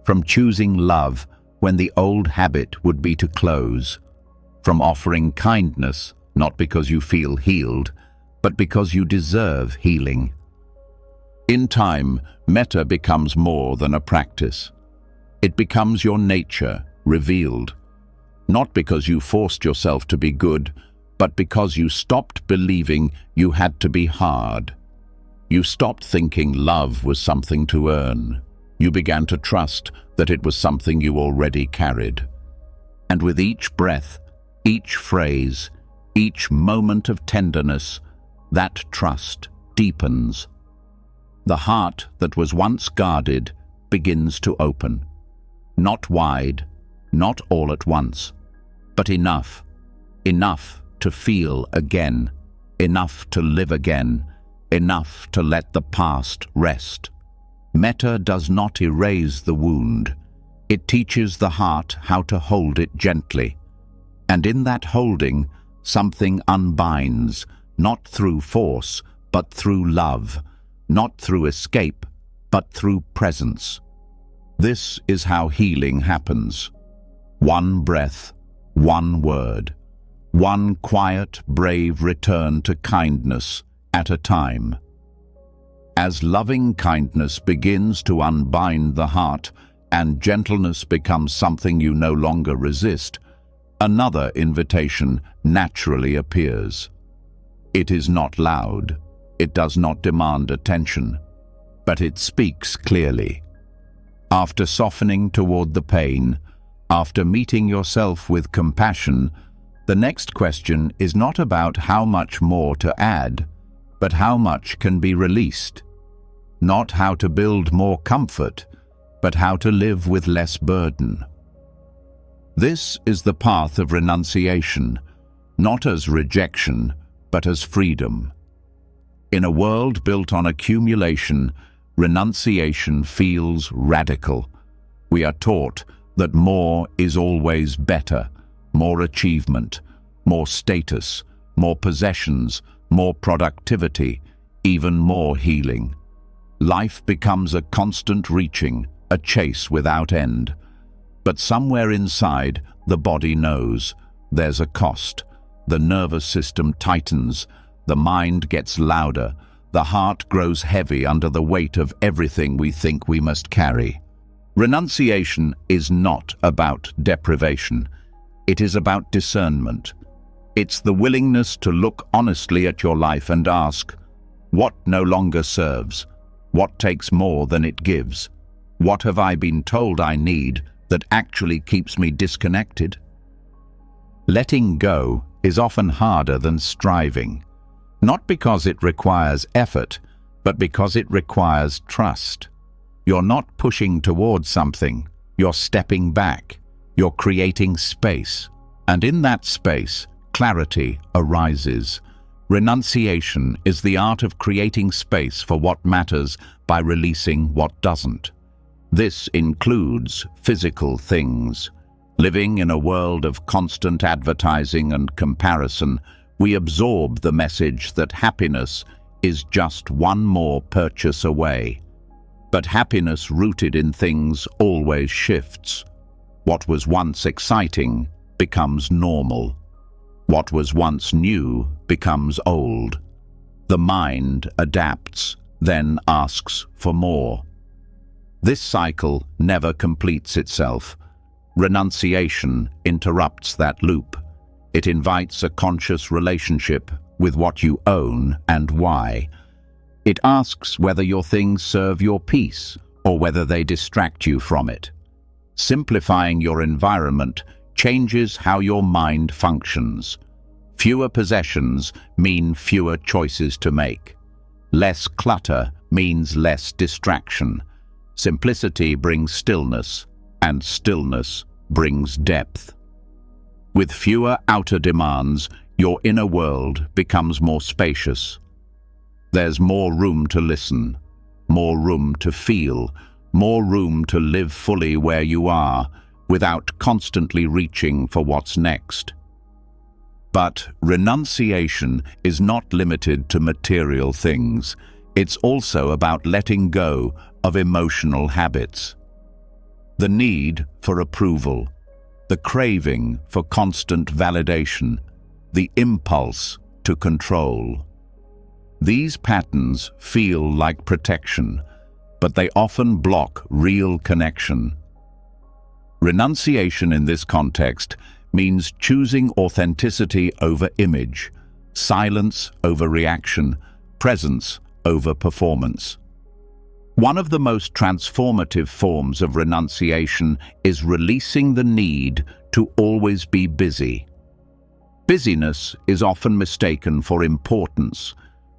from choosing love when the old habit would be to close, from offering kindness not because you feel healed, but because you deserve healing. In time, metta becomes more than a practice. It becomes your nature, revealed, not because you forced yourself to be good, but because you stopped believing you had to be hard. You stopped thinking love was something to earn. You began to trust that it was something you already carried. And with each breath, each phrase, each moment of tenderness, that trust deepens. The heart that was once guarded begins to open. Not wide, not all at once, but enough. Enough to feel again, enough to live again, enough to let the past rest. Metta does not erase the wound. It teaches the heart how to hold it gently. And in that holding, something unbinds, not through force, but through love, not through escape, but through presence. This is how healing happens. One breath, one word, one quiet, brave return to kindness at a time. As loving kindness begins to unbind the heart and gentleness becomes something you no longer resist, another invitation naturally appears. It is not loud, it does not demand attention, but it speaks clearly. After softening toward the pain, after meeting yourself with compassion, the next question is not about how much more to add, but how much can be released. Not how to build more comfort, but how to live with less burden. This is the path of renunciation, not as rejection, but as freedom. In a world built on accumulation, renunciation feels radical. We are taught that more is always better, more achievement, more status, more possessions, more productivity, even more healing. Life becomes a constant reaching, a chase without end. But somewhere inside, the body knows there's a cost. The nervous system tightens, the mind gets louder, the heart grows heavy under the weight of everything we think we must carry. Renunciation is not about deprivation. It is about discernment. It's the willingness to look honestly at your life and ask, what no longer serves? What takes more than it gives? What have I been told I need that actually keeps me disconnected? Letting go is often harder than striving, not because it requires effort, but because it requires trust. You're not pushing towards something, you're stepping back, you're creating space, and in that space, clarity arises. Renunciation is the art of creating space for what matters by releasing what doesn't. This includes physical things. Living in a world of constant advertising and comparison, we absorb the message that happiness is just one more purchase away. But happiness rooted in things always shifts. What was once exciting becomes normal. What was once new becomes old. The mind adapts, then asks for more. This cycle never completes itself. Renunciation interrupts that loop. It invites a conscious relationship with what you own and why. It asks whether your things serve your peace or whether they distract you from it. Simplifying your environment changes how your mind functions. Fewer possessions mean fewer choices to make. Less clutter means less distraction. Simplicity brings stillness, and stillness brings depth. With fewer outer demands, your inner world becomes more spacious. There's more room to listen, more room to feel, more room to live fully where you are, without constantly reaching for what's next. But renunciation is not limited to material things. It's also about letting go of emotional habits. The need for approval, the craving for constant validation, the impulse to control. These patterns feel like protection, but they often block real connection. Renunciation in this context means choosing authenticity over image, silence over reaction, presence over performance. One of the most transformative forms of renunciation is releasing the need to always be busy. Busyness is often mistaken for importance,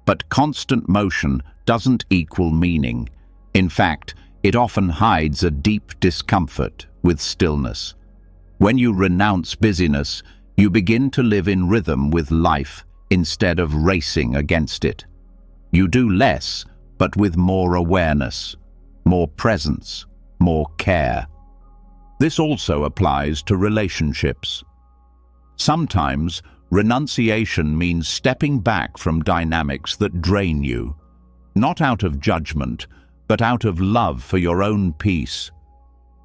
but constant motion doesn't equal meaning. In fact, it often hides a deep discomfort with stillness. When you renounce busyness, you begin to live in rhythm with life instead of racing against it. You do less, but with more awareness, more presence, more care. This also applies to relationships. Sometimes, renunciation means stepping back from dynamics that drain you, not out of judgment, but out of love for your own peace.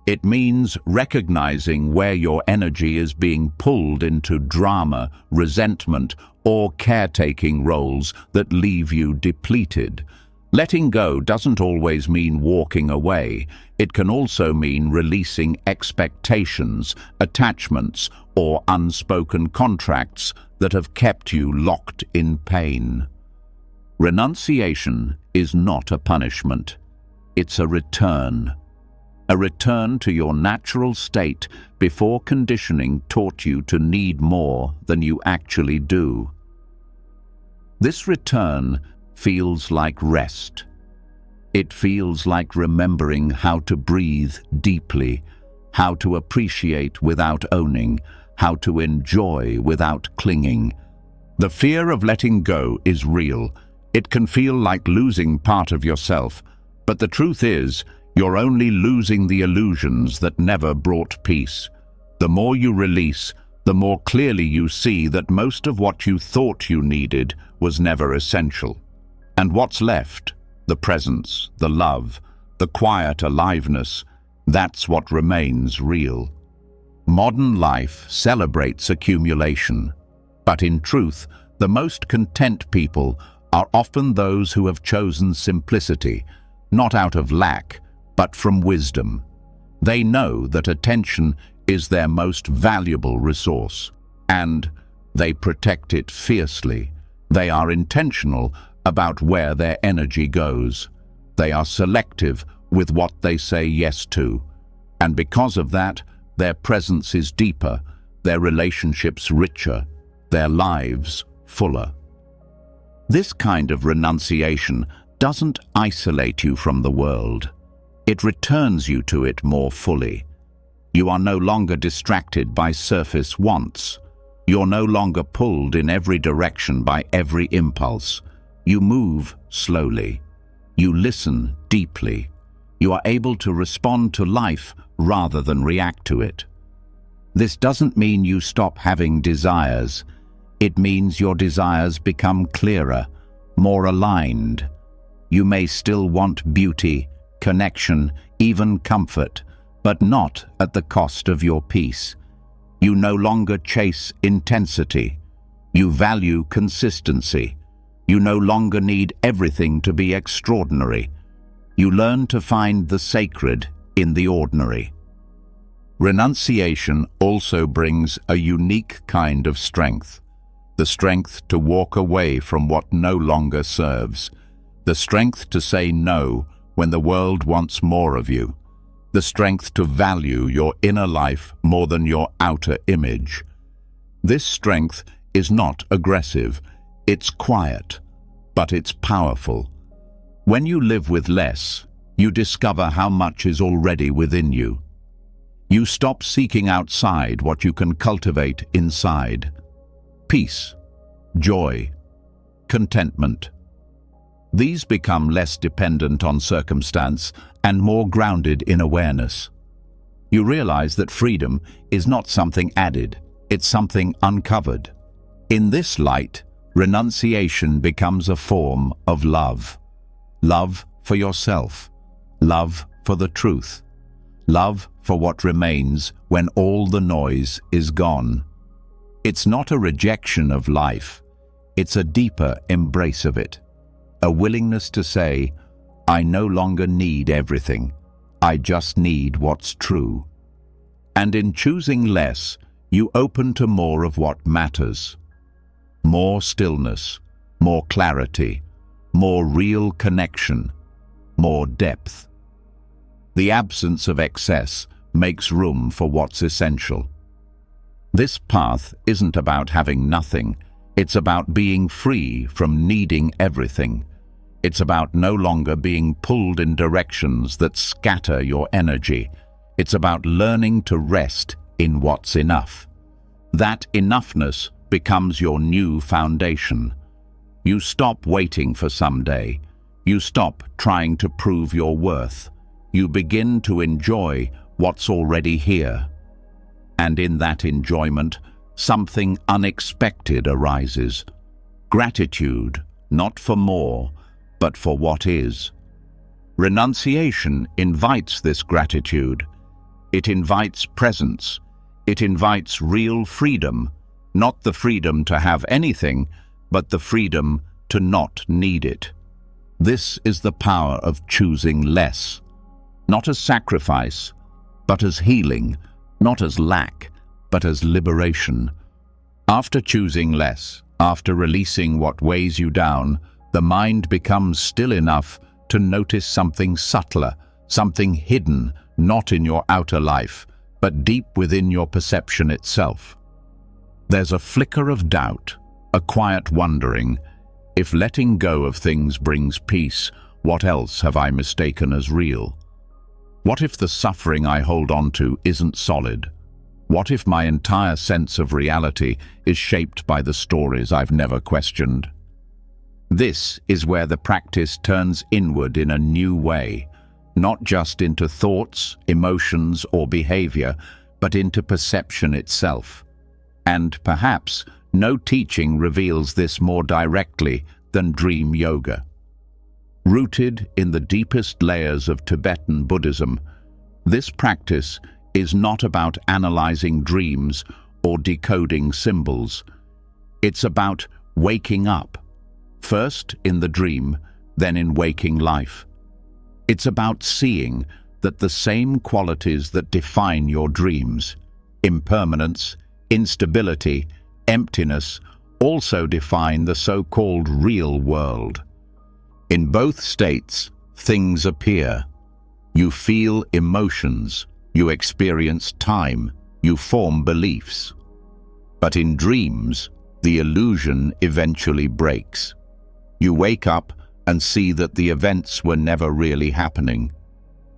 It means recognizing where your energy is being pulled into drama, resentment, or caretaking roles that leave you depleted. Letting go doesn't always mean walking away. It can also mean releasing expectations, attachments, or unspoken contracts that have kept you locked in pain. Renunciation is not a punishment. It's a return to your natural state before conditioning taught you to need more than you actually do. This return feels like rest. It feels like remembering how to breathe deeply, how to appreciate without owning, how to enjoy without clinging. The fear of letting go is real. It can feel like losing part of yourself, but the truth is, you're only losing the illusions that never brought peace. The more you release, the more clearly you see that most of what you thought you needed was never essential. And what's left, the presence, the love, the quiet aliveness, That's what remains real. Modern life celebrates accumulation, but in truth, the most content people are often those who have chosen simplicity, not out of lack, but from wisdom. They know that attention is their most valuable resource, and they protect it fiercely. They are intentional about where their energy goes. They are selective with what they say yes to, and because of that, their presence is deeper, their relationships richer, their lives fuller. This kind of renunciation doesn't isolate you from the world. It returns you to it more fully. You are no longer distracted by surface wants. You're no longer pulled in every direction by every impulse. You move slowly. You listen deeply. You are able to respond to life rather than react to it. This doesn't mean you stop having desires. It means your desires become clearer, more aligned. You may still want beauty, connection, even comfort, but not at the cost of your peace. You no longer chase intensity. You value consistency. You no longer need everything to be extraordinary. You learn to find the sacred in the ordinary. Renunciation also brings a unique kind of strength. The strength to walk away from what no longer serves. The strength to say no when the world wants more of you. The strength to value your inner life more than your outer image. This strength is not aggressive. It's quiet, but it's powerful. When you live with less, you discover how much is already within you. You stop seeking outside what you can cultivate inside. Peace, joy, contentment. These become less dependent on circumstance and more grounded in awareness. You realize that freedom is not something added, it's something uncovered. In this light, renunciation becomes a form of love. Love for yourself, love for the truth, love for what remains when all the noise is gone. It's not a rejection of life, it's a deeper embrace of it. A willingness to say, I no longer need everything, I just need what's true. And in choosing less, you open to more of what matters. More stillness, more clarity, more real connection, more depth. The absence of excess makes room for what's essential. This path isn't about having nothing, it's about being free from needing everything. It's about no longer being pulled in directions that scatter your energy. It's about learning to rest in what's enough. That enoughness becomes your new foundation. You stop waiting for someday. You stop trying to prove your worth. You begin to enjoy what's already here. And in that enjoyment, something unexpected arises. Gratitude, not for more, but for what is. Renunciation invites this gratitude. It invites presence. It invites real freedom, not the freedom to have anything, but the freedom to not need it. This is the power of choosing less, not as sacrifice, but as healing, not as lack, but as liberation. After choosing less, after releasing what weighs you down, the mind becomes still enough to notice something subtler, something hidden, not in your outer life, but deep within your perception itself. There's a flicker of doubt, a quiet wondering, if letting go of things brings peace, what else have I mistaken as real? What if the suffering I hold on to isn't solid? What if my entire sense of reality is shaped by the stories I've never questioned? This is where the practice turns inward in a new way, not just into thoughts, emotions, or behavior, but into perception itself. And perhaps no teaching reveals this more directly than dream yoga. Rooted in the deepest layers of Tibetan Buddhism, This practice is not about analyzing dreams or decoding symbols. It's about waking up, first in the dream, then in waking life. It's about seeing that the same qualities that define your dreams, impermanence, instability, emptiness, also define the so-called real world. In both states, things appear. You feel emotions, you experience time, you form beliefs. But in dreams, the illusion eventually breaks. You wake up and see that the events were never really happening.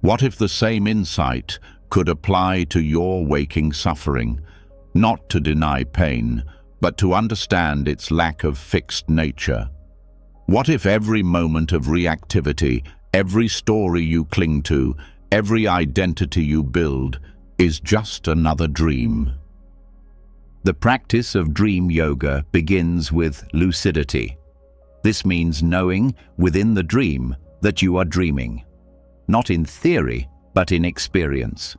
What if the same insight could apply to your waking suffering, not to deny pain, but to understand its lack of fixed nature? What if every moment of reactivity, every story you cling to, every identity you build, is just another dream? The practice of dream yoga begins with lucidity. This means knowing within the dream that you are dreaming, not in theory, but in experience.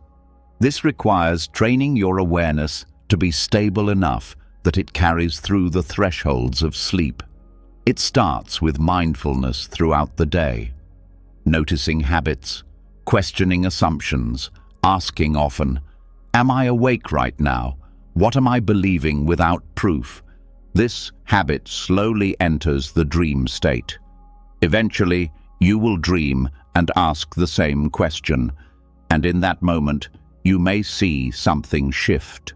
This requires training your awareness to be stable enough that it carries through the thresholds of sleep. It starts with mindfulness throughout the day, noticing habits, questioning assumptions, asking often, "Am I awake right now? What am I believing without proof?" This habit slowly enters the dream state. Eventually, you will dream and ask the same question, and in that moment, you may see something shift.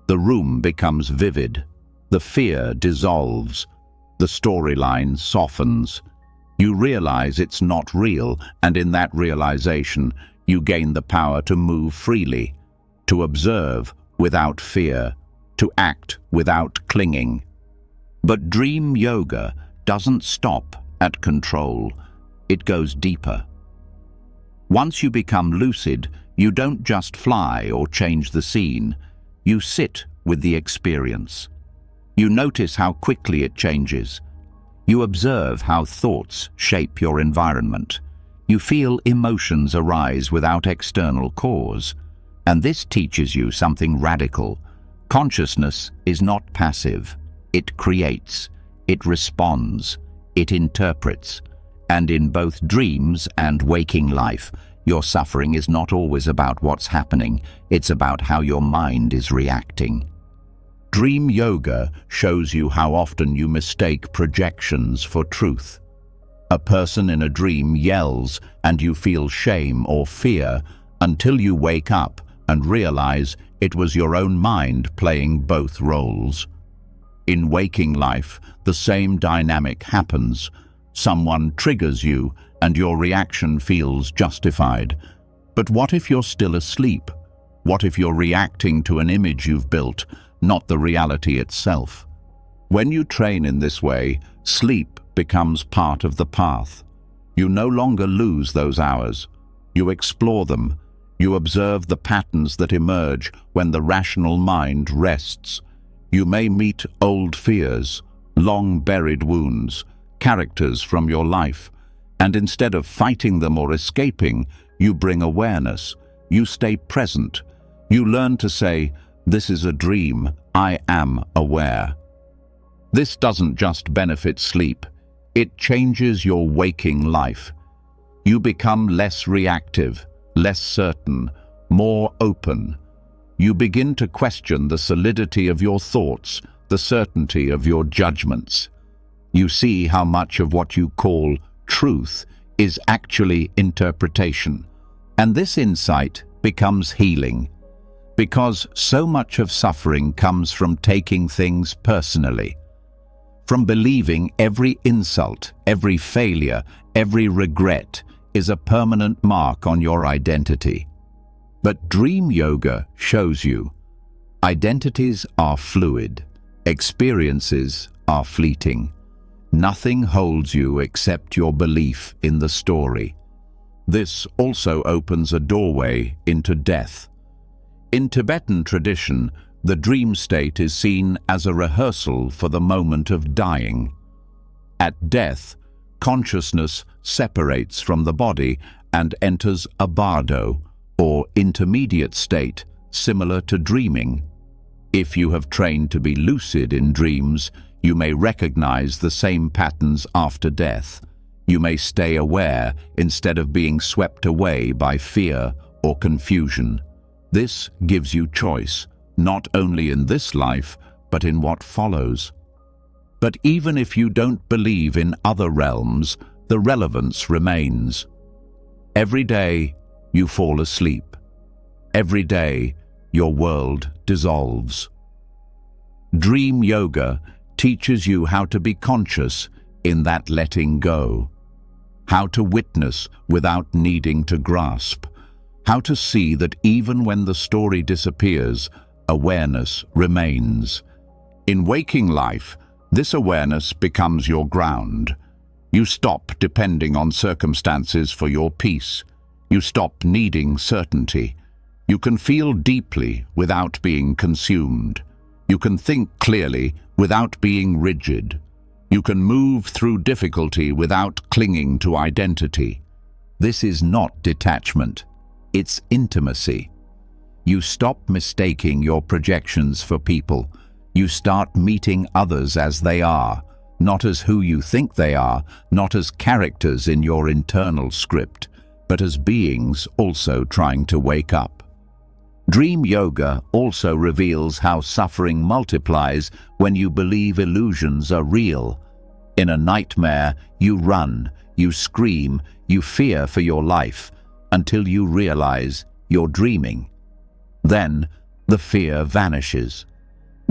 The room becomes vivid, the fear dissolves, the storyline softens. You realize it's not real, and in that realization, you gain the power to move freely, to observe without fear, to act without clinging. But dream yoga doesn't stop at control. It goes deeper. Once you become lucid, you don't just fly or change the scene. You sit with the experience. You notice how quickly it changes. You observe how thoughts shape your environment. You feel emotions arise without external cause. And this teaches you something radical. Consciousness is not passive. It creates, it responds, it interprets. And in both dreams and waking life, your suffering is not always about what's happening, it's about how your mind is reacting. Dream yoga shows you how often you mistake projections for truth. A person in a dream yells and you feel shame or fear until you wake up and realize it was your own mind playing both roles. In waking life, the same dynamic happens. Someone triggers you and your reaction feels justified. But what if you're still asleep? What if you're reacting to an image you've built, not the reality itself? When you train in this way, sleep becomes part of the path. You no longer lose those hours. You explore them. You observe the patterns that emerge when the rational mind rests. You may meet old fears, long-buried wounds, characters from your life, and instead of fighting them or escaping, you bring awareness. You stay present. You learn to say, "This is a dream. I am aware." This doesn't just benefit sleep. It changes your waking life. You become less reactive, less certain, more open. You begin to question the solidity of your thoughts, the certainty of your judgments. You see how much of what you call truth is actually interpretation. And this insight becomes healing, because so much of suffering comes from taking things personally, from believing every insult, every failure, every regret is a permanent mark on your identity. But dream yoga shows you identities are fluid, experiences are fleeting. Nothing holds you except your belief in the story. This also opens a doorway into death. In Tibetan tradition, the dream state is seen as a rehearsal for the moment of dying. At death, consciousness separates from the body and enters a bardo, or intermediate state, similar to dreaming. If you have trained to be lucid in dreams, you may recognize the same patterns after death. You may stay aware instead of being swept away by fear or confusion. This gives you choice, not only in this life, but in what follows. But even if you don't believe in other realms, the relevance remains. Every day, you fall asleep. Every day, your world dissolves. Dream yoga teaches you how to be conscious in that letting go, how to witness without needing to grasp, how to see that even when the story disappears, awareness remains. In waking life, this awareness becomes your ground. You stop depending on circumstances for your peace. You stop needing certainty. You can feel deeply without being consumed. You can think clearly without being rigid. You can move through difficulty without clinging to identity. This is not detachment. It's intimacy. You stop mistaking your projections for people. You start meeting others as they are, not as who you think they are, not as characters in your internal script, but as beings also trying to wake up. Dream yoga also reveals how suffering multiplies when you believe illusions are real. In a nightmare, you run, you scream, you fear for your life, until you realize you're dreaming. Then, the fear vanishes.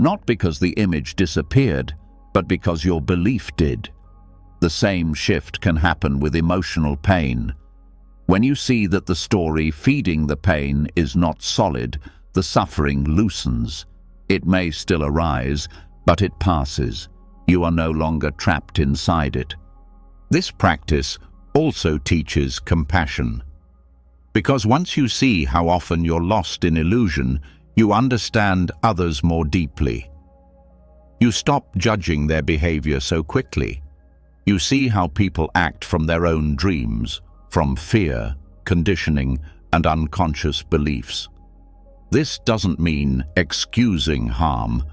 Not because the image disappeared, but because your belief did. The same shift can happen with emotional pain. When you see that the story feeding the pain is not solid, the suffering loosens. It may still arise, but it passes. You are no longer trapped inside it. This practice also teaches compassion. Because once you see how often you're lost in illusion, you understand others more deeply. You stop judging their behavior so quickly. You see how people act from their own dreams, from fear, conditioning, and unconscious beliefs. This doesn't mean excusing harm,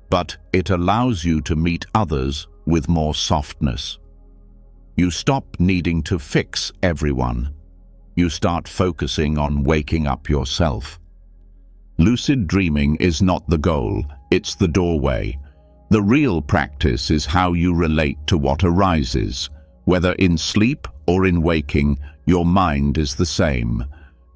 but it allows you to meet others with more softness. You stop needing to fix everyone. You start focusing on waking up yourself. Lucid dreaming is not the goal, it's the doorway. The real practice is how you relate to what arises. Whether in sleep or in waking, your mind is the same.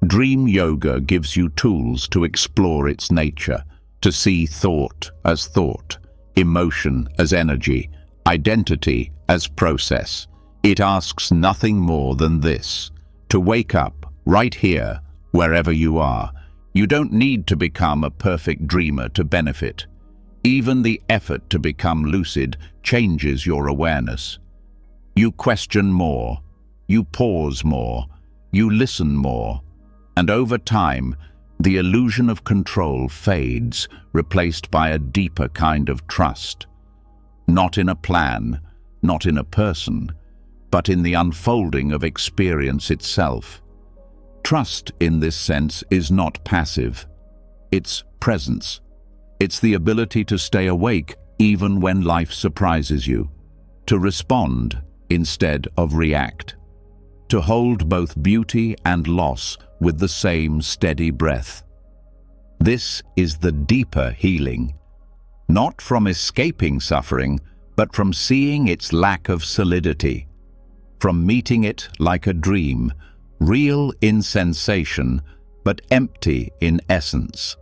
Dream yoga gives you tools to explore its nature, to see thought as thought, emotion as energy, identity as process. It asks nothing more than this: to wake up right here, wherever you are. You don't need to become a perfect dreamer to benefit. Even the effort to become lucid changes your awareness. You question more, you pause more, you listen more, and over time, the illusion of control fades, replaced by a deeper kind of trust. Not in a plan, not in a person, but in the unfolding of experience itself. Trust, in this sense, is not passive. It's presence. It's the ability to stay awake even when life surprises you, to respond instead of react, to hold both beauty and loss with the same steady breath. This is the deeper healing, not from escaping suffering, but from seeing its lack of solidity, from meeting it like a dream, real in sensation, but empty in essence.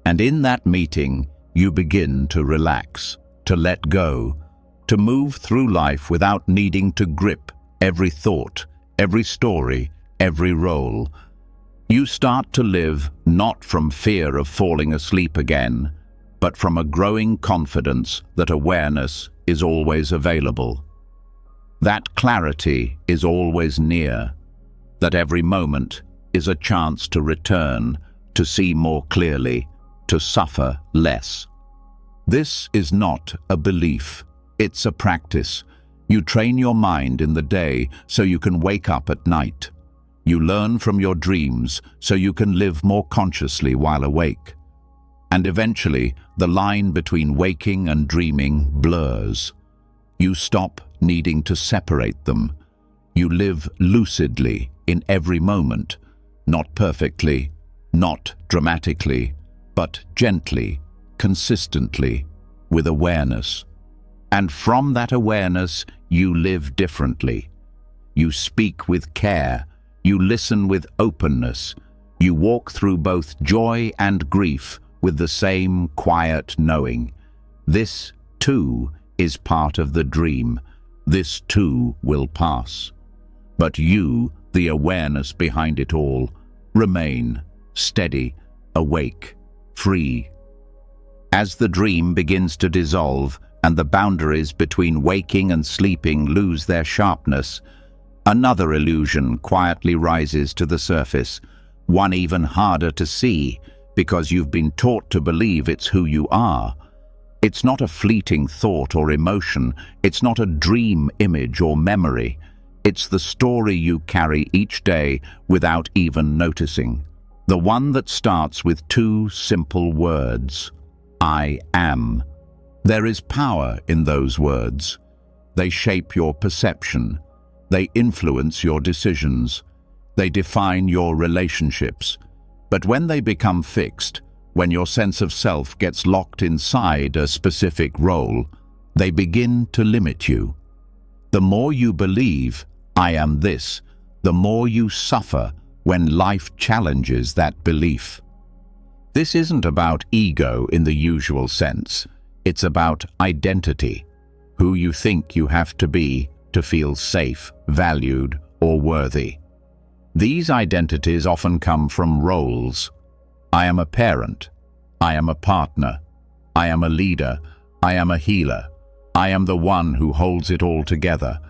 And in that meeting, you begin to relax, to let go, to move through life without needing to grip every thought, every story, every role. You start to live not from fear of falling asleep again, but from a growing confidence that awareness is always available. That clarity is always near, that every moment is a chance to return, to see more clearly, to suffer less. This is not a belief, it's a practice. You train your mind in the day so you can wake up at night. You learn from your dreams so you can live more consciously while awake. And eventually, the line between waking and dreaming blurs. You stop needing to separate them. You live lucidly in every moment, not perfectly, not dramatically, but gently, consistently, with awareness. And from that awareness, you live differently. You speak with care. You listen with openness. You walk through both joy and grief with the same quiet knowing. This, too, is part of the dream. This, too, will pass. But you, the awareness behind it all, remain steady, awake, free. As the dream begins to dissolve and the boundaries between waking and sleeping lose their sharpness, another illusion quietly rises to the surface, one even harder to see because you've been taught to believe it's who you are. It's not a fleeting thought or emotion. It's not a dream image or memory. It's the story you carry each day without even noticing. The one that starts with two simple words: I am. There is power in those words. They shape your perception. They influence your decisions. They define your relationships. But when they become fixed, when your sense of self gets locked inside a specific role, they begin to limit you. The more you believe, I am this, the more you suffer when life challenges that belief. This isn't about ego in the usual sense. It's about identity, who you think you have to be to feel safe, valued, or worthy. These identities often come from roles. I am a parent. I am a partner. I am a leader. I am a healer. I am the one who holds it all together.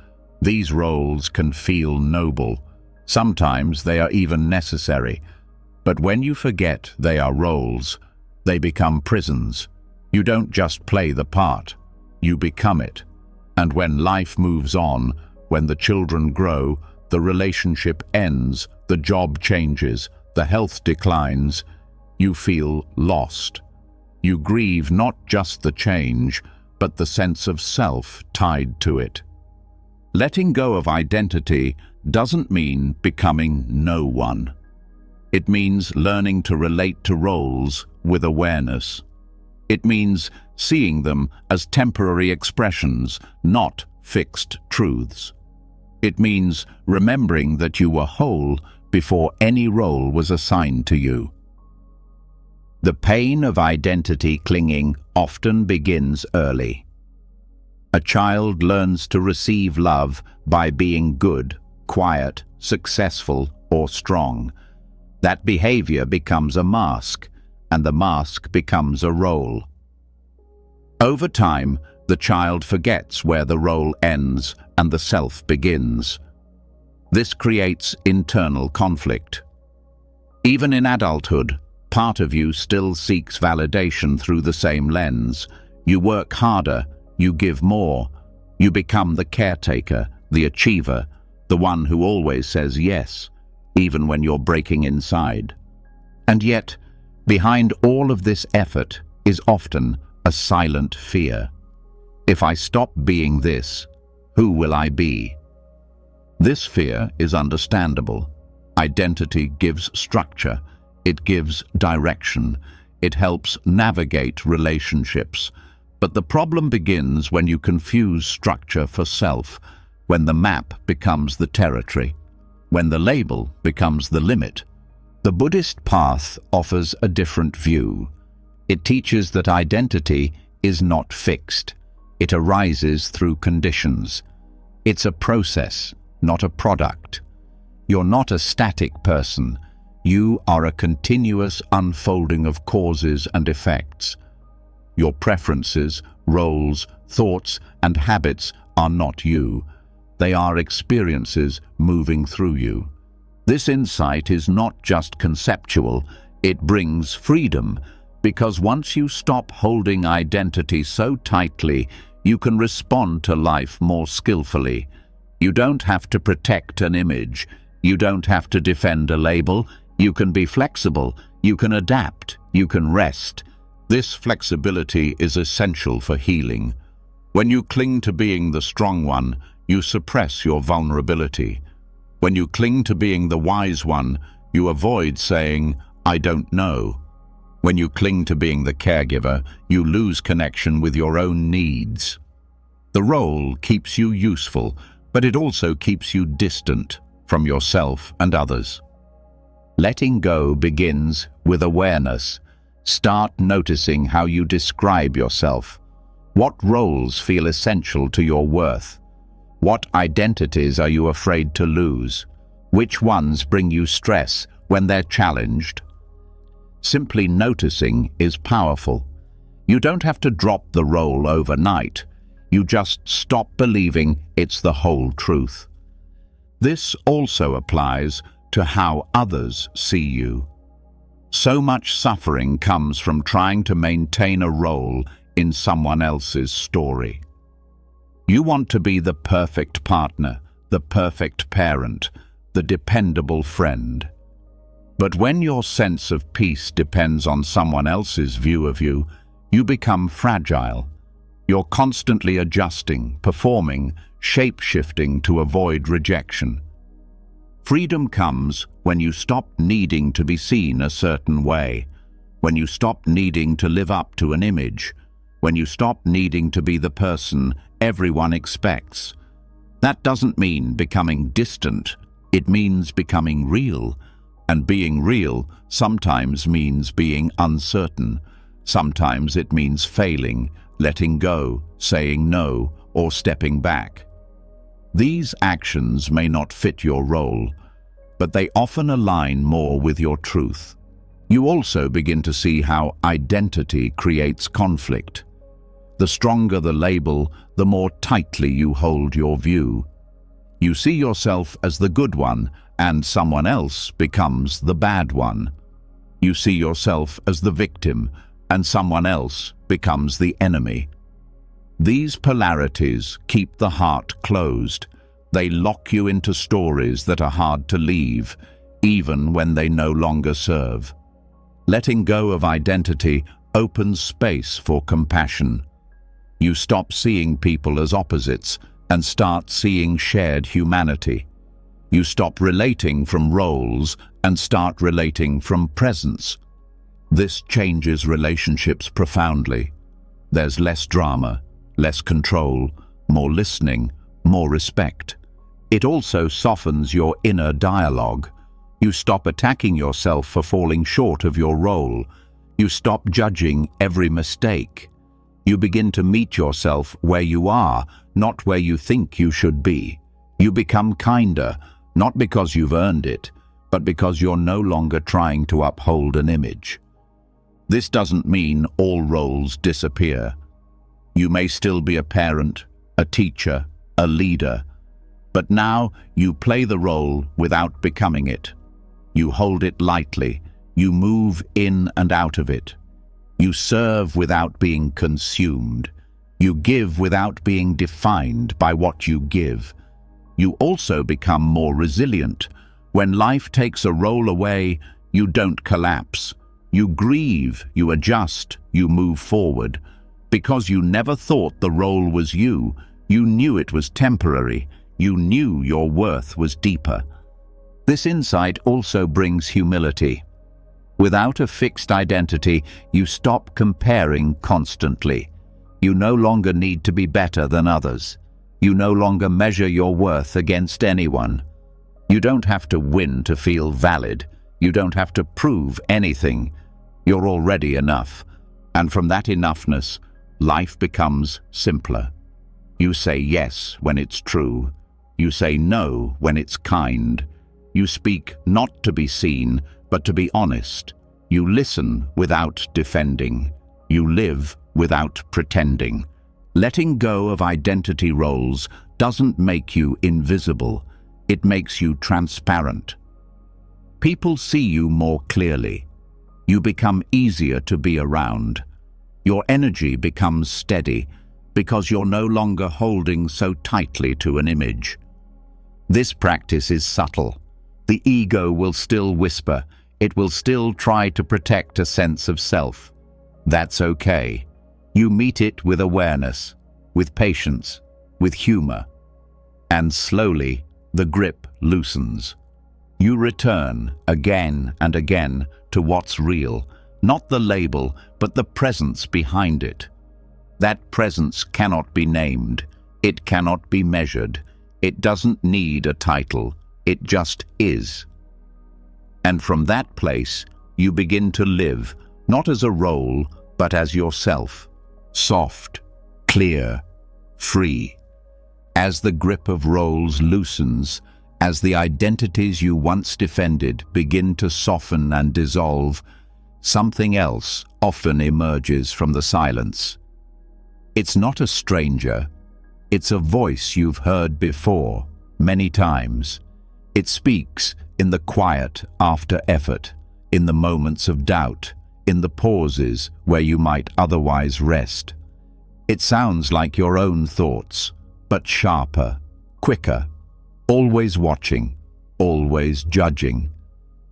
These roles can feel noble. Sometimes they are even necessary. But when you forget they are roles, they become prisons. You don't just play the part, you become it. And when life moves on, when the children grow, the relationship ends, the job changes, the health declines, you feel lost. You grieve not just the change, but the sense of self tied to it. Letting go of identity doesn't mean becoming no one. It means learning to relate to roles with awareness. It means seeing them as temporary expressions, not fixed truths. It means remembering that you were whole before any role was assigned to you. The pain of identity clinging often begins early. A child learns to receive love by being good, quiet, successful, or strong. That behavior becomes a mask, and the mask becomes a role. Over time, the child forgets where the role ends and the self begins. This creates internal conflict. Even in adulthood, part of you still seeks validation through the same lens. You work harder, you give more, you become the caretaker, the achiever, the one who always says yes, even when you're breaking inside. And yet, behind all of this effort is often a silent fear. If I stop being this, who will I be? This fear is understandable. Identity gives structure, it gives direction, it helps navigate relationships. But the problem begins when you confuse structure for self, when the map becomes the territory, when the label becomes the limit. The Buddhist path offers a different view. It teaches that identity is not fixed. It arises through conditions. It's a process, not a product. You're not a static person. You are a continuous unfolding of causes and effects. Your preferences, roles, thoughts, and habits are not you. They are experiences moving through you. This insight is not just conceptual, it brings freedom, because once you stop holding identity so tightly, you can respond to life more skillfully. You don't have to protect an image, You don't have to defend a label. You can be flexible. You can adapt. You can rest. This flexibility is essential for healing. When you cling to being the strong one, you suppress your vulnerability. When you cling to being the wise one, you avoid saying, "I don't know." When you cling to being the caregiver, you lose connection with your own needs. The role keeps you useful, but it also keeps you distant from yourself and others. Letting go begins with awareness. Start noticing how you describe yourself. What roles feel essential to your worth? What identities are you afraid to lose? Which ones bring you stress when they're challenged? Simply noticing is powerful. You don't have to drop the role overnight. You just stop believing it's the whole truth. This also applies to how others see you. So much suffering comes from trying to maintain a role in someone else's story. You want to be the perfect partner, the perfect parent, the dependable friend. But when your sense of peace depends on someone else's view of you, you become fragile. You're constantly adjusting, performing, shape-shifting to avoid rejection. Freedom comes when you stop needing to be seen a certain way, when you stop needing to live up to an image, when you stop needing to be the person everyone expects. That doesn't mean becoming distant. It means becoming real. And being real sometimes means being uncertain. Sometimes it means failing, letting go, saying no, or stepping back. These actions may not fit your role, but they often align more with your truth. You also begin to see how identity creates conflict. The stronger the label, the more tightly you hold your view. You see yourself as the good one, and someone else becomes the bad one. You see yourself as the victim, and someone else becomes the enemy. These polarities keep the heart closed. They lock you into stories that are hard to leave, even when they no longer serve. Letting go of identity opens space for compassion. You stop seeing people as opposites and start seeing shared humanity. You stop relating from roles and start relating from presence. This changes relationships profoundly. There's less drama, less control, more listening, more respect. It also softens your inner dialogue. You stop attacking yourself for falling short of your role. You stop judging every mistake. You begin to meet yourself where you are, not where you think you should be. You become kinder, not because you've earned it, but because you're no longer trying to uphold an image. This doesn't mean all roles disappear. You may still be a parent, a teacher, a leader, but now you play the role without becoming it. You hold it lightly. You move in and out of it. You serve without being consumed. You give without being defined by what you give. You also become more resilient. When life takes a role away, you don't collapse. You grieve, you adjust, you move forward. Because you never thought the role was you. You knew it was temporary. You knew your worth was deeper. This insight also brings humility. Without a fixed identity, you stop comparing constantly. You no longer need to be better than others. You no longer measure your worth against anyone. You don't have to win to feel valid. You don't have to prove anything. You're already enough. And from that enoughness, life becomes simpler. You say yes when it's true. You say no when it's kind. You speak not to be seen, but to be honest. You listen without defending. You live without pretending. Letting go of identity roles doesn't make you invisible. It makes you transparent. People see you more clearly. You become easier to be around. Your energy becomes steady because you're no longer holding so tightly to an image. This practice is subtle, The ego will still whisper. It will still try to protect a sense of self. That's okay. You meet it with awareness, with patience, with humor. And slowly, the grip loosens. You return again and again to what's real, not the label, but the presence behind it. That presence cannot be named. It cannot be measured. It doesn't need a title. It just is. And from that place, you begin to live, not as a role, but as yourself. Soft, clear, free. As the grip of roles loosens, as the identities you once defended begin to soften and dissolve, something else often emerges from the silence. It's not a stranger. It's a voice you've heard before, many times. It speaks in the quiet after effort, in the moments of doubt, in the pauses where you might otherwise rest. It sounds like your own thoughts, but sharper, quicker, always watching, always judging.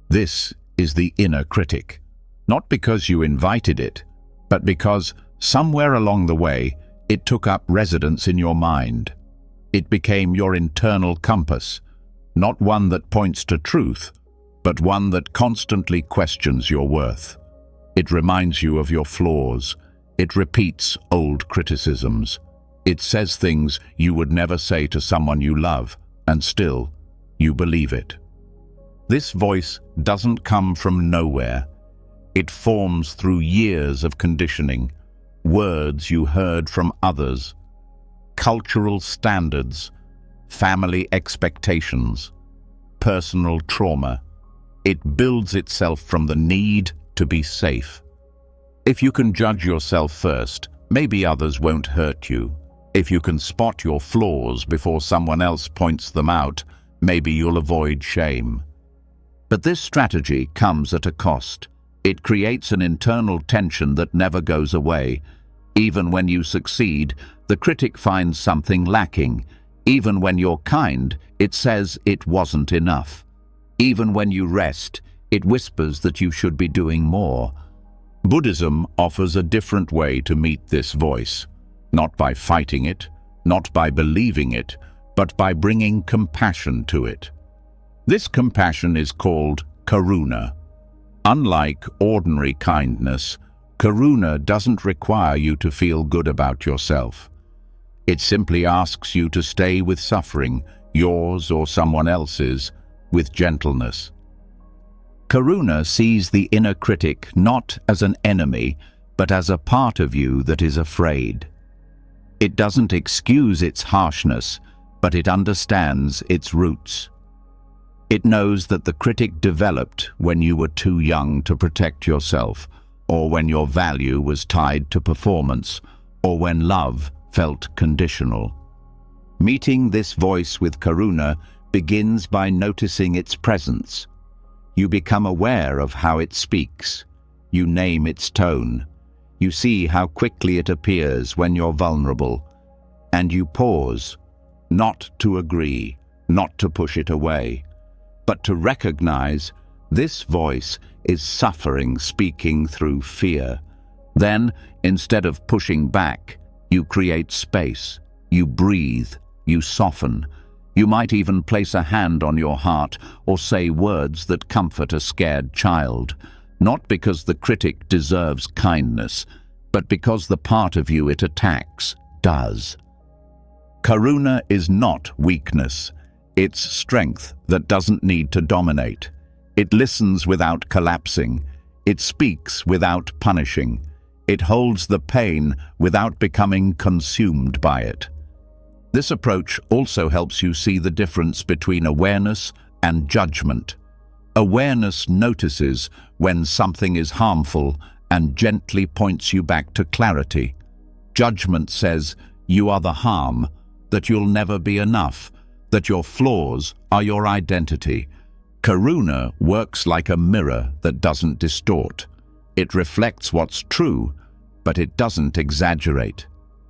This is the inner critic, not because you invited it, but because somewhere along the way it took up residence in your mind. It became your internal compass, not one that points to truth, but one that constantly questions your worth. It reminds you of your flaws. It repeats old criticisms. It says things you would never say to someone you love, and still, you believe it. This voice doesn't come from nowhere. It forms through years of conditioning, words you heard from others, cultural standards, family expectations, personal trauma. It builds itself from the need to be safe. If you can judge yourself first, maybe others won't hurt you. If you can spot your flaws before someone else points them out, maybe you'll avoid shame. But this strategy comes at a cost. It creates an internal tension that never goes away. Even when you succeed, the critic finds something lacking. Even when you're kind, it says it wasn't enough. Even when you rest, it whispers that you should be doing more. Buddhism offers a different way to meet this voice. Not by fighting it, not by believing it, but by bringing compassion to it. This compassion is called karuna. Unlike ordinary kindness, karuna doesn't require you to feel good about yourself. It simply asks you to stay with suffering, yours or someone else's, with gentleness. Karuna sees the inner critic not as an enemy, but as a part of you that is afraid. It doesn't excuse its harshness, but it understands its roots. It knows that the critic developed when you were too young to protect yourself, or when your value was tied to performance, or when love felt conditional. Meeting this voice with karuna begins by noticing its presence. You become aware of how it speaks. You name its tone. You see how quickly it appears when you're vulnerable. And you pause, not to agree, not to push it away, but to recognize this voice is suffering speaking through fear. Then, instead of pushing back, you create space. You breathe. You soften. You might even place a hand on your heart or say words that comfort a scared child, not because the critic deserves kindness, but because the part of you it attacks does. Karuna is not weakness. It's strength that doesn't need to dominate. It listens without collapsing. It speaks without punishing. It holds the pain without becoming consumed by it. This approach also helps you see the difference between awareness and judgment. Awareness notices when something is harmful and gently points you back to clarity. Judgment says you are the harm, that you'll never be enough, that your flaws are your identity. Karuna works like a mirror that doesn't distort. It reflects what's true, but it doesn't exaggerate.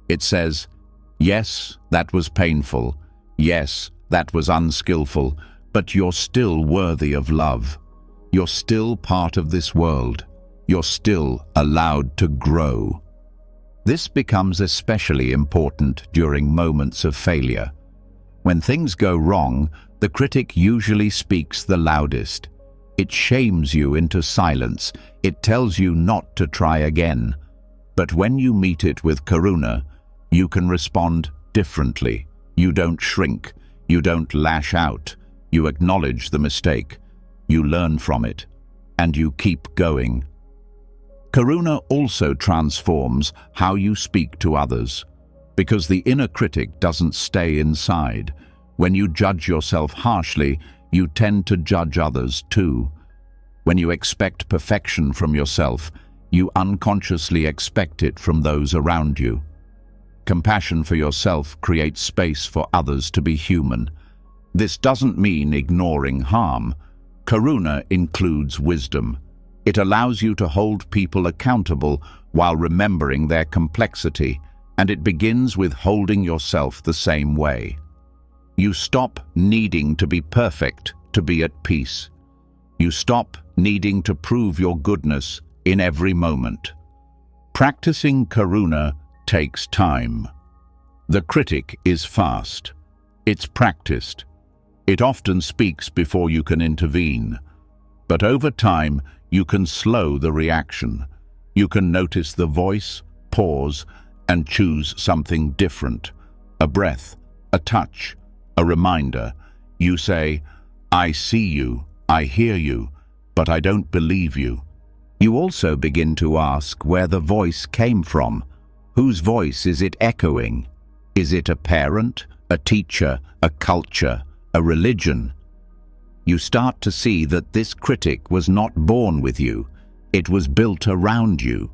It says, yes, that was painful. Yes, that was unskillful. but you're still worthy of love. You're still part of this world. You're still allowed to grow. This becomes especially important during moments of failure. When things go wrong, the critic usually speaks the loudest. It shames you into silence. It tells you not to try again. But when you meet it with karuna, you can respond differently. You don't shrink. You don't lash out. You acknowledge the mistake. You learn from it. And you keep going. Karuna also transforms how you speak to others, because the inner critic doesn't stay inside. When you judge yourself harshly, you tend to judge others too. When you expect perfection from yourself, you unconsciously expect it from those around you. Compassion for yourself creates space for others to be human. This doesn't mean ignoring harm. Karuna includes wisdom. It allows you to hold people accountable while remembering their complexity, and it begins with holding yourself the same way. You stop needing to be perfect to be at peace. You stop needing to prove your goodness in every moment. Practicing karuna takes time. The critic is fast. It's practiced. It often speaks before you can intervene. But over time, you can slow the reaction. You can notice the voice, pause, and choose something different. A breath, a touch, a reminder. You say, "I see you, I hear you, but I don't believe you." You also begin to ask where the voice came from. Whose voice is it echoing? Is it a parent, a teacher, a culture, a religion? You start to see that this critic was not born with you. It was built around you.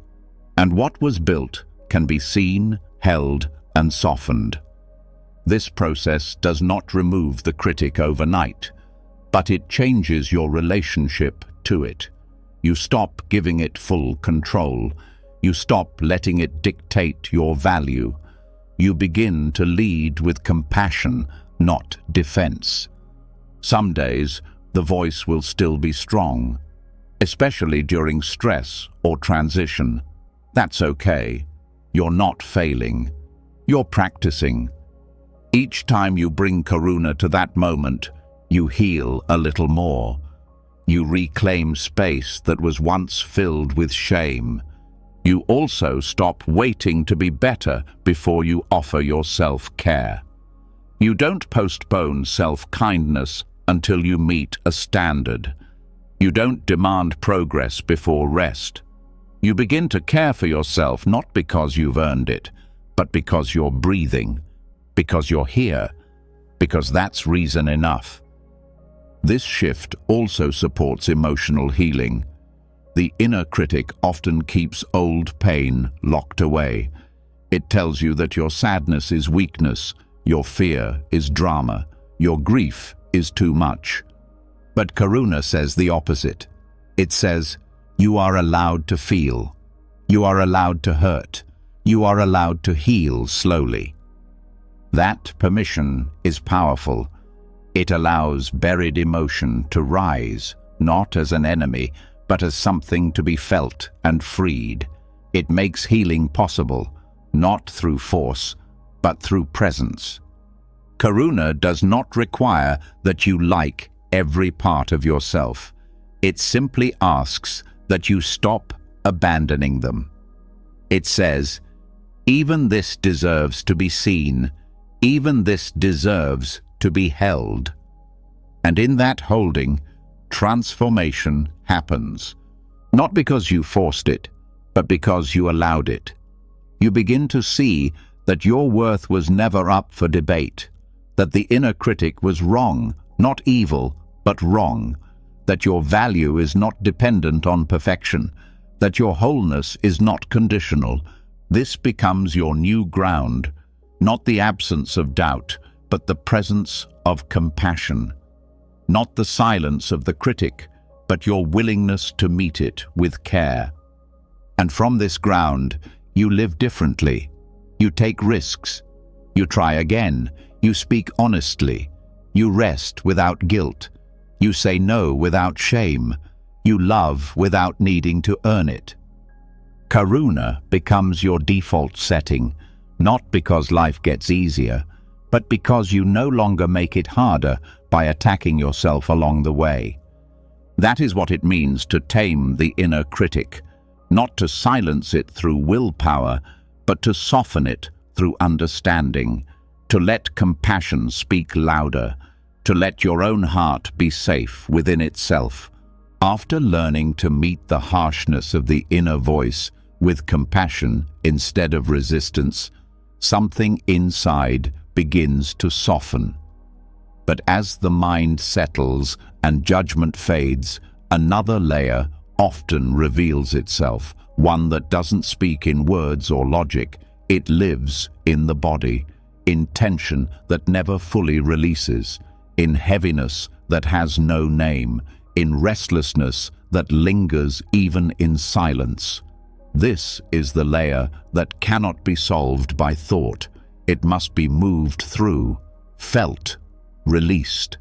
And what was built can be seen, held, and softened. This process does not remove the critic overnight, but it changes your relationship to it. You stop giving it full control. You stop letting it dictate your value. You begin to lead with compassion, not defense. Some days, the voice will still be strong, especially during stress or transition. That's okay. You're not failing. You're practicing. Each time you bring karuna to that moment, you heal a little more. You reclaim space that was once filled with shame. You also stop waiting to be better before you offer yourself care. You don't postpone self-kindness until you meet a standard. You don't demand progress before rest. You begin to care for yourself not because you've earned it, but because you're breathing, because you're here, because that's reason enough. This shift also supports emotional healing. The inner critic often keeps old pain locked away. It tells you that your sadness is weakness, your fear is drama, your grief is too much. But karuna says the opposite. It says, you are allowed to feel. You are allowed to hurt. You are allowed to heal slowly. That permission is powerful. It allows buried emotion to rise, not as an enemy, but as something to be felt and freed. It makes healing possible, not through force, but through presence. Karuna does not require that you like every part of yourself. It simply asks that you stop abandoning them. It says, even this deserves to be seen, even this deserves to be held. And in that holding, transformation happens. Not because you forced it, but because you allowed it. You begin to see that your worth was never up for debate, that the inner critic was wrong, not evil, but wrong, that your value is not dependent on perfection, that your wholeness is not conditional. This becomes your new ground, not the absence of doubt, but the presence of compassion. Not the silence of the critic, but your willingness to meet it with care. And from this ground, you live differently. You take risks. You try again. You speak honestly. You rest without guilt. You say no without shame. You love without needing to earn it. Karuna becomes your default setting, not because life gets easier, but because you no longer make it harder by attacking yourself along the way. That is what it means to tame the inner critic, not to silence it through willpower, but to soften it through understanding, to let compassion speak louder, to let your own heart be safe within itself. After learning to meet the harshness of the inner voice with compassion instead of resistance, something inside begins to soften. But as the mind settles and judgment fades, another layer often reveals itself, one that doesn't speak in words or logic. It lives in the body, in tension that never fully releases, in heaviness that has no name, in restlessness that lingers even in silence. This is the layer that cannot be solved by thought. It must be moved through, felt, released.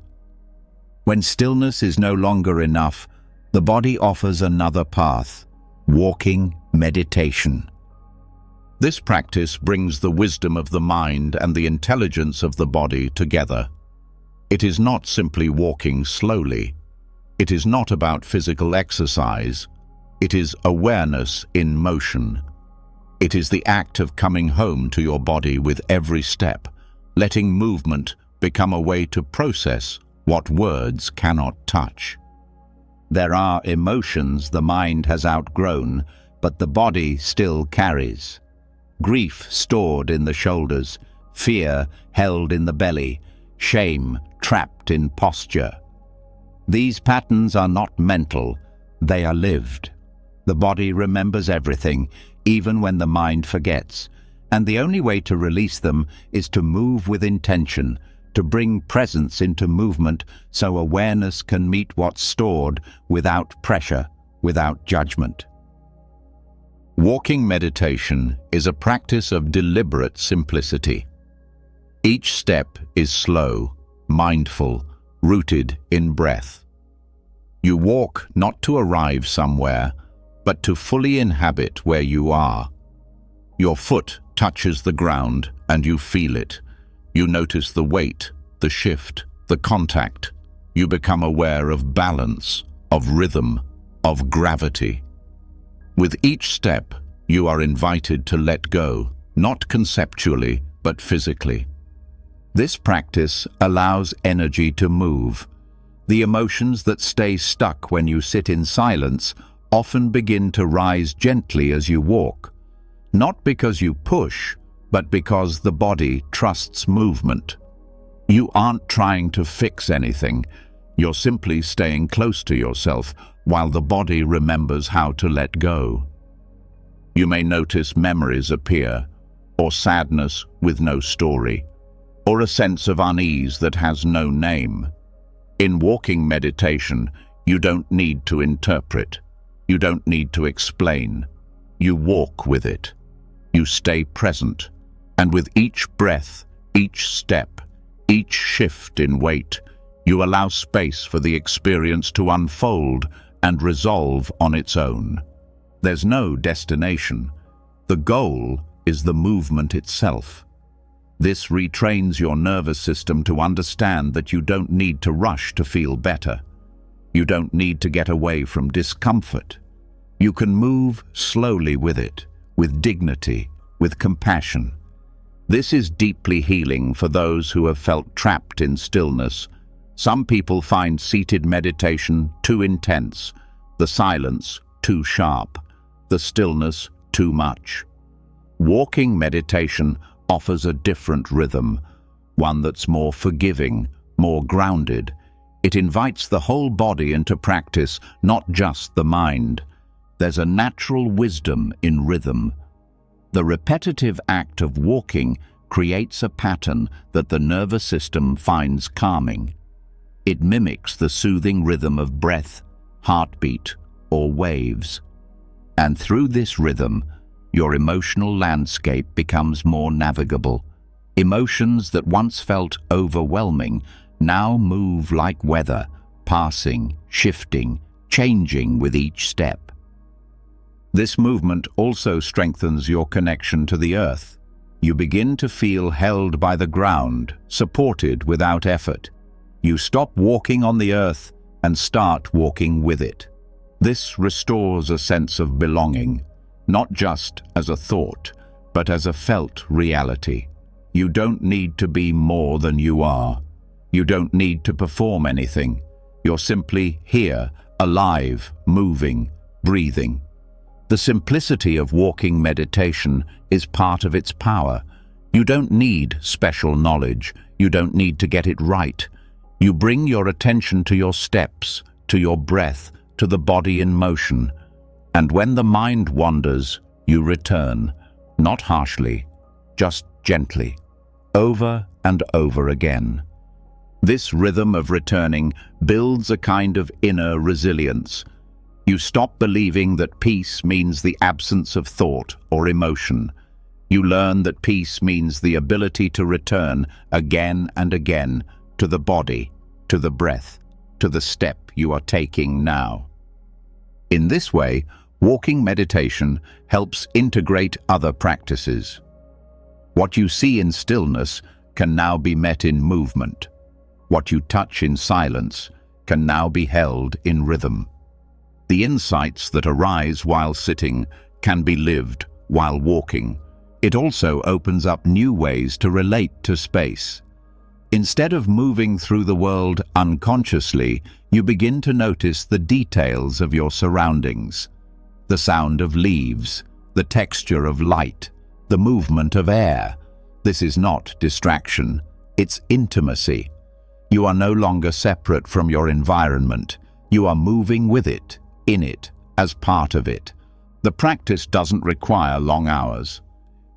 When stillness is no longer enough, the body offers another path: walking meditation. This practice brings the wisdom of the mind and the intelligence of the body together. It is not simply walking slowly. It is not about physical exercise. It is awareness in motion. It is the act of coming home to your body with every step, letting movement become a way to process what words cannot touch. There are emotions the mind has outgrown, but the body still carries. Grief stored in the shoulders, fear held in the belly, shame trapped in posture. These patterns are not mental, they are lived. The body remembers everything, even when the mind forgets, and the only way to release them is to move with intention, to bring presence into movement so awareness can meet what's stored without pressure, without judgment. Walking meditation is a practice of deliberate simplicity. Each step is slow, mindful, rooted in breath. You walk not to arrive somewhere, but to fully inhabit where you are. Your foot touches the ground and you feel it. You notice the weight, the shift, the contact. You become aware of balance, of rhythm, of gravity. With each step, you are invited to let go, not conceptually, but physically. This practice allows energy to move. The emotions that stay stuck when you sit in silence often begin to rise gently as you walk, not because you push, but because the body trusts movement. You aren't trying to fix anything. You're simply staying close to yourself while the body remembers how to let go. You may notice memories appear, or sadness with no story, or a sense of unease that has no name. In walking meditation, you don't need to interpret. You don't need to explain. You walk with it. You stay present, and with each breath, each step, each shift in weight, you allow space for the experience to unfold and resolve on its own. There's no destination. The goal is the movement itself. This retrains your nervous system to understand that you don't need to rush to feel better. You don't need to get away from discomfort. You can move slowly with it, with dignity, with compassion. This is deeply healing for those who have felt trapped in stillness. Some people find seated meditation too intense, the silence too sharp, the stillness too much. Walking meditation offers a different rhythm, one that's more forgiving, more grounded. It invites the whole body into practice, not just the mind. There's a natural wisdom in rhythm. The repetitive act of walking creates a pattern that the nervous system finds calming. It mimics the soothing rhythm of breath, heartbeat, or waves. And through this rhythm, your emotional landscape becomes more navigable. Emotions that once felt overwhelming Now move like weather, passing, shifting, changing with each step. This movement also strengthens your connection to the earth. You begin to feel held by the ground, supported without effort. You stop walking on the earth and start walking with it. This restores a sense of belonging, not just as a thought, but as a felt reality. You don't need to be more than you are. You don't need to perform anything. You're simply here, alive, moving, breathing. The simplicity of walking meditation is part of its power. You don't need special knowledge. You don't need to get it right. You bring your attention to your steps, to your breath, to the body in motion. And when the mind wanders, you return, not harshly, just gently, over and over again. This rhythm of returning builds a kind of inner resilience. You stop believing that peace means the absence of thought or emotion. You learn that peace means the ability to return again and again to the body, to the breath, to the step you are taking now. In this way, walking meditation helps integrate other practices. What you see in stillness can now be met in movement. What you touch in silence can now be held in rhythm. The insights that arise while sitting can be lived while walking. It also opens up new ways to relate to space. Instead of moving through the world unconsciously, you begin to notice the details of your surroundings. The sound of leaves, the texture of light, the movement of air. This is not distraction, it's intimacy. You are no longer separate from your environment. You are moving with it, in it, as part of it. The practice doesn't require long hours.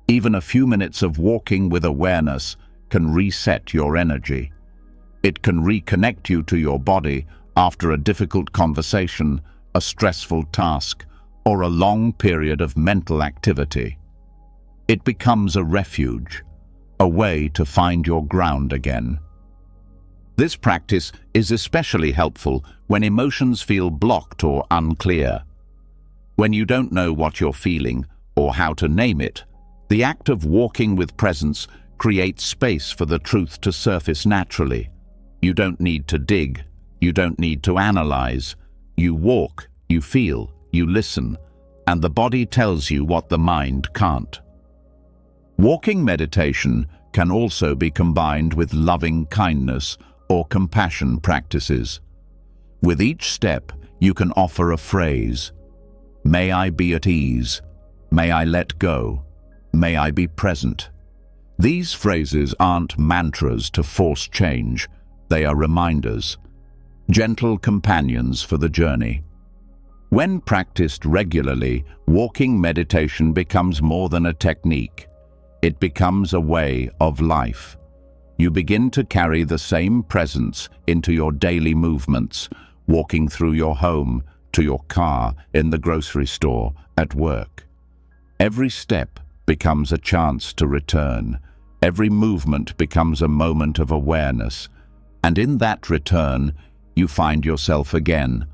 Even a few minutes of walking with awareness can reset your energy. It can reconnect you to your body after a difficult conversation, a stressful task, or a long period of mental activity. It becomes a refuge, a way to find your ground again. This practice is especially helpful when emotions feel blocked or unclear. When you don't know what you're feeling or how to name it, the act of walking with presence creates space for the truth to surface naturally. You don't need to dig. You don't need to analyze. You walk, you feel, you listen, and the body tells you what the mind can't. Walking meditation can also be combined with loving kindness or compassion practices. With each step, you can offer a phrase. May I be at ease. May I let go. May I be present. These phrases aren't mantras to force change. They are reminders, gentle companions for the journey. When practiced regularly, walking meditation becomes more than a technique. It becomes a way of life. You begin to carry the same presence into your daily movements, walking through your home, to your car, in the grocery store, at work. Every step becomes a chance to return. Every movement becomes a moment of awareness. And in that return, you find yourself again.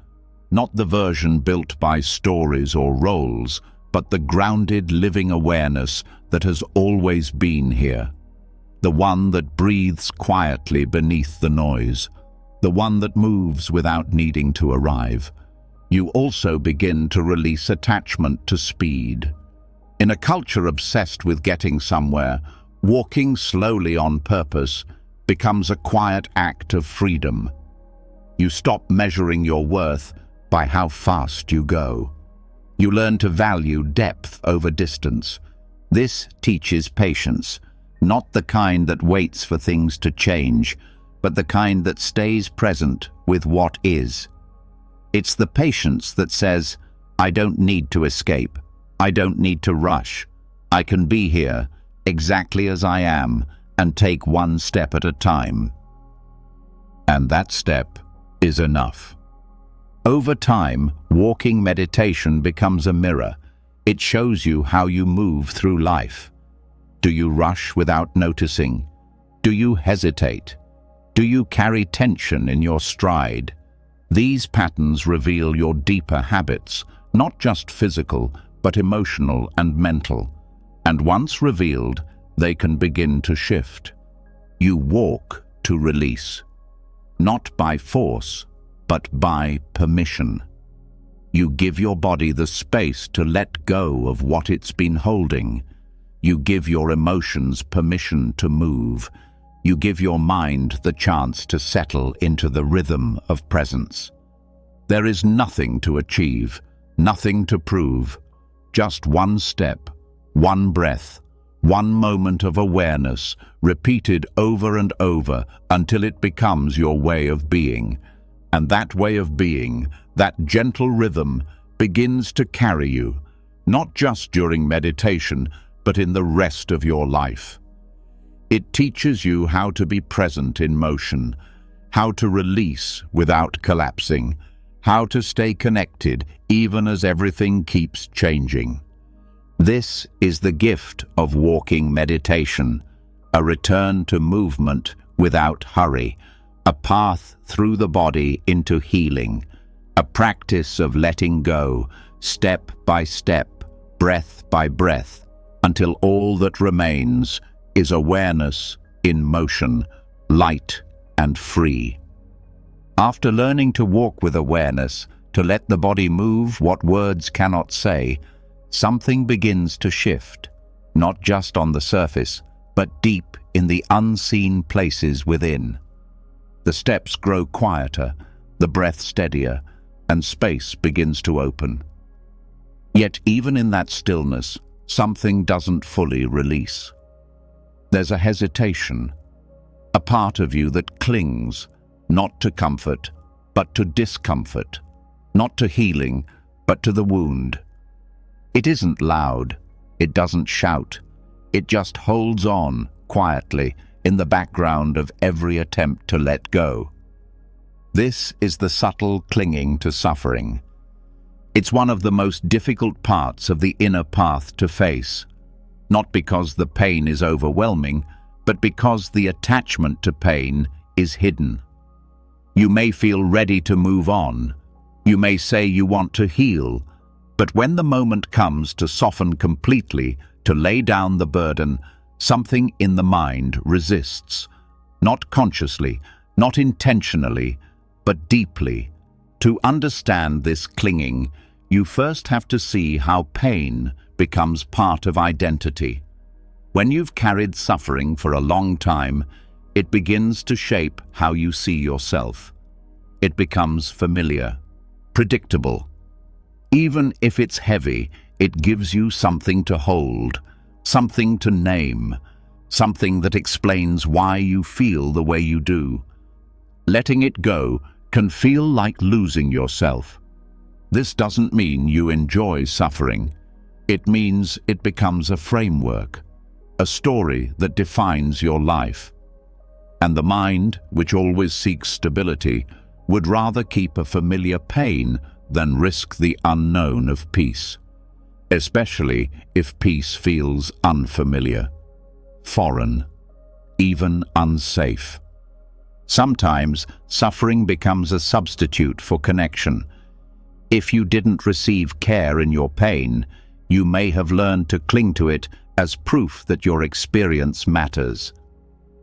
Not the version built by stories or roles, but the grounded living awareness that has always been here. The one that breathes quietly beneath the noise. The one that moves without needing to arrive. You also begin to release attachment to speed. In a culture obsessed with getting somewhere, walking slowly on purpose becomes a quiet act of freedom. You stop measuring your worth by how fast you go. You learn to value depth over distance. This teaches patience, not the kind that waits for things to change, but the kind that stays present with what is. It's the patience that says, I don't need to escape. I don't need to rush. I can be here, exactly as I am, and take one step at a time. And that step is enough. Over time, walking meditation becomes a mirror. It shows you how you move through life. Do you rush without noticing? Do you hesitate? Do you carry tension in your stride? These patterns reveal your deeper habits, not just physical, but emotional and mental. And once revealed, they can begin to shift. You walk to release, not by force, but by permission. You give your body the space to let go of what it's been holding. You give your emotions permission to move. You give your mind the chance to settle into the rhythm of presence. There is nothing to achieve, nothing to prove, just one step, one breath, one moment of awareness, repeated over and over until it becomes your way of being. And that way of being, that gentle rhythm, begins to carry you, not just during meditation, but in the rest of your life. It teaches you how to be present in motion, how to release without collapsing, how to stay connected even as everything keeps changing. This is the gift of walking meditation, a return to movement without hurry, a path through the body into healing, a practice of letting go, step by step, breath by breath, until all that remains is awareness in motion, light and free. After learning to walk with awareness, to let the body move what words cannot say, something begins to shift, not just on the surface, but deep in the unseen places within. The steps grow quieter, the breath steadier, and space begins to open. Yet even in that stillness, something doesn't fully release. There's a hesitation, a part of you that clings, not to comfort, but to discomfort, not to healing, but to the wound. It isn't loud, it doesn't shout, it just holds on quietly in the background of every attempt to let go. This is the subtle clinging to suffering. It's one of the most difficult parts of the inner path to face, not because the pain is overwhelming, but because the attachment to pain is hidden. You may feel ready to move on. You may say you want to heal, but when the moment comes to soften completely, to lay down the burden, something in the mind resists. Not consciously, not intentionally, but deeply. To understand this clinging, you first have to see how pain becomes part of identity. When you've carried suffering for a long time, it begins to shape how you see yourself. It becomes familiar, predictable. Even if it's heavy, it gives you something to hold, something to name, something that explains why you feel the way you do. Letting it go can feel like losing yourself. This doesn't mean you enjoy suffering. It means it becomes a framework, a story that defines your life. And the mind, which always seeks stability, would rather keep a familiar pain than risk the unknown of peace, especially if peace feels unfamiliar, foreign, even unsafe. Sometimes suffering becomes a substitute for connection. If you didn't receive care in your pain, you may have learned to cling to it as proof that your experience matters.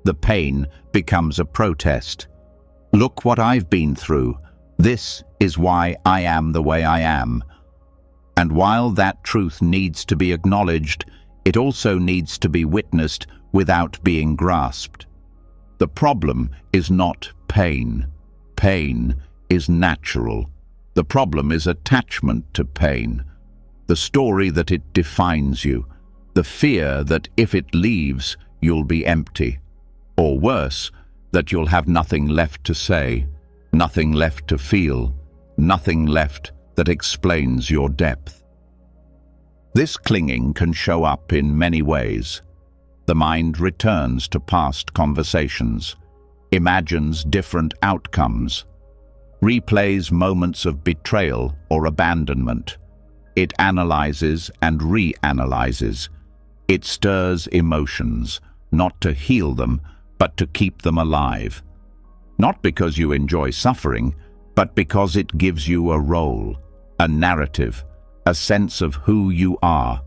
The pain becomes a protest. Look what I've been through. This is why I am the way I am. And while that truth needs to be acknowledged, it also needs to be witnessed without being grasped. The problem is not pain. Pain is natural. The problem is attachment to pain. The story that it defines you. The fear that if it leaves, you'll be empty. Or worse, that you'll have nothing left to say, nothing left to feel, nothing left that explains your depth. This clinging can show up in many ways. The mind returns to past conversations, imagines different outcomes, replays moments of betrayal or abandonment. It analyzes and reanalyzes. It stirs emotions, not to heal them, but to keep them alive. Not because you enjoy suffering, but because it gives you a role, a narrative, a sense of who you are.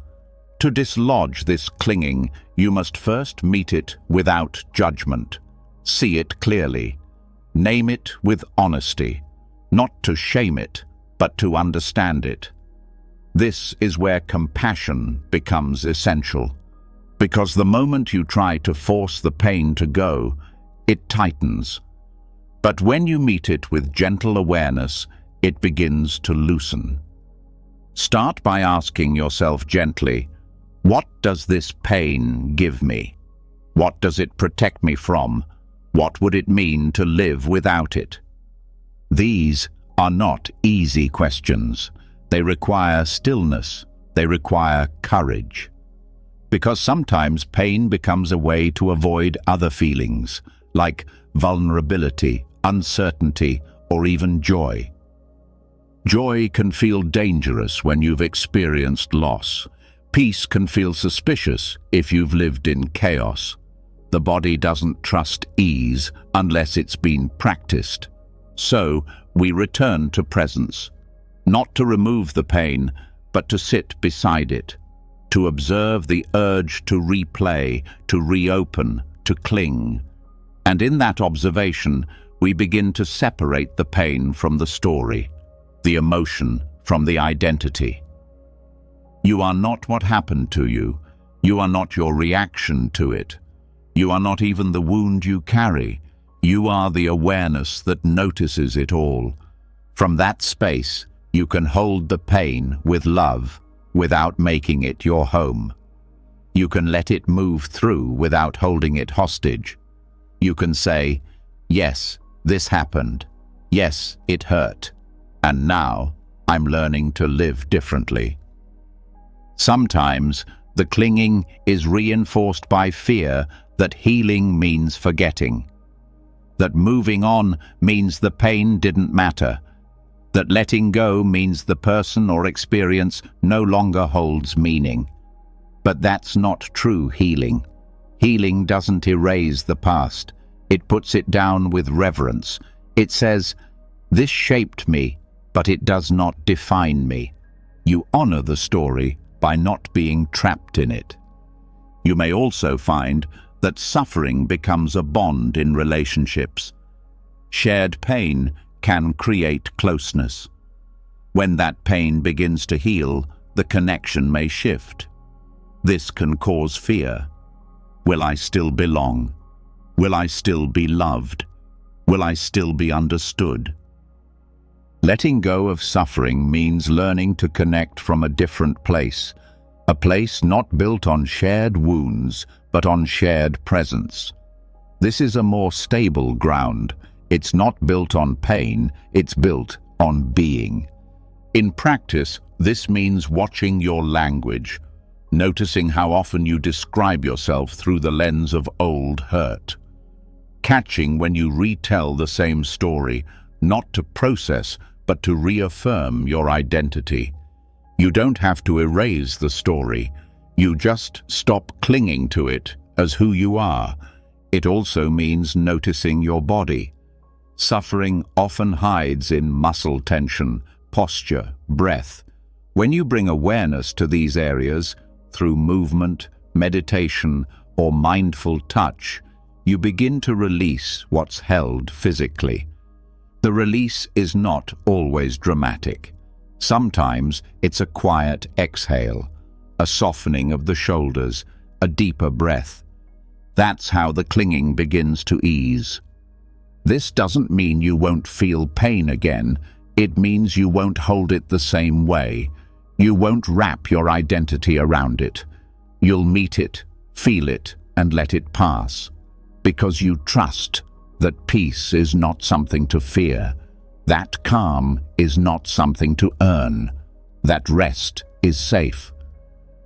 To dislodge this clinging, you must first meet it without judgment. See it clearly. Name it with honesty, not to shame it, but to understand it. This is where compassion becomes essential, because the moment you try to force the pain to go, it tightens. But when you meet it with gentle awareness, it begins to loosen. Start by asking yourself gently, what does this pain give me? What does it protect me from? What would it mean to live without it? These are not easy questions. They require stillness. They require courage. Because sometimes pain becomes a way to avoid other feelings, like vulnerability, uncertainty, or even joy. Joy can feel dangerous when you've experienced loss. Peace can feel suspicious if you've lived in chaos. The body doesn't trust ease unless it's been practiced. So, we return to presence, not to remove the pain, but to sit beside it, to observe the urge to replay, to reopen, to cling. And in that observation, we begin to separate the pain from the story, the emotion from the identity. You are not what happened to you. You are not your reaction to it. You are not even the wound you carry. You are the awareness that notices it all. From that space, you can hold the pain with love without making it your home. You can let it move through without holding it hostage. You can say, yes, this happened. Yes, it hurt. And now I'm learning to live differently. Sometimes the clinging is reinforced by fear that healing means forgetting, that moving on means the pain didn't matter, that letting go means the person or experience no longer holds meaning. But that's not true healing. Healing doesn't erase the past. It puts it down with reverence. It says, this shaped me, but it does not define me. You honor the story by not being trapped in it. You may also find that suffering becomes a bond in relationships. Shared pain can create closeness. When that pain begins to heal, the connection may shift. This can cause fear. Will I still belong? Will I still be loved? Will I still be understood? Letting go of suffering means learning to connect from a different place, a place not built on shared wounds, but on shared presence. This is a more stable ground. It's not built on pain, it's built on being. In practice, this means watching your language, noticing how often you describe yourself through the lens of old hurt. Catching when you retell the same story, not to process, but to reaffirm your identity. You don't have to erase the story. You just stop clinging to it as who you are. It also means noticing your body. Suffering often hides in muscle tension, posture, breath. When you bring awareness to these areas, through movement, meditation, or mindful touch, you begin to release what's held physically. The release is not always dramatic. Sometimes it's a quiet exhale, a softening of the shoulders, a deeper breath. That's how the clinging begins to ease. This doesn't mean you won't feel pain again. It means you won't hold it the same way. You won't wrap your identity around it. You'll meet it, feel it, and let it pass. Because you trust that peace is not something to fear. That calm is not something to earn. That rest is safe.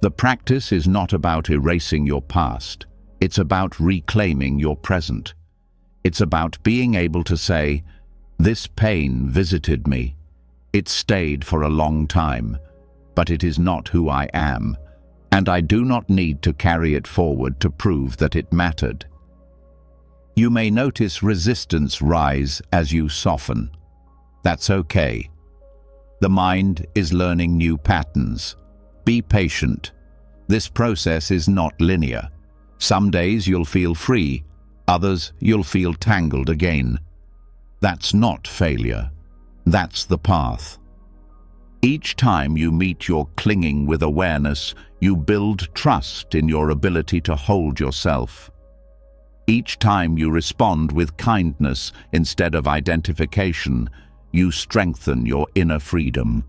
The practice is not about erasing your past. It's about reclaiming your present. It's about being able to say, this pain visited me. It stayed for a long time, but it is not who I am, and I do not need to carry it forward to prove that it mattered. You may notice resistance rise as you soften. That's okay. The mind is learning new patterns. Be patient. This process is not linear. Some days you'll feel free, others you'll feel tangled again. That's not failure. That's the path. Each time you meet your clinging with awareness, you build trust in your ability to hold yourself. Each time you respond with kindness instead of identification, you strengthen your inner freedom.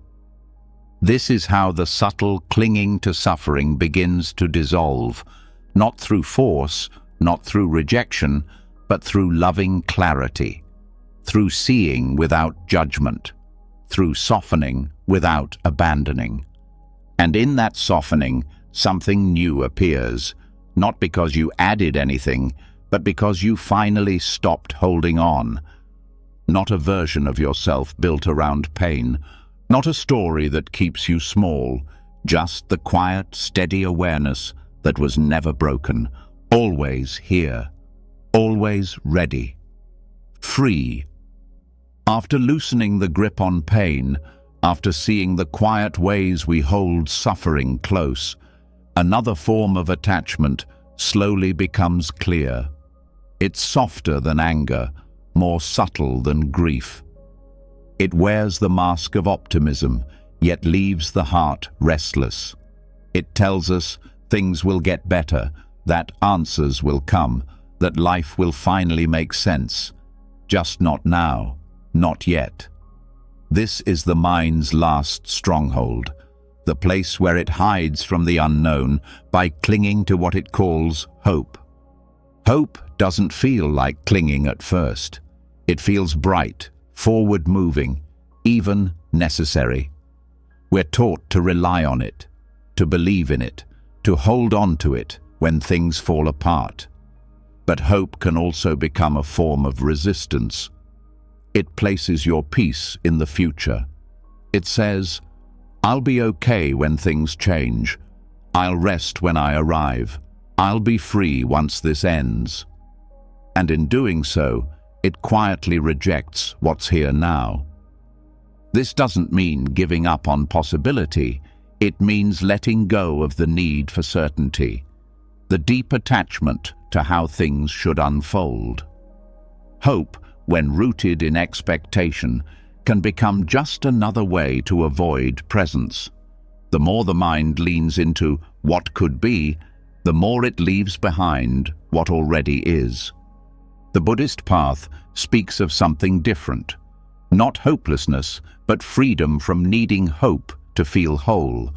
This is how the subtle clinging to suffering begins to dissolve, not through force, not through rejection, but through loving clarity, through seeing without judgment, through softening without abandoning. And in that softening, something new appears, not because you added anything, but because you finally stopped holding on. Not a version of yourself built around pain, not a story that keeps you small, just the quiet, steady awareness that was never broken, always here, always ready, free. After loosening the grip on pain, after seeing the quiet ways we hold suffering close, another form of attachment slowly becomes clear. It's softer than anger, more subtle than grief. It wears the mask of optimism, yet leaves the heart restless. It tells us things will get better, that answers will come, that life will finally make sense. Just not now, not yet. This is the mind's last stronghold, the place where it hides from the unknown by clinging to what it calls hope. Hope doesn't feel like clinging at first. It feels bright, forward-moving, even necessary. We're taught to rely on it, to believe in it, to hold on to it when things fall apart. But hope can also become a form of resistance. It places your peace in the future. It says, I'll be okay when things change. I'll rest when I arrive. I'll be free once this ends. And in doing so, it quietly rejects what's here now. This doesn't mean giving up on possibility. It means letting go of the need for certainty, the deep attachment to how things should unfold. Hope, when rooted in expectation, can become just another way to avoid presence. The more the mind leans into what could be, the more it leaves behind what already is. The Buddhist path speaks of something different. Not hopelessness, but freedom from needing hope to feel whole.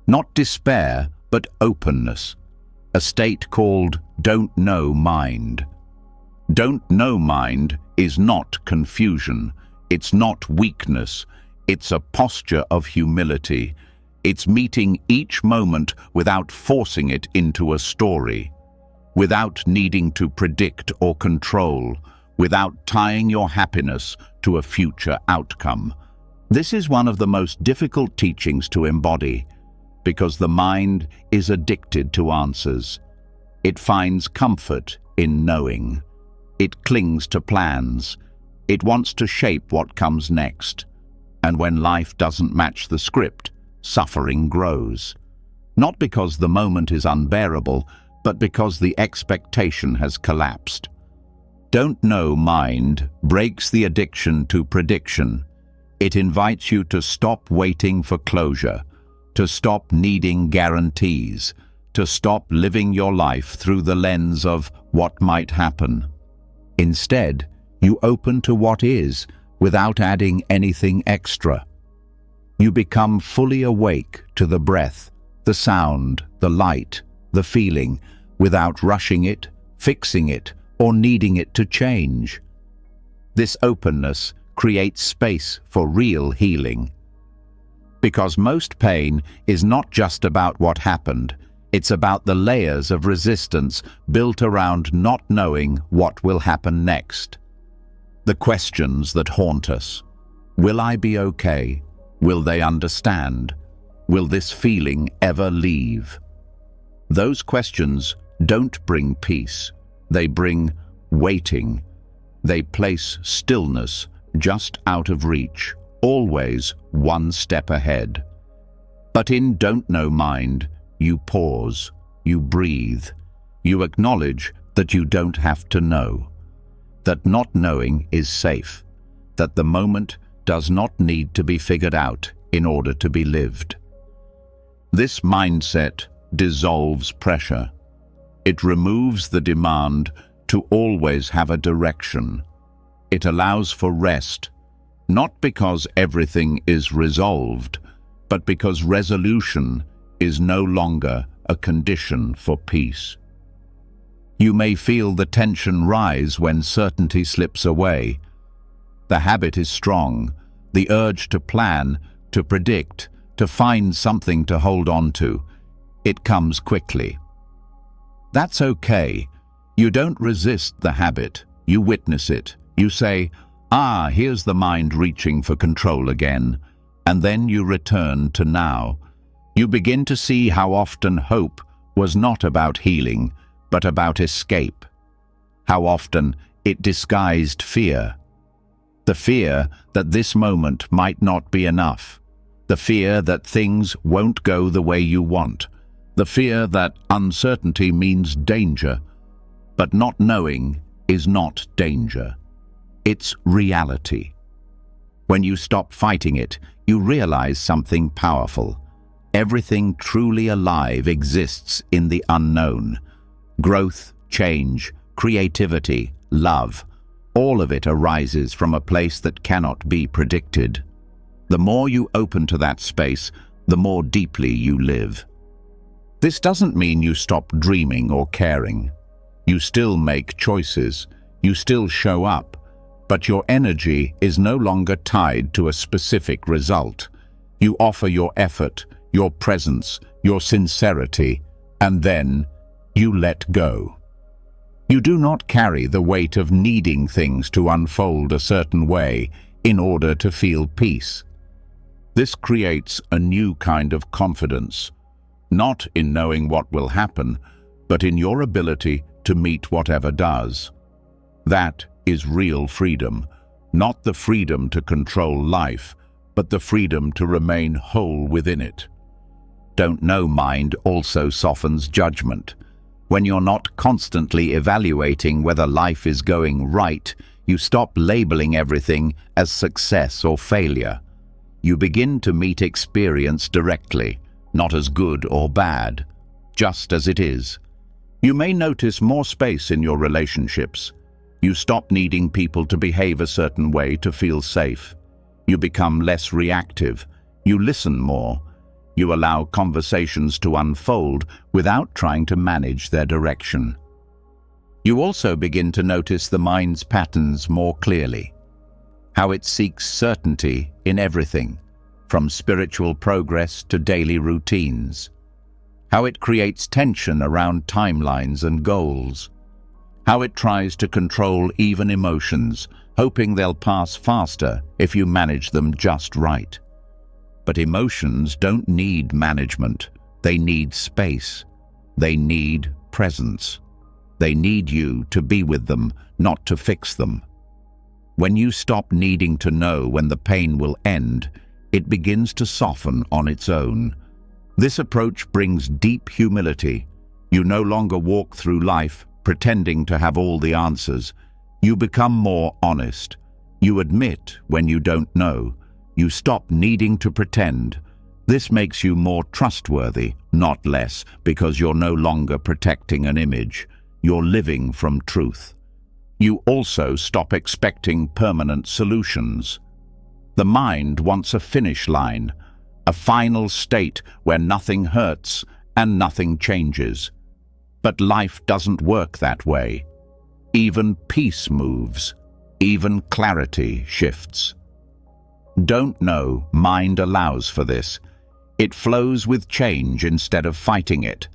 Not despair, but openness. A state called don't know mind. Don't know mind is not confusion. It's not weakness. It's a posture of humility. It's meeting each moment without forcing it into a story, without needing to predict or control, without tying your happiness to a future outcome. This is one of the most difficult teachings to embody, because the mind is addicted to answers. It finds comfort in knowing. It clings to plans. It wants to shape what comes next. And when life doesn't match the script, suffering grows. Not because the moment is unbearable, but because the expectation has collapsed. Don't know mind breaks the addiction to prediction. It invites you to stop waiting for closure, to stop needing guarantees, to stop living your life through the lens of what might happen. Instead, you open to what is without adding anything extra. You become fully awake to the breath, the sound, the light, the feeling, without rushing it, fixing it, or needing it to change. This openness creates space for real healing. Because most pain is not just about what happened, it's about the layers of resistance built around not knowing what will happen next. The questions that haunt us. Will I be okay? Will they understand? Will this feeling ever leave? Those questions don't bring peace. They bring waiting. They place stillness just out of reach, always one step ahead. But in Don't Know Mind, you pause, you breathe, you acknowledge that you don't have to know, that not knowing is safe, that the moment does not need to be figured out in order to be lived. This mindset dissolves pressure. It removes the demand to always have a direction. It allows for rest, not because everything is resolved, but because resolution is no longer a condition for peace. You may feel the tension rise when certainty slips away. The habit is strong, the urge to plan, to predict, to find something to hold on to. It comes quickly. That's okay. You don't resist the habit, you witness it. You say, "Ah, here's the mind reaching for control again," and then you return to now. You begin to see how often hope was not about healing, but about escape. How often it disguised fear. The fear that this moment might not be enough. The fear that things won't go the way you want. The fear that uncertainty means danger. But not knowing is not danger. It's reality. When you stop fighting it, you realize something powerful. Everything truly alive exists in the unknown. Growth, change, creativity, love, all of it arises from a place that cannot be predicted. The more you open to that space, the more deeply you live. This doesn't mean you stop dreaming or caring. You still make choices, you still show up, but your energy is no longer tied to a specific result. You offer your effort, your presence, your sincerity, and then you let go. You do not carry the weight of needing things to unfold a certain way in order to feel peace. This creates a new kind of confidence, not in knowing what will happen, but in your ability to meet whatever does. That is real freedom, not the freedom to control life, but the freedom to remain whole within it. Don't Know Mind also softens judgment. When you're not constantly evaluating whether life is going right, you stop labeling everything as success or failure. You begin to meet experience directly, not as good or bad, just as it is. You may notice more space in your relationships. You stop needing people to behave a certain way to feel safe. You become less reactive. You listen more. You allow conversations to unfold without trying to manage their direction. You also begin to notice the mind's patterns more clearly. How it seeks certainty in everything, from spiritual progress to daily routines. How it creates tension around timelines and goals. How it tries to control even emotions, hoping they'll pass faster if you manage them just right. But emotions don't need management. They need space. They need presence. They need you to be with them, not to fix them. When you stop needing to know when the pain will end, it begins to soften on its own. This approach brings deep humility. You no longer walk through life pretending to have all the answers. You become more honest. You admit when you don't know. You stop needing to pretend. This makes you more trustworthy, not less, because you're no longer protecting an image. You're living from truth. You also stop expecting permanent solutions. The mind wants a finish line, a final state where nothing hurts and nothing changes. But life doesn't work that way. Even peace moves. Even clarity shifts. Don't Know Mind allows for this. It flows with change instead of fighting it.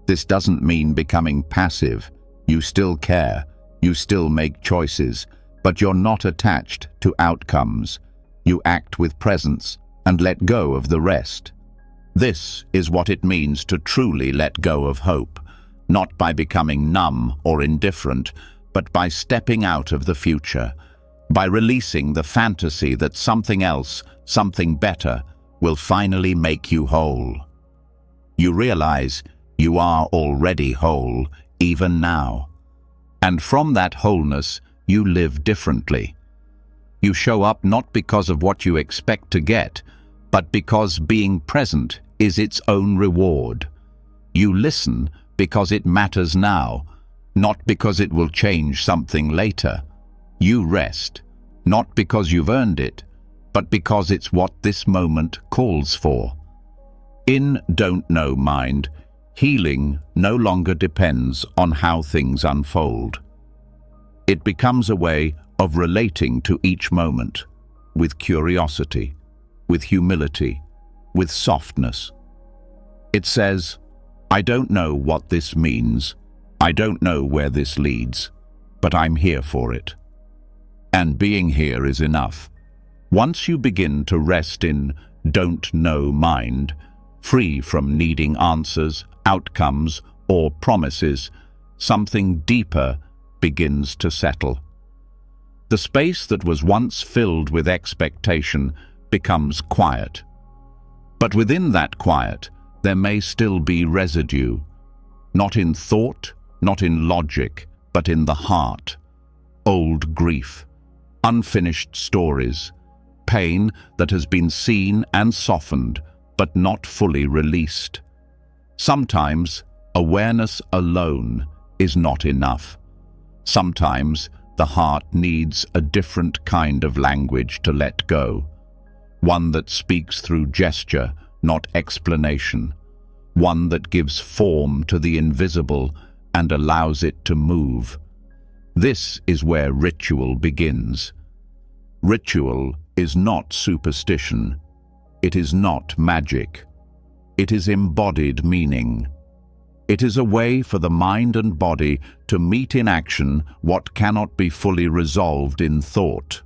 This doesn't mean becoming passive. You still care. You still make choices. But you're not attached to outcomes. You act with presence and let go of the rest. This is what it means to truly let go of hope. Not by becoming numb or indifferent, but by stepping out of the future, by releasing the fantasy that something else, something better, will finally make you whole. You realize you are already whole, even now. And from that wholeness, you live differently. You show up not because of what you expect to get, but because being present is its own reward. You listen because it matters now, not because it will change something later. You rest, not because you've earned it, but because it's what this moment calls for. In Don't Know Mind, healing no longer depends on how things unfold. It becomes a way of relating to each moment with curiosity, with humility, with softness. It says, I don't know what this means, I don't know where this leads, but I'm here for it. And being here is enough. Once you begin to rest in Don't Know Mind, free from needing answers, outcomes, or promises, something deeper begins to settle. The space that was once filled with expectation becomes quiet. But within that quiet, there may still be residue, not in thought, not in logic, but in the heart. Old grief, unfinished stories, pain that has been seen and softened, but not fully released. Sometimes awareness alone is not enough. Sometimes the heart needs a different kind of language to let go, one that speaks through gesture, not explanation, one that gives form to the invisible and allows it to move. This is where ritual begins. Ritual is not superstition. It is not magic. It is embodied meaning. It is a way for the mind and body to meet in action what cannot be fully resolved in thought.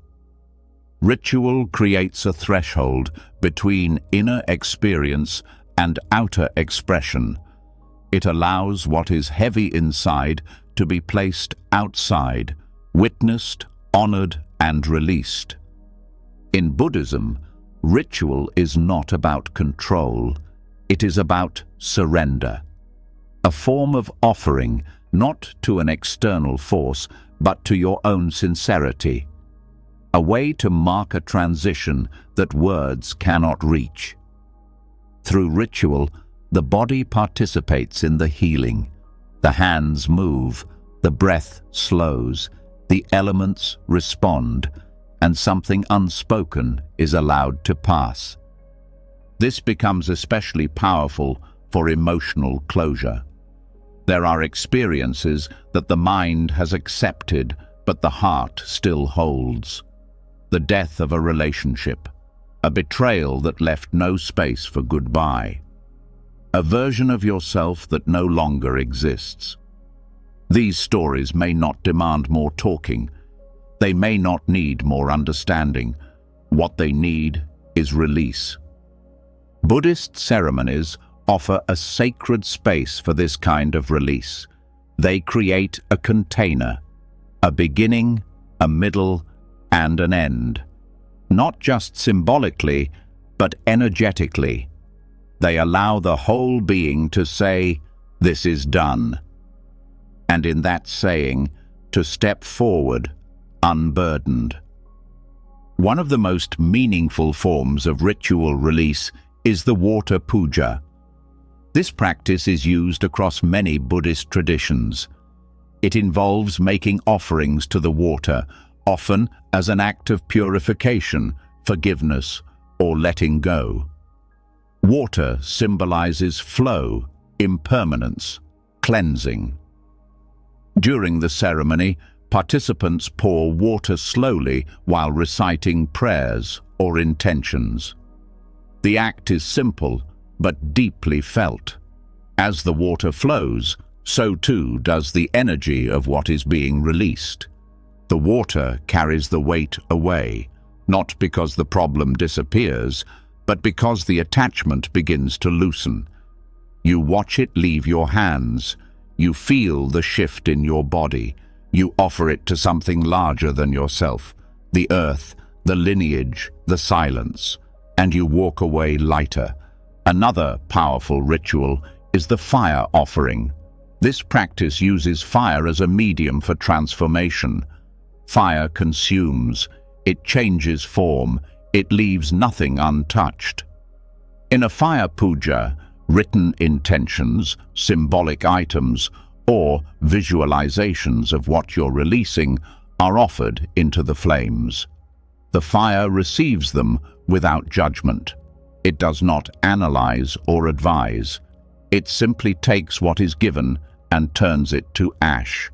Ritual creates a threshold between inner experience and outer expression. It allows what is heavy inside to be placed outside, witnessed, honored, and released. In Buddhism, ritual is not about control. It is about surrender. A form of offering, not to an external force, but to your own sincerity. A way to mark a transition that words cannot reach. Through ritual, the body participates in the healing. The hands move, the breath slows, the elements respond, and something unspoken is allowed to pass. This becomes especially powerful for emotional closure. There are experiences that the mind has accepted, but the heart still holds. The death of a relationship, a betrayal that left no space for goodbye, a version of yourself that no longer exists. These stories may not demand more talking. They may not need more understanding. What they need is release. Buddhist ceremonies offer a sacred space for this kind of release. They create a container, a beginning, a middle, and an end. Not just symbolically, but energetically. They allow the whole being to say, "This is done." And in that saying, to step forward, unburdened. One of the most meaningful forms of ritual release is the water puja. This practice is used across many Buddhist traditions. It involves making offerings to the water, often as an act of purification, forgiveness, or letting go. Water symbolizes flow, impermanence, cleansing. During the ceremony, participants pour water slowly while reciting prayers or intentions. The act is simple, but deeply felt. As the water flows, so too does the energy of what is being released. The water carries the weight away, not because the problem disappears, but because the attachment begins to loosen. You watch it leave your hands. You feel the shift in your body. You offer it to something larger than yourself, the earth, the lineage, the silence, and you walk away lighter. Another powerful ritual is the fire offering. This practice uses fire as a medium for transformation. Fire consumes, it changes form, it leaves nothing untouched. In a fire puja, written intentions, symbolic items, or visualizations of what you're releasing are offered into the flames. The fire receives them without judgment. It does not analyze or advise. It simply takes what is given and turns it to ash.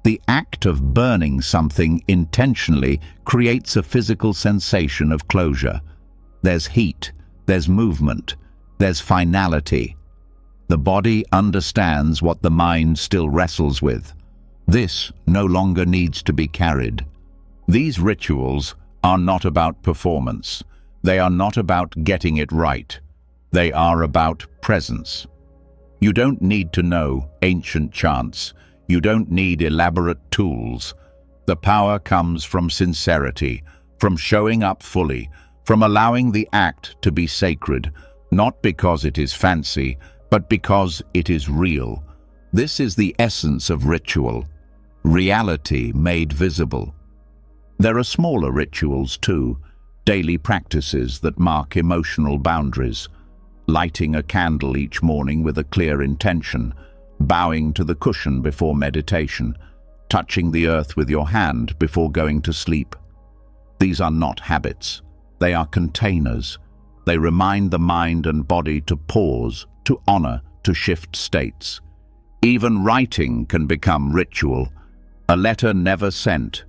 The act of burning something intentionally creates a physical sensation of closure. There's heat, there's movement, there's finality. The body understands what the mind still wrestles with. This no longer needs to be carried. These rituals are not about performance. They are not about getting it right. They are about presence. You don't need to know ancient chants. You don't need elaborate tools. The power comes from sincerity, from showing up fully, from allowing the act to be sacred, not because it is fancy, but because it is real. This is the essence of ritual, reality made visible. There are smaller rituals too, daily practices that mark emotional boundaries. Lighting a candle each morning with a clear intention, bowing to the cushion before meditation, touching the earth with your hand before going to sleep. These are not habits. They are containers. They remind the mind and body to pause, to honor, to shift states. Even writing can become ritual. A letter never sent,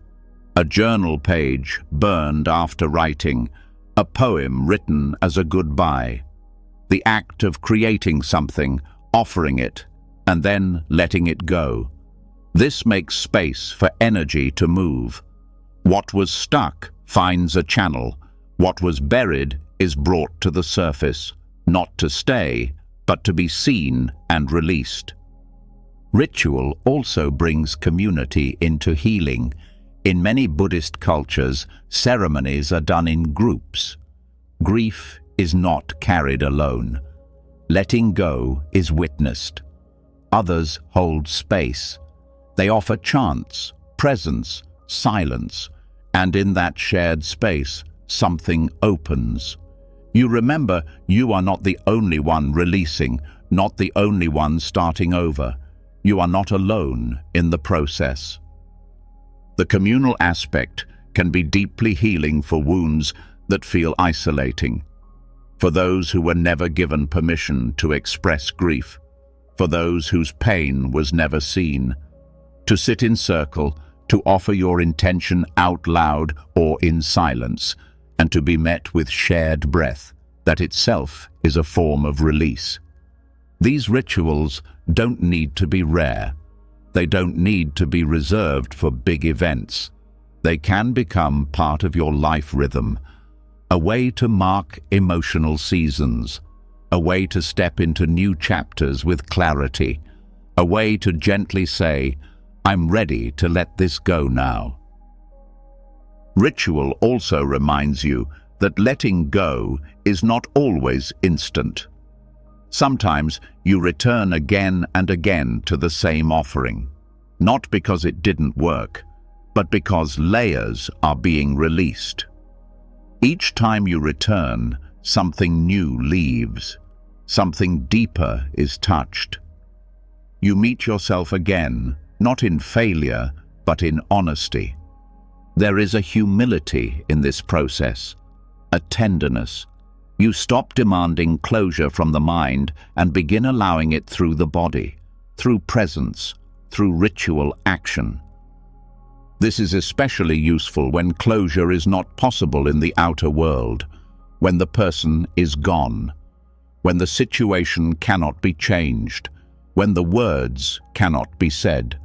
a journal page burned after writing, a poem written as a goodbye. The act of creating something, offering it, and then letting it go. This makes space for energy to move. What was stuck finds a channel. What was buried is brought to the surface, not to stay, but to be seen and released. Ritual also brings community into healing. In many Buddhist cultures, ceremonies are done in groups. Grief is not carried alone. Letting go is witnessed. Others hold space. They offer chants, presence, silence, and in that shared space, something opens. You remember you are not the only one releasing, not the only one starting over. You are not alone in the process. The communal aspect can be deeply healing for wounds that feel isolating, for those who were never given permission to express grief, for those whose pain was never seen. To sit in circle, to offer your intention out loud or in silence, and to be met with shared breath, that itself is a form of release. These rituals don't need to be rare. They don't need to be reserved for big events. They can become part of your life rhythm, a way to mark emotional seasons, a way to step into new chapters with clarity, a way to gently say, "I'm ready to let this go now." Ritual also reminds you that letting go is not always instant. Sometimes you return again and again to the same offering, not because it didn't work, but because layers are being released. Each time you return, something new leaves, something deeper is touched. You meet yourself again, not in failure, but in honesty. There is a humility in this process, a tenderness. You stop demanding closure from the mind and begin allowing it through the body, through presence, through ritual action. This is especially useful when closure is not possible in the outer world, when the person is gone, when the situation cannot be changed, when the words cannot be said.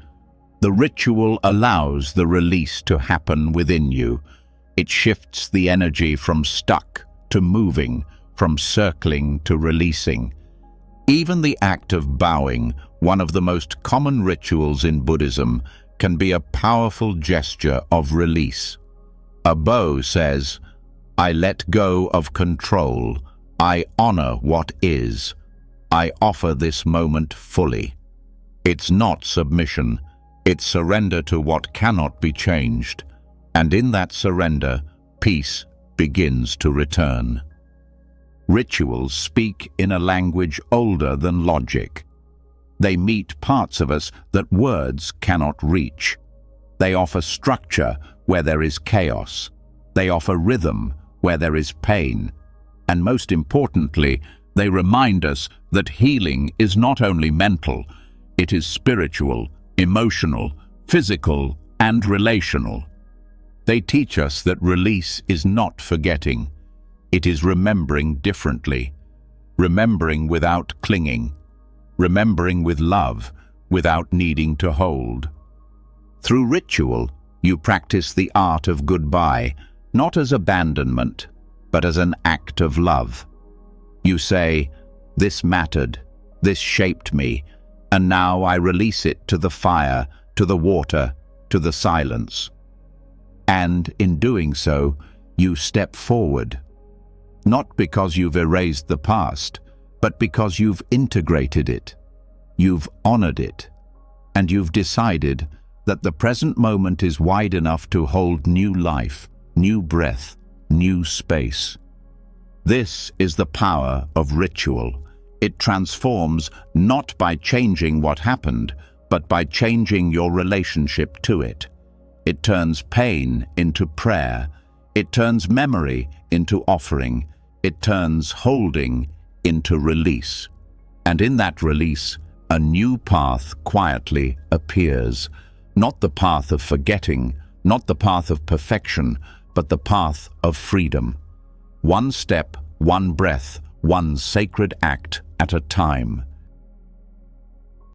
The ritual allows the release to happen within you. It shifts the energy from stuck to moving, from circling to releasing. Even the act of bowing, one of the most common rituals in Buddhism, can be a powerful gesture of release. A bow says, "I let go of control. I honor what is. I offer this moment fully." It's not submission. It's surrender to what cannot be changed. And in that surrender, peace begins to return. Rituals speak in a language older than logic. They meet parts of us that words cannot reach. They offer structure where there is chaos. They offer rhythm where there is pain. And most importantly, they remind us that healing is not only mental, it is spiritual, emotional, physical, and relational. They teach us that release is not forgetting. It is remembering differently, remembering without clinging, remembering with love, without needing to hold. Through ritual, you practice the art of goodbye, not as abandonment, but as an act of love. You say, "This mattered, this shaped me, and now I release it to the fire, to the water, to the silence." And in doing so, you step forward. Not because you've erased the past, but because you've integrated it. You've honored it. And you've decided that the present moment is wide enough to hold new life, new breath, new space. This is the power of ritual. It transforms not by changing what happened, but by changing your relationship to it. It turns pain into prayer. It turns memory into offering. It turns holding into release. And in that release, a new path quietly appears. Not the path of forgetting, not the path of perfection, but the path of freedom. One step, one breath, one sacred act at a time.